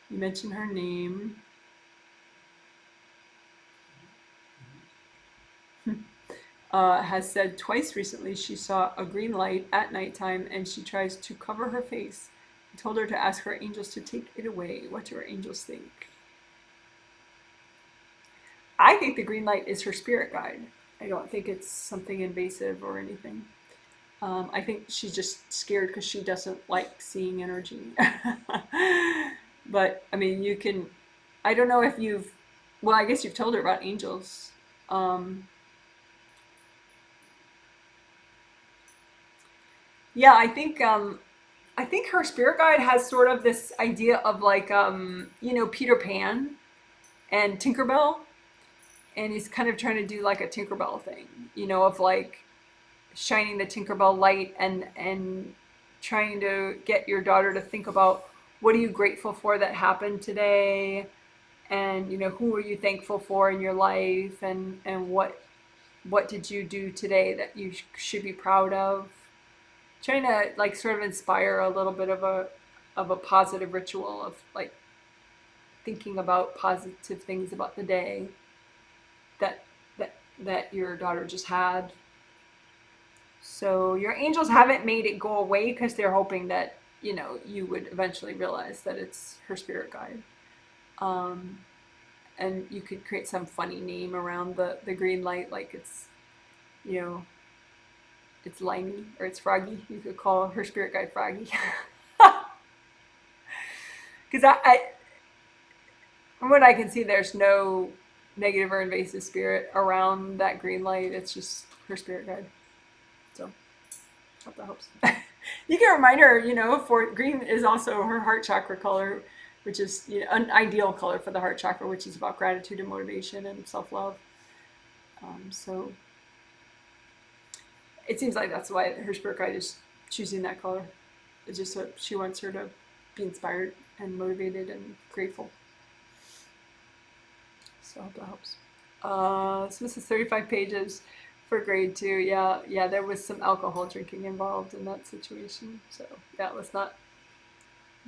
You mentioned her name. Has said twice recently she saw a green light at nighttime and she tries to cover her face. I told her to ask her angels to take it away. What do her angels think? I think the green light is her spirit guide. I don't think it's something invasive or anything. I think she's just scared because she doesn't like seeing energy. But I mean, you can, I don't know if you've, well, I guess you've told her about angels. Um, yeah, I think her spirit guide has sort of this idea of like, you know, Peter Pan and Tinkerbell, and he's kind of trying to do like a Tinkerbell thing, you know, of like shining the Tinkerbell light, and trying to get your daughter to think about what are you grateful for that happened today, and, you know, who are you thankful for in your life, and what did you do today that you should be proud of, trying to like sort of inspire a little bit of a positive ritual of like thinking about positive things about the day that that your daughter just had. So your angels haven't made it go away because they're hoping that, you know, you would eventually realize that it's her spirit guide. Um, and you could create some funny name around the green light, like it's, you know, it's Limey or it's Froggy. You could call her spirit guide Froggy. Because from what I can see, there's no negative or invasive spirit around that green light. It's just her spirit guide. So, hope that helps. You can remind her, you know, for green is also her heart chakra color, which is, you know, an ideal color for the heart chakra, which is about gratitude and motivation and self-love. So it seems like that's why her spirit guide is choosing that color. It's just so she wants her to be inspired and motivated and grateful. So I hope that helps. So this is 35 pages For grade two, yeah, yeah, there was some alcohol drinking involved in that situation. So yeah, it was not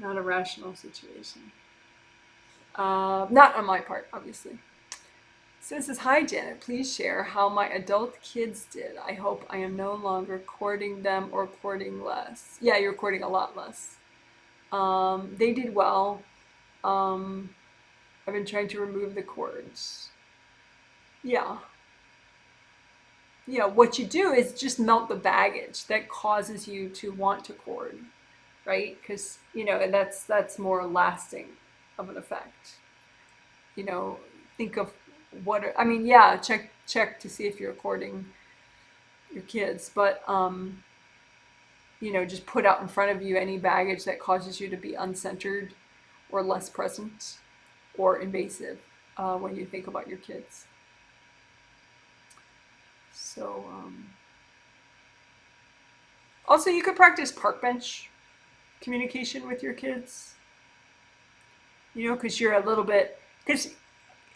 a rational situation. Not on my part, obviously. So this is, hi Janet, please share how my adult kids did. I hope I am no longer courting them or courting less. Yeah, you're courting a lot less. They did well. Um, I've been trying to remove the cords. Yeah. Yeah, what you do is just melt the baggage that causes you to want to cord, right? Because, and that's more lasting of an effect. You know, think of I mean, yeah, check to see if you're courting your kids, but just put out in front of you any baggage that causes you to be uncentered or less present or invasive when you think about your kids. So, also you could practice park bench communication with your kids, because you're a little bit, because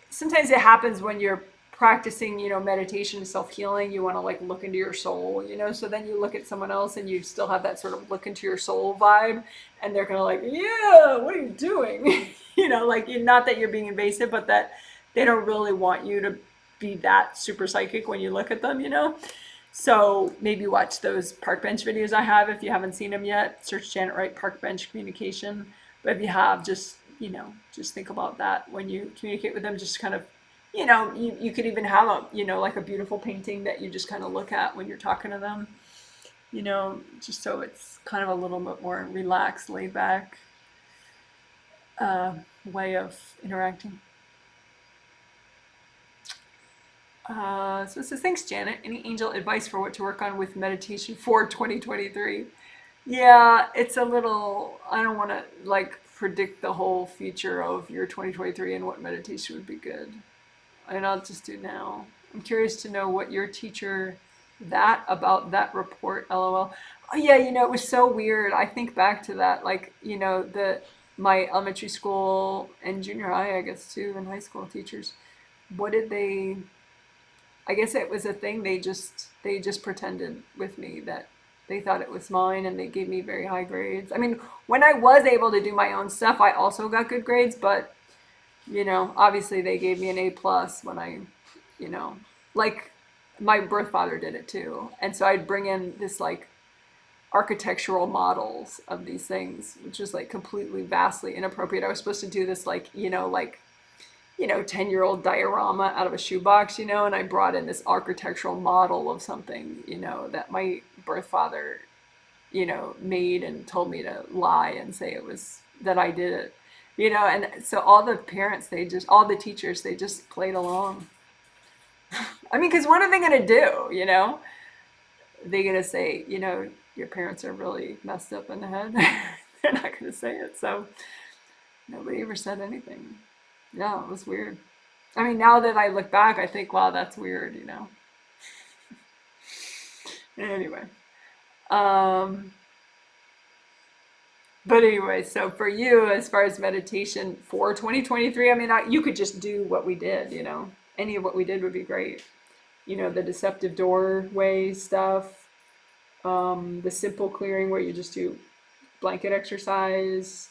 sometimes it happens when you're practicing, meditation and self-healing, you want to like look into your soul, so then you look at someone else and you still have that sort of look into your soul vibe, and they're kind of like, yeah, what are you doing? Like, not that you're being invasive, but that they don't really want you to be that super psychic when you look at them, So maybe watch those park bench videos I have. If you haven't seen them yet, search Janet Wright park bench communication. But if you have, just think about that when you communicate with them. Just kind of, you could even have like a beautiful painting that you just kind of look at when you're talking to them, just so it's kind of a little bit more relaxed, laid back way of interacting. So it says, thanks, Janet. Any angel advice for what to work on with meditation for 2023? Yeah, it's a little, I don't want to like predict the whole future of your 2023 and what meditation would be good. And I'll just do now. I'm curious to know what your teacher, about that report, lol. Oh, yeah, it was so weird. I think back to that, like, my elementary school and junior high, I guess too, and high school teachers. What did they, I guess it was a thing. They just pretended with me that they thought it was mine, and they gave me very high grades. I mean, when I was able to do my own stuff, I also got good grades, but obviously they gave me an A+ when I, like my birth father did it too. And so I'd bring in this like architectural models of these things, which was like completely vastly inappropriate. I was supposed to do this like, 10-year-old diorama out of a shoebox, and I brought in this architectural model of something, that my birth father, made and told me to lie and say it was that I did it, and so all the parents, all the teachers, they just played along. I mean, because what are they going to do, They're going to say, your parents are really messed up in the head. They're not going to say it. So nobody ever said anything. Yeah, it was weird. I mean, now that I look back, I think, wow, that's weird, Anyway. But anyway, so for you, as far as meditation for 2023, I mean, you could just do what we did, Any of what we did would be great. The deceptive doorway stuff, the simple clearing where you just do blanket exercise.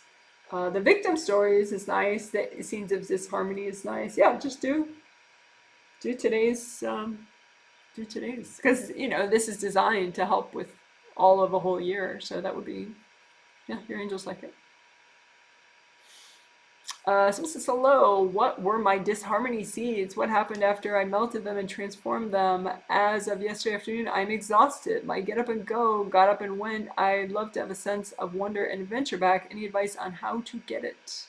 The victim stories is nice. The scenes of disharmony is nice. Yeah, just do today's, because this is designed to help with all of a whole year. So that would be, yeah, your angels like it. So this is, hello, what were my disharmony seeds? What happened after I melted them and transformed them? As of yesterday afternoon, I'm exhausted. My get up and go got up and went. I'd love to have a sense of wonder and adventure back. Any advice on how to get it?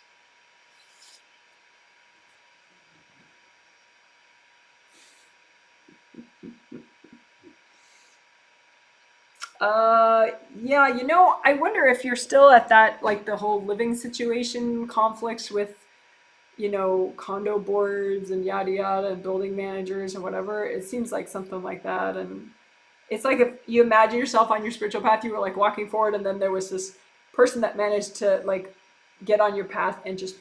Yeah, I wonder if you're still at that, like the whole living situation conflicts with, condo boards and yada yada, and building managers and whatever. It seems like something like that. And it's like if you imagine yourself on your spiritual path, you were like walking forward, and then there was this person that managed to like get on your path and just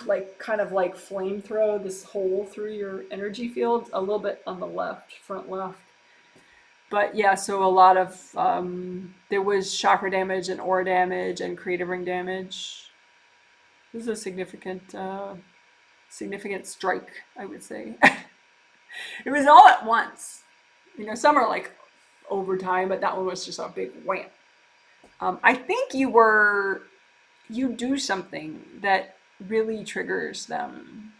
like kind of like flame throw this hole through your energy field a little bit on the left, front left. But yeah, so a lot of there was chakra damage and aura damage and creative ring damage. This is a significant strike, I would say. It was all at once. You know, some are like over time, but that one was just a big wham. I think you do something that really triggers them.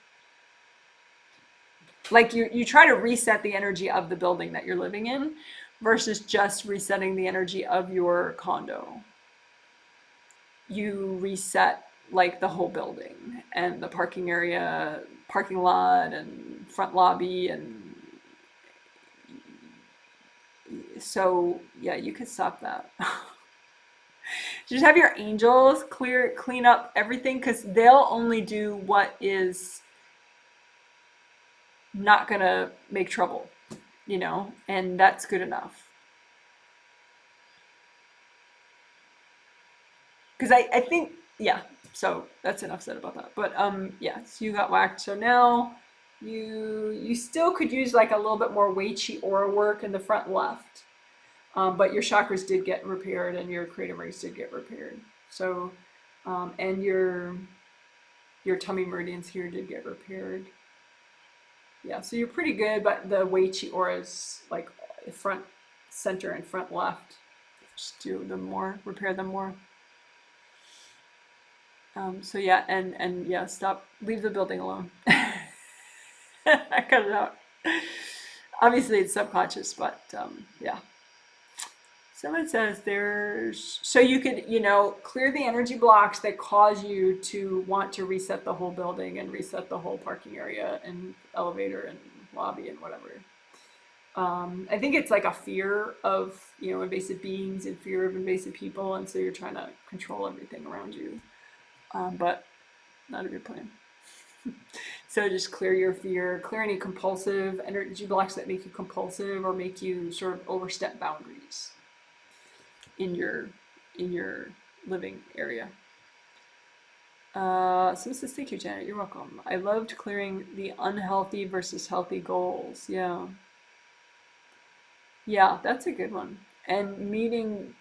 Like you try to reset the energy of the building that you're living in versus just resetting the energy of your condo. You reset like the whole building and the parking area, parking lot and front lobby, and so yeah, you could stop that. Just have your angels clean up everything, because they'll only do what is not gonna make trouble, you know, and that's good enough. Because I think, yeah, so that's enough said about that. But yeah, so you got whacked. So now you still could use like a little bit more Wei Chi aura work in the front left. But your chakras did get repaired and your creative rings did get repaired. So and your tummy meridians here did get repaired. Yeah, so you're pretty good, but the Wei Chi aura is like front, center, and front left. Just do them more, repair them more. So yeah, and yeah, stop, leave the building alone. I cut it out. Obviously, it's subconscious, but yeah. Someone says there's, so you could, you know, clear the energy blocks that cause you to want to reset the whole building and reset the whole parking area and elevator and lobby and whatever. I think it's like a fear of, you know, invasive beings and fear of invasive people, and so you're trying to control everything around you, but not a good plan. So just clear your fear, clear any compulsive energy blocks that make you compulsive or make you sort of overstep boundaries in your living area. So this is, thank you, Janet. You're welcome. I loved clearing the unhealthy versus healthy goals. Yeah. Yeah, that's a good one. And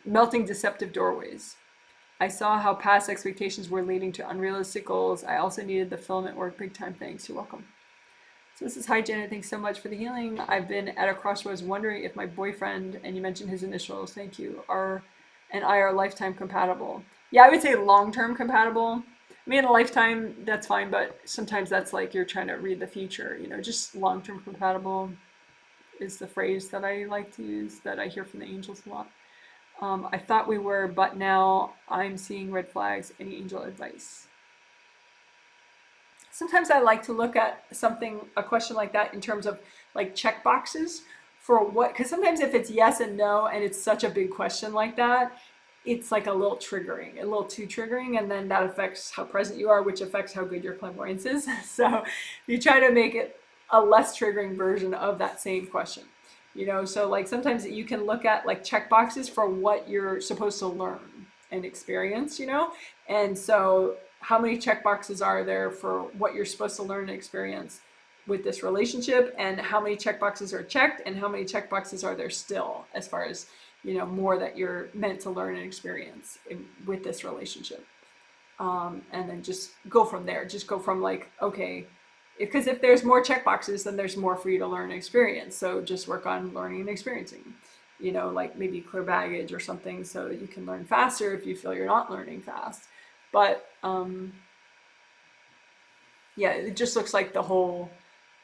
melting deceptive doorways. I saw how past expectations were leading to unrealistic goals. I also needed the filament work. Big time. Thanks. You're welcome. So this is, hi Janet, thanks so much for the healing. I've been at a crossroads wondering if my boyfriend, and you mentioned his initials, thank you, and I are lifetime compatible. Yeah, I would say long-term compatible. I mean, a lifetime, that's fine, but sometimes that's like you're trying to read the future, you know, just long-term compatible is the phrase that I like to use, that I hear from the angels a lot. I thought we were, but now I'm seeing red flags. Any angel advice? Sometimes I like to look at a question like that in terms of like check boxes for what, because sometimes if it's yes and no and it's such a big question like that, it's like a little triggering, a little too triggering, and then that affects how present you are, which affects how good your clairvoyance is. So you try to make it a less triggering version of that same question. You know, so like sometimes you can look at like check boxes for what you're supposed to learn and experience, you know, and so how many check boxes are there for what you're supposed to learn and experience with this relationship, and how many check boxes are checked, and how many check boxes are there still as far as, you know, more that you're meant to learn and experience with this relationship. And then just go from there. Just go from like, okay, because if there's more check boxes, then there's more for you to learn and experience. So just work on learning and experiencing, you know, like maybe clear baggage or something so that you can learn faster if you feel you're not learning fast. But yeah, it just looks like the whole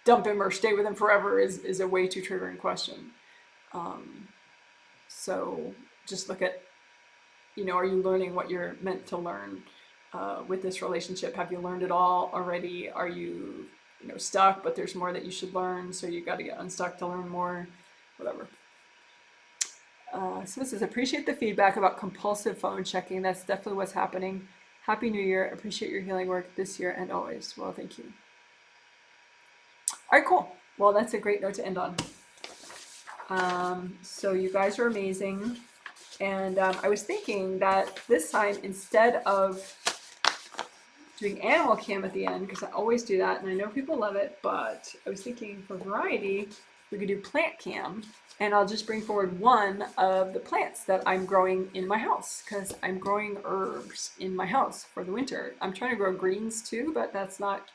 dump him or stay with him forever is a way too triggering question. So just look at, you know, are you learning what you're meant to learn with this relationship? Have you learned it all already? Are you, you know, stuck, but there's more that you should learn, so you got to get unstuck to learn more, whatever. So this is, appreciate the feedback about compulsive phone checking. That's definitely what's happening. Happy New Year. Appreciate your healing work this year and always. Well, thank you. All right, cool. Well, that's a great note to end on. So you guys are amazing. And I was thinking that this time, instead of doing animal cam at the end, because I always do that, and I know people love it, but I was thinking for variety, we could do plant cam. And I'll just bring forward one of the plants that I'm growing in my house, because I'm growing herbs in my house for the winter. I'm trying to grow greens too, but that's not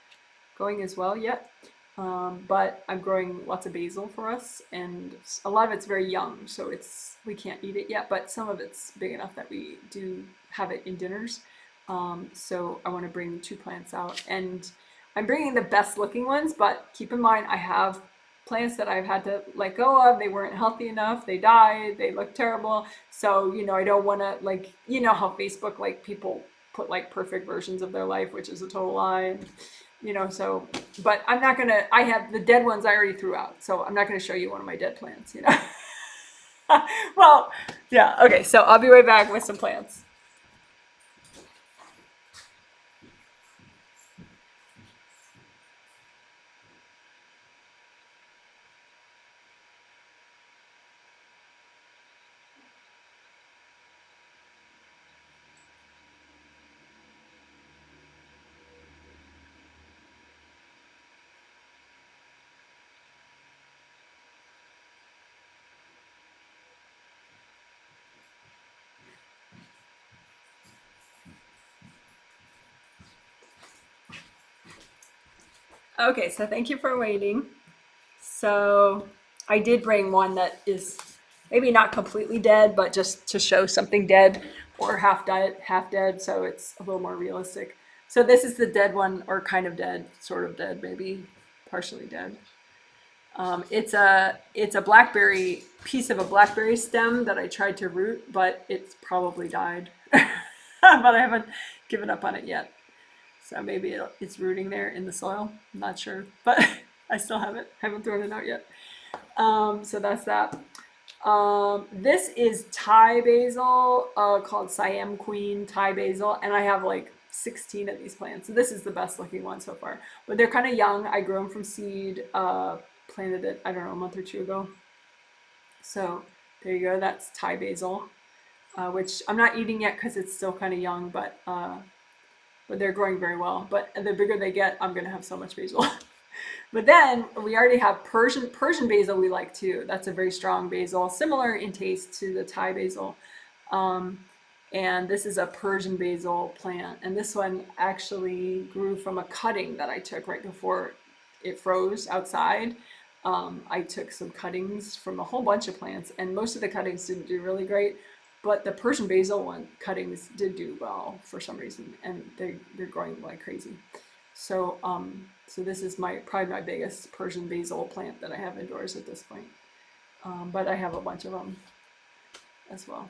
going as well yet. But I'm growing lots of basil for us, and a lot of it's very young, so we can't eat it yet, but some of it's big enough that we do have it in dinners. So I want to bring 2 plants out, and I'm bringing the best looking ones, but keep in mind I have plants that I've had to let go of. They weren't healthy enough, they died, they look terrible. So, I don't want to, like, how Facebook, like, people put like perfect versions of their life, which is a total lie. So, but I'm not gonna, I have the dead ones I already threw out, so I'm not gonna show you one of my dead plants, Well, yeah, okay, so I'll be right back with some plants. Okay, so thank you for waiting. So I did bring one that is maybe not completely dead, but just to show something dead or half dead, so it's a little more realistic. So this is the dead one, or kind of dead, sort of dead, maybe partially dead. It's a blackberry piece of a blackberry stem that I tried to root, but it's probably died. But I haven't given up on it yet. So maybe it's rooting there in the soil. I'm not sure, but I still haven't thrown it out yet. So that's that. This is Thai basil, called Siam Queen Thai basil, and I have like 16 of these plants. So this is the best looking one so far. But they're kind of young. I grew them from seed, planted it, I don't know, a month or 2 ago. So there you go. That's Thai basil, which I'm not eating yet because it's still kind of young, but they're growing very well. But the bigger they get, I'm gonna have so much basil. But then we already have Persian basil we like too. That's a very strong basil, similar in taste to the Thai basil. And this is a Persian basil plant. And this one actually grew from a cutting that I took right before it froze outside. I took some cuttings from a whole bunch of plants, and most of the cuttings didn't do really great. But the Persian basil one cuttings did do well for some reason, and they're growing like crazy. So so this is probably my biggest Persian basil plant that I have indoors at this point. But I have a bunch of them as well.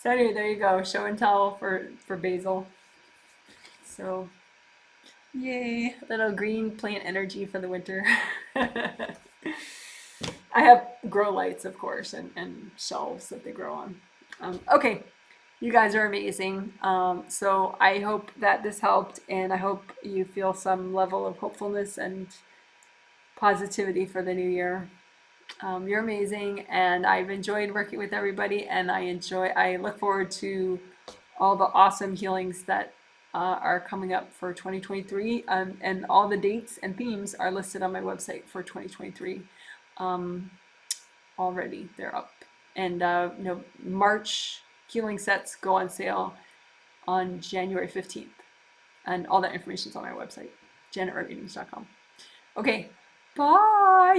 So anyway, there you go, show and tell for basil. So yay, little green plant energy for the winter. I have grow lights, of course, and shelves that they grow on. Okay, you guys are amazing. So I hope that this helped, and I hope you feel some level of hopefulness and positivity for the new year. You're amazing, and I've enjoyed working with everybody, and I look forward to all the awesome healings that are coming up for 2023, and all the dates and themes are listed on my website for 2023. Already they're up, and March healing sets go on sale on January 15th, and all that information is on my website, janetwrightreadings.com. Okay, bye.